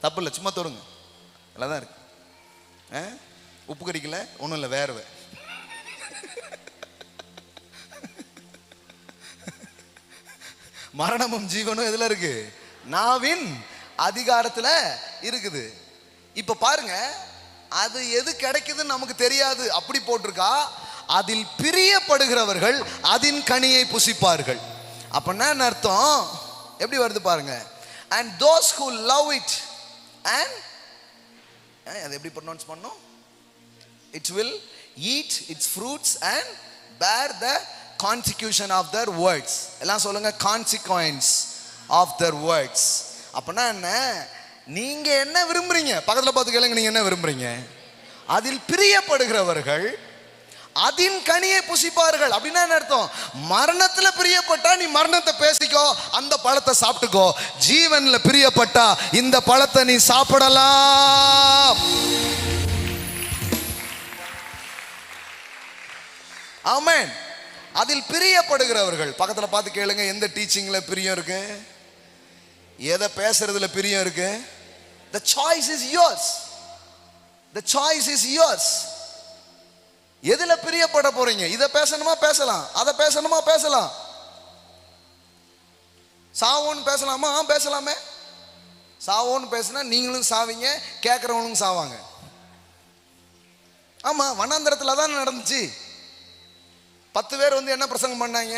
Speaker 1: தப்பு இல்லை, சும்மா தொடுங்க, நல்லாதான் இருக்கு. உப்பு கடிக்கல, ஒன்றும் இல்லை, வேர்வை. மரணமும் ஜீவனும் எதுல இருக்கு? நாவின் அதிகாரத்துல இருக்குது. இப்ப பாருங்க, அது எது கிடைக்குதுன்னு நமக்கு தெரியாது, அப்படி போட்டிருக்கா. அதில் பிரியப்படுகிறவர்கள் அதன் கனியை புசிப்பார்கள். அப்படின்னா என்ன அர்த்தம்? எப்படி வருது பாருங்க. And those who love it and அது எப்படி ப்ரொனவுன்ஸ் பண்ணோம்? It will eat its fruits and bear the consecution of their words. எல்லாம் சொல்லுங்க, consequence of their words. அப்பனா என்ன? நீங்க என்ன விரும்புறீங்க? பக்கத்துல பார்த்து கேளுங்க, நீங்க என்ன விரும்புறீங்க? அதில் பிரியப்படுகிறவர்கள் அதின் கனியை புசிப்பார்கள். அப்படின்னா என்ன அர்த்தம்? மரணத்துல பிரியப்பட்டா நீ மரணத்தை பேசிக்கோ, அந்த பழத்தை சாப்பிட்டுக்கோ. ஜீவன்ல பிரியப்பட்டா இந்த பழத்தை நீ சாப்பிடலாம். ஆமென். அதில் பிரியப்படுகிறவர்கள். பக்கத்துல பார்த்து கேளுங்க, எந்த டீச்சிங்ல பிரியம் இருக்கு? எதை பேசுறதுல பிரியம் இருக்கு? The choice is yours. The choice is yours. எதுல பிரியப்பட போறீங்க? இதை பேசணுமா பேசலாம், அதை பேசணுமா பேசலாம். சாவோன்னு பேசலாமா? பேசலாமே. சாவோன்னு பேசினா நீங்களும் சாவீங்க, கேட்கறவங்களும் சாவாங்க. ஆமா, வனாந்தரத்துல தான் நடந்துச்சு. 10 பேர் வந்து என்ன பிரசங்கம் பண்ணாங்க?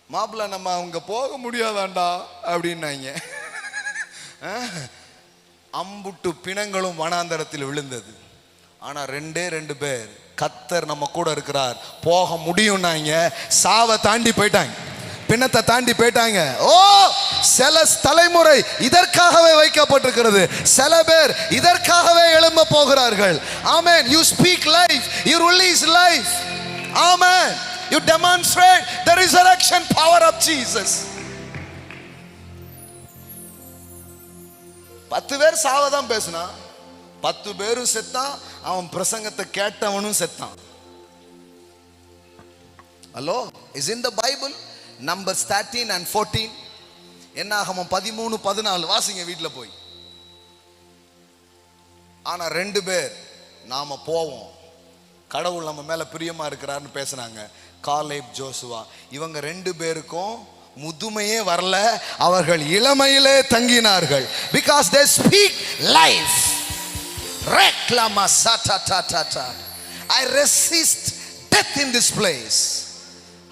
Speaker 1: மாப்பிள்ள நம்ம அவங்க போக முடியாதாண்டா அப்படின்னாங்க. அம்புட்டு பிணங்களும் வனாந்தரத்தில் விழுந்தது. ஆனா 2 பேர் கர்த்தர் நம்ம கூட இருக்கிறார், போக முடியும்னாங்க. சாவை தாண்டி போயிட்டாங்க, பிணத்தை தாண்டி போயிட்டாங்க. ஓ, சில தலைமுறை இதற்காகவே வைக்கப்பட்டிருக்கிறது. சில பேர் இதற்காகவே எழும்ப போகிறார்கள். ஆமென். You speak life, you release life. Amen. You demonstrate the resurrection power of Jesus. 10 பேர் சாவதான் பேசினா, 10 பேரும் செத்தான். அவன் பிரசங்கத்தை கேட்டவனும் செத்தான். Hello, is in the Bible. Numbers 13 and 14. என்னாகமம் 13, 14 வாசிங்க வீட்டில் போய். ஆனா 2 பேர் நாம போவோம், கடவுள் நம்ம மேல பிரியமா இருக்கிறார்னு பேசினாங்க. காலேப், ஜோசுவா. இவங்க 2 பேருக்கும் முதுமையே வரல, அவர்கள் இளமையிலே தங்கினார்கள். Because they speak life. Reklama satatata. I resist death in this place.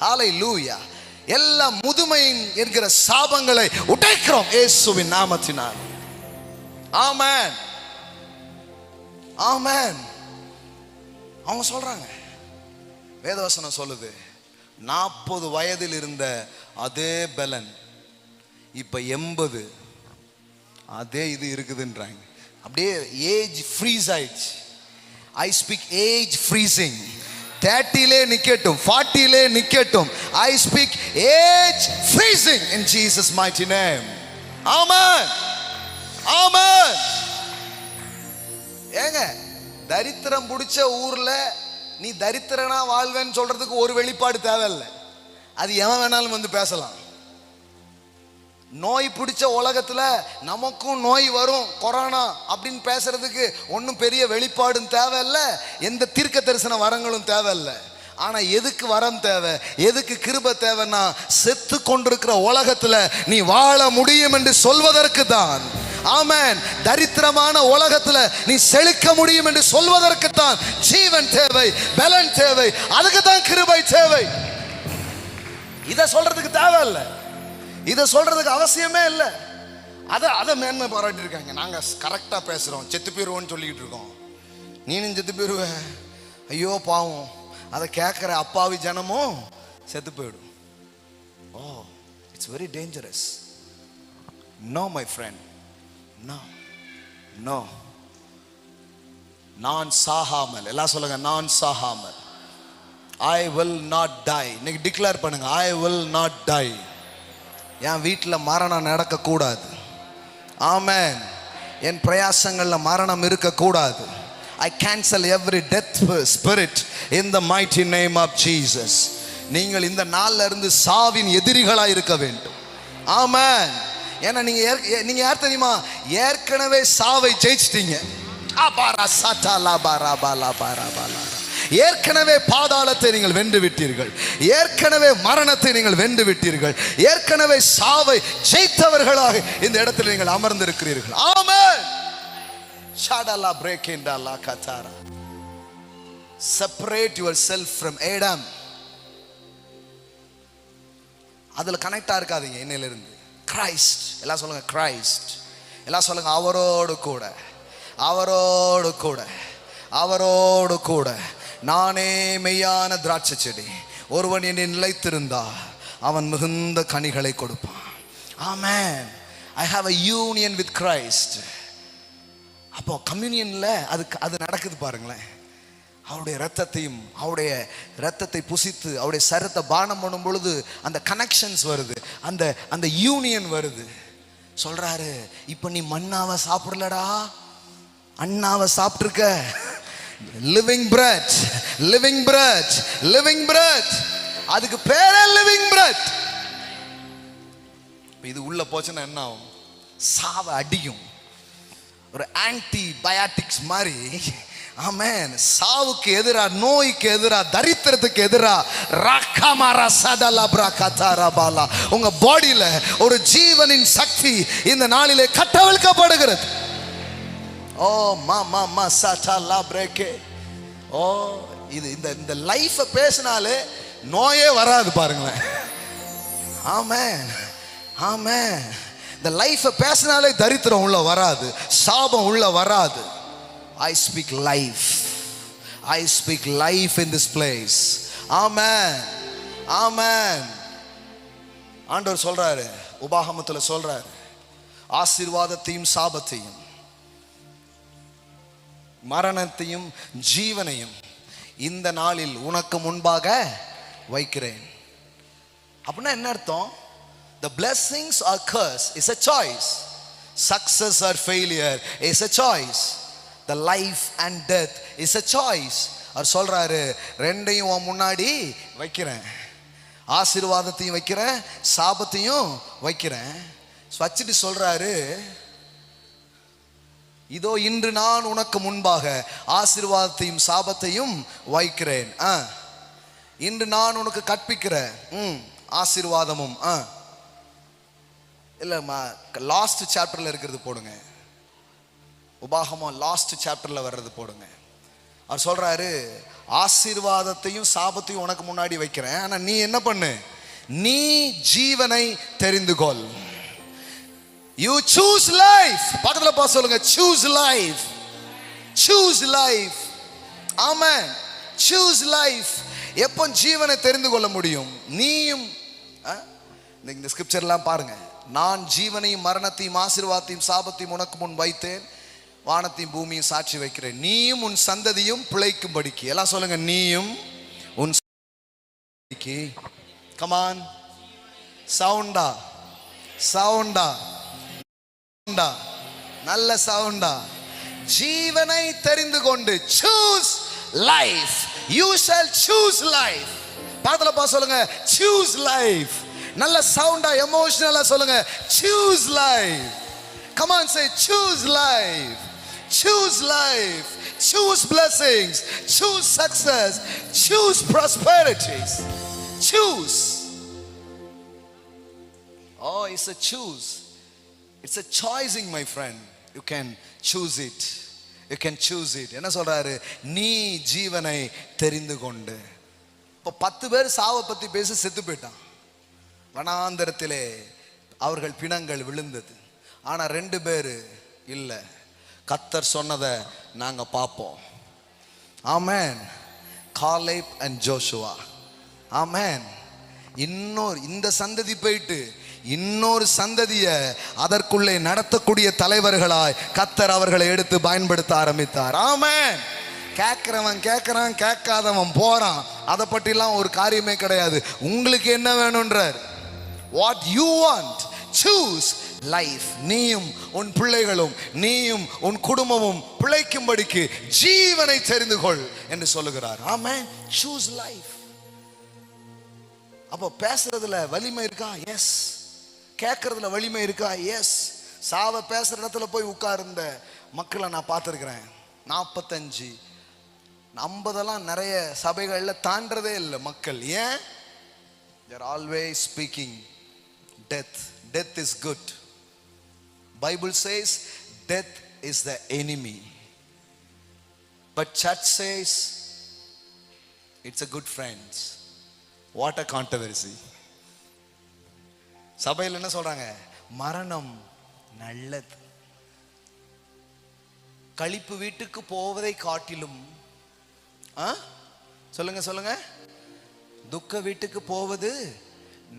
Speaker 1: Hallelujah. எல்லா முதுமையின் என்கிற சாபங்களை உடைக்கிறோம் இயேசுவின் நாமத்தினால். ஆமென், ஆமென். அவங்க சொல்றாங்க, வேதவசனம் சொல்லுது, 40 வயதில் இருந்த அதே பலன் இப்ப 80 அதே இது இருக்குதுன்றாங்க. அப்படியே ஏஜ் ஃப்ரீஸ் ஆயிடுச்சு. I speak age freezing. 30லே நிக்கட்டும், 40லே நிக்கட்டும். I speak age freezing in Jesus mighty name. ஆமென், ஆமென். ஏங்க, தரித்திரம் பிடிச்ச ஊர்ல நீ தரித்திரனா வாழ்வேன்னு சொல்றதுக்கு ஒரு வெளிப்பாடு தேவையில்லை. அது எவன் வேணாலும் வந்து பேசலாம். நோய் பிடிச்ச உலகத்துல நமக்கும் நோய் வரும், கொரோனா அப்படின்னு பேசுறதுக்கு ஒன்றும் பெரிய வெளிப்பாடும் தேவையில்லை, எந்த தீர்க்க தரிசன வரங்களும் தேவையில்லை. ஆனா எதுக்கு வரம் தேவை, எதுக்கு கிருபை தேவைன்னா, செத்து கொண்டிருக்கிற உலகத்துல நீ வாழ முடியும் என்று சொல்வதற்கு தான். ஆமென். தரித்திரமான உலகத்துல நீ செழிக்க முடியும் என்று சொல்வதற்கு தான் ஜீவன் தேவை, பலன் தேவை. அதுக்கு தான் கிருபை தேவை. இதை சொல்றதுக்கு தேவையில்லை, இதை சொல்றதுக்கு அவசியமே இல்லை. அதை மேன்மை பாராட்டி இருக்காங்க. நாங்க கரெக்டா பேசுறோம், செத்து போயிருவோம்னு சொல்லிக்கிட்டு இருக்கோம். நீனும் செத்து போயிருவ, ஐயோ பாவம். அதை கேட்கிற அப்பாவி ஜனமும் செத்து போயிடும். Oh, it's very dangerous. No my friend, no no. நான் சாகாமல், எல்லாம் சொல்லுங்க, நான் சாகாமல். I will not die. இன்னைக்கு டிக்ளேர் பண்ணுங்க, I will not die. என் வீட்டில் மரணம் நடக்கக்கூடாது. ஆமென். என் பிரயாசங்களில் மரணம் இருக்கக்கூடாது. I cancel every death spirit in the mighty name of Jesus. நீங்கள் இந்த நாள்ல இருந்து சாவின் எதிரிகளாக இருக்க வேண்டும். ஆமென். ஏன்னா நீங்க யார் தெரியுமா? ஏற்கனவே சாவை ஜெயிச்சிட்டீங்க. ஏற்கனவே பாதாளத்தை நீங்கள் வென்று விட்டீர்கள். ஏற்கனவே மரணத்தை நீங்கள் வென்று விட்டீர்கள். ஏற்கனவே சாவை ஜெயித்தவர்களாக இந்த இடத்தில் நீங்கள் அமர்ந்திருக்கிறீர்கள். ஆமென். ஷாடலா பிரேக்கிண்டலா கதாரா. Separate yourself from Adam. அதுல கனெக்டா இருக்காதீங்க இன்னையிலிருந்து. கிரைஸ்ட், எல்லாம் சொல்லுங்க கிரைஸ்ட், எல்லாம் சொல்லுங்க அவரோடு கூட. அவரோடு கூட, அவரோடு கூட நானே மெய்யான திராட்சை செடி, ஒருவன் என்னை நிலைத்திருந்தா அவன் மிகுந்த கனிகளை கொடுப்பான். ஆமென். I have a union with Christ. அப்போ கம்யூனியன்ல அது நடக்குது பாருங்களேன். அவருடைய இரத்தத்தையும், அவருடைய இரத்தத்தை புசித்து அவருடைய சரத்தை பானம் பண்ணும் பொழுது அந்த கனெக்ஷன்ஸ் வருது, அந்த யூனியன் வருது. சொல்றாரு, இப்ப நீ மன்னாவை சாப்பிடலடா, அண்ணாவை சாப்பிட்டுருக்க. Living bread, living bread, living bread. அதுக்கு பேரே லிவிங் பிரெட். இது உள்ள போச்சுன்னா என்ன ஆகும்? சாவை அடியும். ஒரு ஆன்டிபயாட்டிக்ஸ் மாதிரி. ஆமென். சாவுக்கு எதிரா, நோய்க்கு எதிரா, தரித்திரத்துக்கு எதிரா உங்க பாடியில ஒரு ஜீவனின் சக்தி இந்த நாளிலே கட்டவிழ்க்கப்படுகிறது. ஓ மா சட்டா பிரேக்கே. ஓ இது இந்த லைஃபை பேசினாலே நோயே வராது பாருங்களேன். ஆமென், ஆமென். இந்த லைஃபை பேசினாலே தரித்திரம் உள்ள வராது, சாபம் உள்ள வராது. I speak life. I speak life in this place. Amen. Amen. ஆண்டவர் சொல்றாரு, உபாகமத்துல சொல்றாரு, ஆசீர்வாதத்தையும் சாபத்தையும், மரணத்தையும் ஜீவனையும் இந்த நாளில் உனக்கு முன்பாக வைக்கிறேன். அப்படின்னா என்ன அர்த்தம்? The blessings or curse is a choice. Success or failure is a choice. The life and death is a choice. அவர் சொல்றாரு, ரெண்டையும் உன் முன்னாடி வைக்கிறேன். ஆசீர்வாதத்தையும் வைக்கிறேன், சாபத்தையும் வைக்கிறேன். வச்சுட்டு சொல்றாரு, இதோ இன்று நான் உனக்கு முன்பாக ஆசீர்வாதத்தையும் சாபத்தையும் வைக்கிறேன். இன்று நான் உனக்கு கற்பிக்கிற ஆசீர்வாதமும் இல்லைம்மா, லாஸ்ட் சாப்டர்ல இருக்கிறது போடுங்க. உபாகமம் லாஸ்ட் சாப்டர்ல வர்றது போடுங்க. அவர் சொல்றாரு, ஆசீர்வாதத்தையும் சாபத்தையும் உனக்கு முன்னாடி வைக்கிறேன், ஆனா நீ என்ன பண்ணு? நீ ஜீவனை தெரிந்து கொள். You choose life. பக்கத்துல பா சொல்லுங்க, choose life. Choose life. Amen. Choose life. எப்போ ஜீவனை தெரிந்து கொள்ள முடியும்? நீயும் இந்த ஸ்கிரிப்சர்லாம் பாருங்க. நான் ஜீவனையும் மரணத்தையும் ஆசீர்வாதத்தையும் சாபத்தையும் உனக்கு முன் வைத்தேன், வானத்தையும் பூமியும் சாட்சி வைக்கிறேன், நீயும் உன் சந்ததியும் பிழைக்கும்படிக்கு. எல்லாம் சொல்லுங்க, நீயும் உன் சந்ததிக்கு. கமான், சவுண்டா, சவுண்டா, நல்ல சவுண்டா. ஜீவனை தெரிந்து கொண்டு, choose life. You shall choose life. பாதல பா சொல்லுங்க, choose life. நல்ல சவுண்டா, எமோஷனலா சொல்லுங்க, choose life. Come on, say choose life. Choose life. Choose blessings. Choose success. Choose prosperities. Choose. Oh, it's a choose. It's a choosing, my friend. You can choose it. You can choose it. என்ன சொல்றாரு? நீ ஜீவனை தெரிந்து கொண்டு. இப்போ 10 பேர் சாவை பத்தி பேசி செத்து போயிட்டான். வனாந்தரத்திலே அவர்கள் பிணங்கள் விழுந்தது. ஆனா 2 பேர் இல்ல, கர்த்தர் சொன்னதை நாங்க பார்ப்போம். ஆமென். Caleb and Joshua. ஆமென். இன்னொரு இந்த சந்ததி போயிட்டு இன்னொரு சந்ததிய அதற்குள்ளே நடத்தக்கூடிய தலைவர்களாய் கர்த்தர் அவர்களை எடுத்து பயன்படுத்த ஆரம்பித்தார். ஆமென். கேட்கிறவன் கேட்கிறான், கேட்காதவன் போறான். அதை பற்றிலாம் ஒரு காரியமே கிடையாது. உங்களுக்கு என்ன வேணும்ன்றார். What you want, choose life. நீயும் உன் பிள்ளைகளும் நீயும் உன் குடும்பமும் பிழைக்கும்படிக்கு ஜீவனை தெரிந்து கொள் என்று சொல்லுகிறார். ஆமென். choose life. அப்போ பேசுறதுல வலிமை இருக்கா? எஸ். கேட்கறதுல வலிமை இருக்கா? எஸ். சாவ பேசுற இடத்துல போய் உட்கார்ந்த மக்களை நான் பார்த்துருக்கிறேன். 45 50 நிறைய சபைகள்ல தாண்டதே இல்லை மக்கள். ஏன்? they are always speaking death. Death is good. Bible says death is the enemy, but church says it's a good friend. What a controversy. சபையில் என்ன சொல்றாங்க? மரணம் நல்லது. களிப்பு வீட்டுக்கு போவதை காட்டிலும் சொல்லுங்க சொல்லுங்க, துக்க வீட்டுக்கு போவது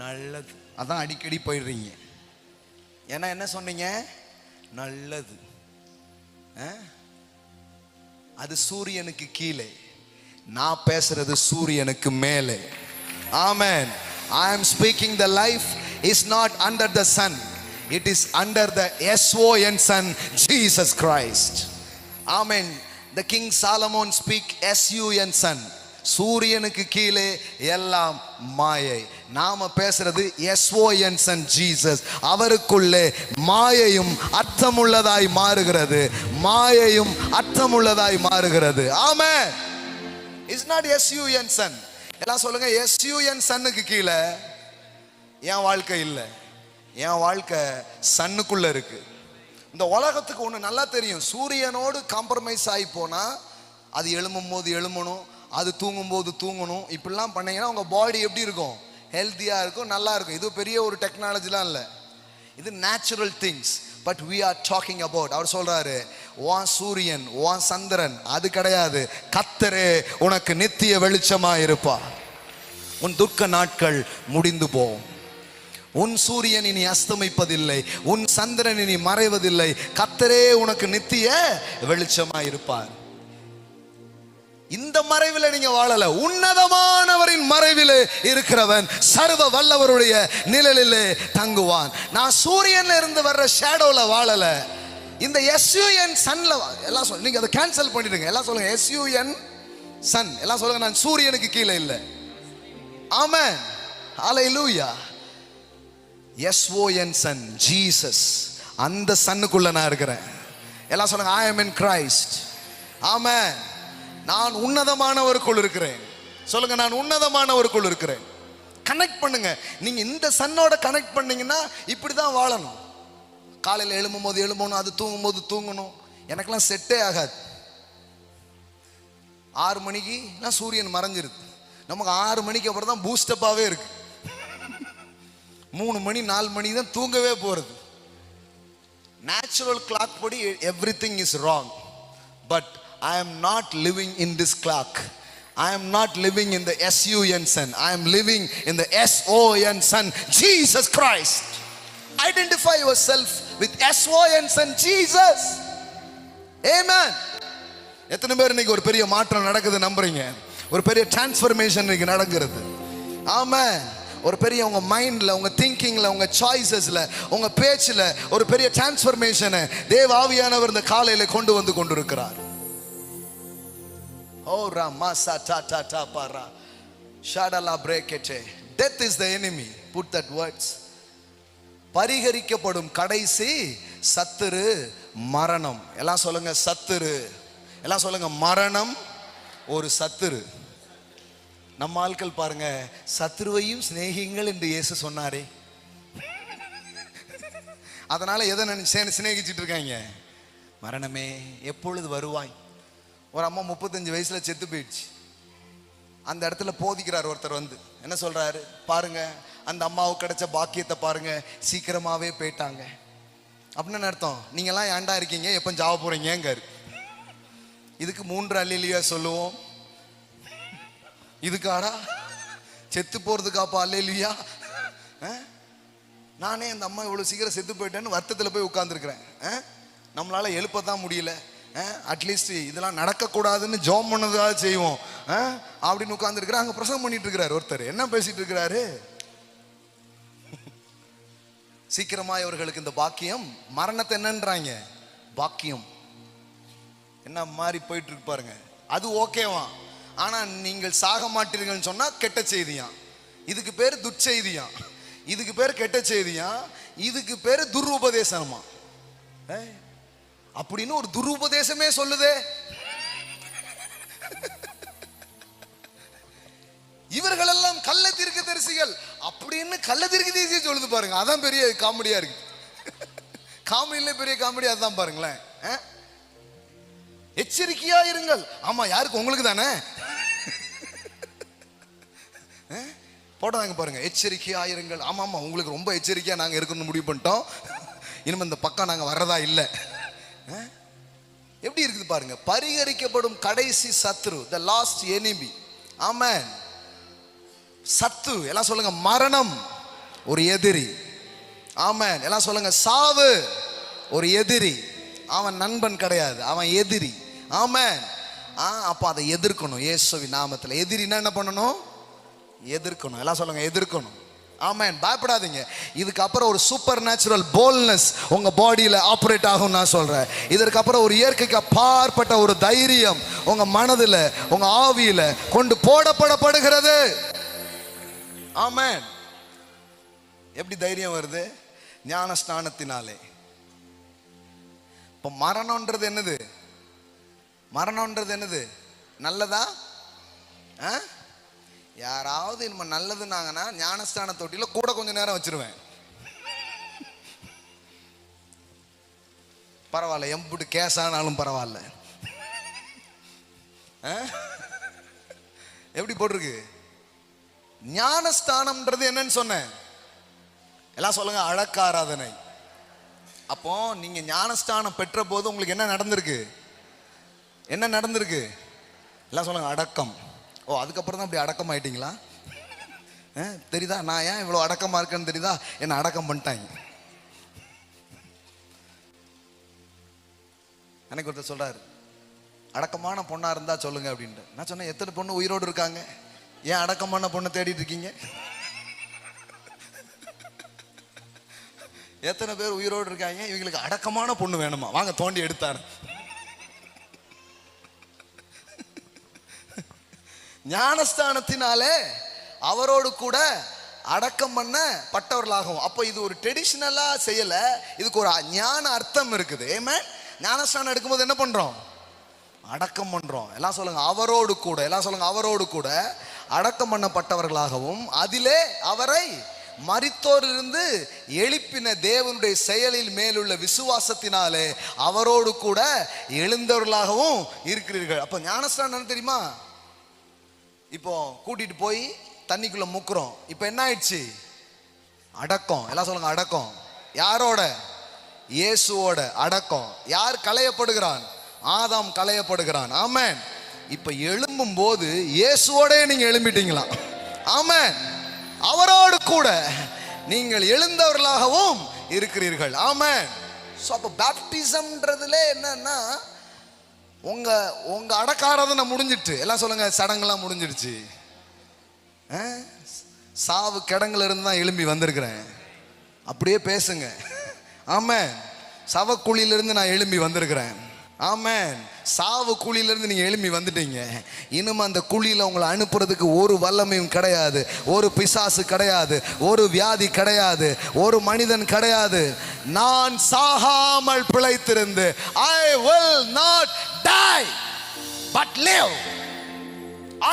Speaker 1: நல்லது. அதான் அடிக்கடி போயிடுறீங்க. ஏன்னா என்ன சொன்னீங்க? நல்லது. அது சூரியனுக்கு கீழே, நான் பேசுறது சூரியனுக்கு மேலே. ஆமென். I am speaking the life is not under the sun, it is under the SON Son, Jesus Christ. Amen. The King Solomon speak SUN Son. சூரியனுக்கு கீழே எல்லாம் மாயை. நாம பேசுறது SON Son Jesus. அவருக்குள்ளே மாயையும் அர்த்தமுள்ளதாய் மாறுகிறது, மாயையும் அர்த்தமுள்ளதாய் மாறுகிறது. ஆமென். It's not SUN Son. எல்லாம் சொல்லுங்க, SUN Sonக்கு கீழே என் வாழ்க்கை இல்லை, என் வாழ்க்கை சன்னுக்குள்ள இருக்கு. இந்த உலகத்துக்கு ஒன்று நல்லா தெரியும், சூரியனோடு காம்ப்ரமைஸ் ஆகி போனா அது எழும்பும் போது எழும்பணும், அது தூங்கும் போது தூங்கணும். இப்படிலாம் பண்ணீங்கன்னா உங்க பாடி எப்படி இருக்கும்? ஹெல்த்தியா இருக்கும், நல்லா இருக்கும். இது பெரிய ஒரு டெக்னாலஜிலாம் இல்லை, இது natural things. But we are talking about, அவர் சொல்றாரு, உன் சூரியன் உன் சந்திரன் அது கிடையாது, கர்த்தரே உனக்கு நித்திய வெளிச்சமா இருப்பா. உன் துக்க நாட்கள் முடிந்து போகும். உன் சூரியன் இனி அஸ்தமிப்பதில்லை, உன் சந்திரன் இனி மறைவதில்லை, கர்த்தரே உனக்கு நித்திய வெளிச்சமா இருப்பார். இந்த மறைவில் நீங்க வாழல, உன்னதமானவரின் மறைவில் இருக்கிறவன் சர்வ வல்லவருடைய நிழலிலே தங்குவான். நான் சூரியன்ல இருந்து வர்ற ஷேடோல வாழல, இந்த SUN சன்ல. எல்லாம் சொல்லுங்க, நீங்க அதை கேன்சல் பண்ணிடுங்க. எல்லாம் சொல்லுங்க, SUN சன். எல்லாம் சொல்லுங்க, நான் சூரியனுக்கு கீழே இல்லை. ஆமென். ஹல்லேலூயா. SON Son ஜீசஸ், அந்த சன்னுக்குள்ள நான் இருக்கிறேன். எல்லாம் சொல்லுங்க, I am in Christ. ஆமென். நான் உன்னதமானவருக்குள் இருக்கிறேன். சொல்லுங்க, நான் உன்னதமானவருக்குள் இருக்கிறேன். கனெக்ட் பண்ணுங்க. நீங்க இந்த சன்னோட கனெக்ட் பண்ணீங்கன்னா இப்படிதான் வாழணும். காலையில் எழும்பும் போது எழும்பணும், அது தூங்கும் போது தூங்கணும். எனக்கெல்லாம் செட்டே ஆகாது. 6 மணிக்கு சூரியன் மறைஞ்சிருது, நமக்கு 6 மணிக்கு அப்புறம் தான் பூஸ்டப்பாவே இருக்கு. 3 மணி 4 மணி தான் தூங்கவே போறது. நேச்சுரல் கிளாக் படி everything is wrong. But I am not living in this clock. I am not living in the SUN Son. I am living in the SON Son, Jesus Christ. Identify yourself with SON Son Jesus. Amen. எத்தனை பேர் இன்னைக்கு ஒரு பெரிய மாற்றம் நடக்குது நம்புறீங்க? ஒரு பெரிய டிரான்ஸ்ஃபர்மேஷன் இன்னைக்கு நடக்கிறது. ஆமென். ஒரு பெரிய உங்க மைண்ட்ல, உங்க திங்கிங்ல, உங்க சாய்ஸஸ்ல, உங்க பேச்சுல ஒரு பெரிய டிரான்ஸ்ஃபர்மேஷனை தேவ ஆவியானவர் இந்த காலையில கொண்டு வந்து கொண்டிருக்கிறார். Oh Rama Sata Tata Para Shadala Brekete. Death is the enemy. Put that words. பரிகரிக்கப்படும் கடைசி சத்துரு மரணம். எல்லாம் சொல்லுங்க, சத்துரு. எல்லாம் சொல்லுங்க, மரணம் ஒரு சத்துரு. நம்ம ஆட்கள் பாருங்க, சத்துருவையும் சிநேகிங்கள் என்று இயேசு சொன்னாரே. அதனால எதை சிநேகிச்சிட்டு இருக்காங்க? மரணமே எப்பொழுது வருவாய்? ஒரு அம்மா 35 வயசுல செத்து போயிடுச்சு. அந்த இடத்துல போதிக்கிறார் ஒருத்தர் வந்து, என்ன சொல்றாரு பாருங்க, அந்த அம்மாவுக்கு கிடைச்ச பாக்கியத்தை பாருங்க, சீக்கிரமாவே போயிட்டாங்க. அப்படின்னு அர்த்தம், நீங்க எல்லாம் ஏண்டா இருக்கீங்க, எப்ப ஜாவ போறீங்க? இதுக்கு 3 அல்லேலூயா சொல்லுவோம். இதுக்காடா செத்து போறதுக்காப்பா அல்லேலூயா? நானே அந்த அம்மா இவ்வளவு சீக்கிரம் செத்து போயிட்டேன்னு வருத்தத்தில் போய் உட்கார்ந்துருக்கிறேன். நம்மளால எழுப்பதான் முடியல. அட்லீஸ்ட் இதெல்லாம் நடக்கக்கூடாதுன்னு ஜோம் பண்ணதாக செய்வோம் அப்படின்னு உட்கார்ந்துருக்கிறார். அங்கே பிரசங்கம் பண்ணிட்டு இருக்கிறார் ஒருத்தர். என்ன பேசிட்டு இருக்கிறாரு? சீக்கிரமாய் அவர்களுக்கு இந்த பாக்கியம், மரணத்தை என்னன்றாங்க பாக்கியம். என்ன மாதிரி போயிட்டு இருக்கு பாருங்க. அது ஓகேவா? ஆனா நீங்கள் சாக மாட்டீர்கள்னு சொன்னா கெட்ட செய்தியா. இதுக்கு பேரு துச்செய்தியா, இதுக்கு பேரு கெட்ட செய்தியா, இதுக்கு பேரு துருபதேசமா. அப்படின்னு ஒரு துருபதேசமே சொல்லுதே. இவர்கள் எல்லாம் கள்ள தீர்க்கதரிசிகள் அப்படின்னு கள்ள தீர்க்கதரிசி சொல்லுது பாருங்க. அதான் பெரிய காமெடியா இருக்கு. காமெடியில பெரிய காமெடி அதுதான் பாருங்களேன். எச்சரிக்கையா இருங்கள். ஆமா, யாருக்கு? உங்களுக்கு தானே போட்டாங்க பாருங்க. எச்சரிக்கையா இருங்கள். ஆமா ஆமா, உங்களுக்கு ரொம்ப எச்சரிக்கையா நாங்க இருக்கணும்னு முடிவு பண்ணிட்டோம். இனிமே இந்த பக்கம் நாங்க வர்றதா இல்லை. எப்படி இருக்குது பாருங்க. பரிகரிக்கப்படும் கடைசி சத்ரு, the last enemy. ஆமென். சத்து எல்லாம் சொல்லுங்க. மரணம் ஒரு எதிரி. ஆமென். எல்லாம் சொல்லுங்க. சாவு ஒரு எதிரி. அவன் நண்பன் கிடையாது, அவன் எதிரி. ஆமென். அப்ப அதை எதிர்க்கணும் இயேசுவின் நாமத்தில். எதிரினா என்ன பண்ணணும்? எதிர்க்கணும். எல்லாம் சொல்லுங்க. எதிர்க்கணும். ஆமென். பயப்படாதீங்க. இதுக்கப்புறம் ஒரு சூப்பர் நேச்சுரல் போல்ட்னஸ் உங்க பாடியில ஆப்ரேட் ஆகும் நான் சொல்றேன். இதற்கப்புறம் ஒரு இயற்கைக்கு அப்பாற்பட்ட ஒரு தைரியம் உங்க மனதில், உங்க ஆவியில கொண்டு போடப்படுகிறது. ஆமென். எப்படி தைரியம் வருது? ஞான ஸ்நானத்தினாலே. இப்ப மரணம்ன்றது என்னது? மரணம்ன்றது என்னது? நல்லதா? யாராவது நம்ம நல்லதுனாங்கன்னா ஞானஸ்தான தொட்டில கூட கொஞ்சம் நேரம் வச்சிருவேன். பரவாயில்ல, எம்புட்டு கேஸ் ஆனாலும் பரவாயில்ல. எப்படி போட்டிருக்கு? ஞானஸ்தானம்ன்றது என்னன்னு சொன்னேன். எல்லாம் சொல்லுங்க. அடக்க ஆராதனை. அப்போ நீங்க ஞானஸ்தானம் பெற்ற போது உங்களுக்கு என்ன நடந்திருக்கு? என்ன நடந்திருக்கு? எல்லாம் சொல்லுங்க. அடக்கம். ஓ, அதுக்கப்புறம் தான் அப்படி அடக்கம் ஆயிட்டீங்களா? தெரியுதா நான் ஏன் இவ்வளோ அடக்கமா இருக்கேன்னு? தெரியுதா? என்ன அடக்கம் பண்ணிட்டாங்க. எனக்கு ஒருத்தர் சொல்றாரு, அடக்கமான பொண்ணா இருந்தா சொல்லுங்க அப்படின்ட்டு. நான் சொன்னேன், எத்தனை பொண்ணு உயிரோடு இருக்காங்க? ஏன் அடக்கமான பொண்ணை தேடிட்டு இருக்கீங்க? எத்தனை பேர் உயிரோடு இருக்காங்க? இவங்களுக்கு அடக்கமான பொண்ணு வேணுமா? வாங்க தோண்டி எடுத்தாரு. ஞானஸ்தானத்தினாலே அவரோடு கூட அடக்கம் பண்ண பட்டவர்களாகும். அப்போ இது ஒரு ட்ரெடிஷனலா செய்யல, இதுக்கு ஒரு ஞான அர்த்தம் இருக்குது. ஆமென். ஞானஸ்தானம் எடுக்கும்போது என்ன பண்றோம்? அடக்கம் பண்றோம். எல்லாம் சொல்லுங்க. அவரோடு கூட. எல்லாம் சொல்லுங்க. அவரோடு கூட அடக்கம் பண்ணப்பட்டவர்களாகவும் அதிலே அவரை மரித்தோரிலிருந்து எழுப்பின தேவனுடைய செயலில் மேலுள்ள விசுவாசத்தினாலே அவரோடு கூட எழுந்தவர்களாகவும் இருக்கிறீர்கள். அப்ப ஞானஸ்தானம் என்ன தெரியுமா? இப்போ கூட்டிட்டு போய் தண்ணிக்குள்ள முக்குறோம். இப்போ என்ன ஆயிடுச்சு? அடக்கம். எல்லாம் சொல்லுங்க. அடக்கம். யாரோட? இயேசுவோட அடக்கம். யார் களையப்படுகிறான்? ஆதாம் களையப்படுகிறான். ஆமென். இப்ப எழும்பும் போது இயேசுவோட நீங்க எழும்பிட்டீங்களா? ஆமென். அவரோடு கூட நீங்கள் எழுந்தவர்களாகவும் இருக்கிறீர்கள். ஆமென். சோ அப்ப பேப்டிசம்ன்றதுல என்னன்னா, உங்க உங்க அடக்காரதனை முடிஞ்சிட்டு. எல்லாம் சொல்லுங்க. சடங்கெல்லாம் முடிஞ்சிடுச்சு. சாவு கிடங்குல இருந்து தான் எழும்பி வந்திருக்கிறேன். அப்படியே பேசுங்க. ஆமென். சவக்குழியிலிருந்து நான் எழும்பி வந்திருக்கிறேன். ஆமென். சாவு குழியிலிருந்து நீங்க எழும்பி வந்துட்டீங்க. இன்னும் அந்த குழியில உங்களை அனுப்புறதுக்கு ஒரு வல்லமையும் கிடையாது, ஒரு பிசாசு கிடையாது, ஒரு வியாதி கிடையாது, ஒரு மனிதன் கிடையாது. நான் சாகாமல் பிழைத்திருந்து, I will not die but live.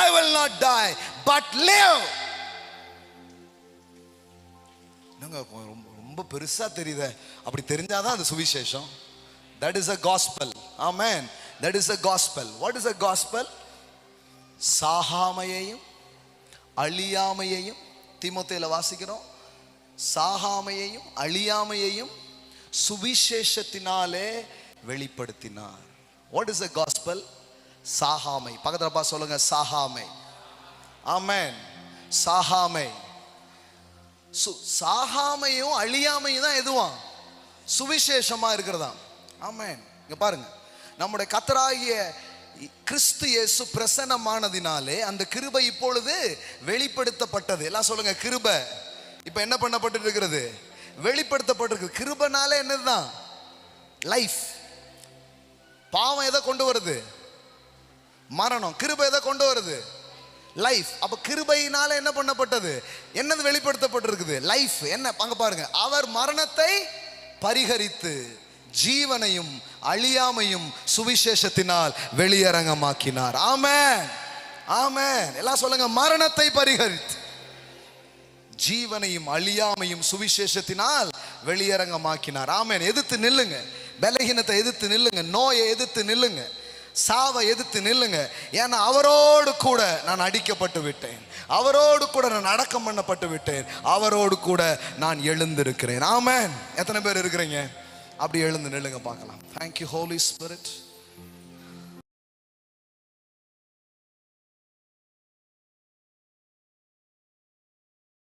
Speaker 1: I will not die but live. ரொம்ப பெருசா தெரியுது. அப்படி தெரிஞ்சாதான் அது சுவிசேஷம். That is a gospel. Amen. That is a gospel. What is a gospel? சாகாமையையும் அழியாமையையும் தீமோத்தேயுல வாசிக்கிறோம். சாகாமையையும் அழியாமையையும் சுவிசேஷத்தினாலே வெளிப்படுத்தினார். What is a gospel? சாகாமை. பக்கத்துல பா சொல்லுங்க. சாகாமை. ஆமென். சாகாமை. சாகாமையும் அழியாமையும் தான் எதுவா? சுவிசேஷமா இருக்கிறதா. ஆமென். இங்க பாருங்க. நம்முடைய கர்த்தராகிய கிறிஸ்து இயேசு பிரசன்னமானதினாலே அந்த கிருபை இப்பொழுது வெளிப்படுத்தப்பட்டது. எல்லாம் சொல்லுங்க. கிருபை இப்ப என்ன பண்ணப்பட்டு இருக்கிறது? வெளிப்படுத்தப்பட்டிருக்கு. கிருபைனாலே என்னதுதான்? லைஃப். பாவம் எதை கொண்டு வருது? மரணம். கிருபை எதை கொண்டு வருது? லைஃப். அப்ப கிருபையினால என்ன பண்ணப்பட்டது? என்னது வெளிப்படுத்தப்பட்டிருக்குது? லைஃப். என்ன அங்க பாருங்க. அவர் மரணத்தை பரிகரித்து ஜீவனையும் அழியாமையும் சுவிசேஷத்தினால் வெளியரங்கமாக்கினார். ஆமென். ஆமென். எல்லாம் சொல்லுங்க. மரணத்தை பரிகரித்து ஜீவனையும் அழியாமையும் சுவிசேஷத்தினால் வெளியரங்கமாக்கினார். ஆமென். எதிர்த்து நில்லுங்க. பலகீனத்தை எதிர்த்து நில்லுங்க. நோயை எதிர்த்து நில்லுங்க. சாவை எதிர்த்து நில்லுங்க. ஏன்னா அவரோடு கூட நான் அடிக்கப்பட்டு விட்டேன், அவரோடு கூட நான் அடக்கம் பண்ணப்பட்டு விட்டேன், அவரோடு கூட நான் எழுந்திருக்கிறேன். ஆமென். எத்தனை பேர் இருக்கிறீங்க? அப்படி எழுந்து நில்லுங்க பார்க்கலாம். Thank you Holy Spirit.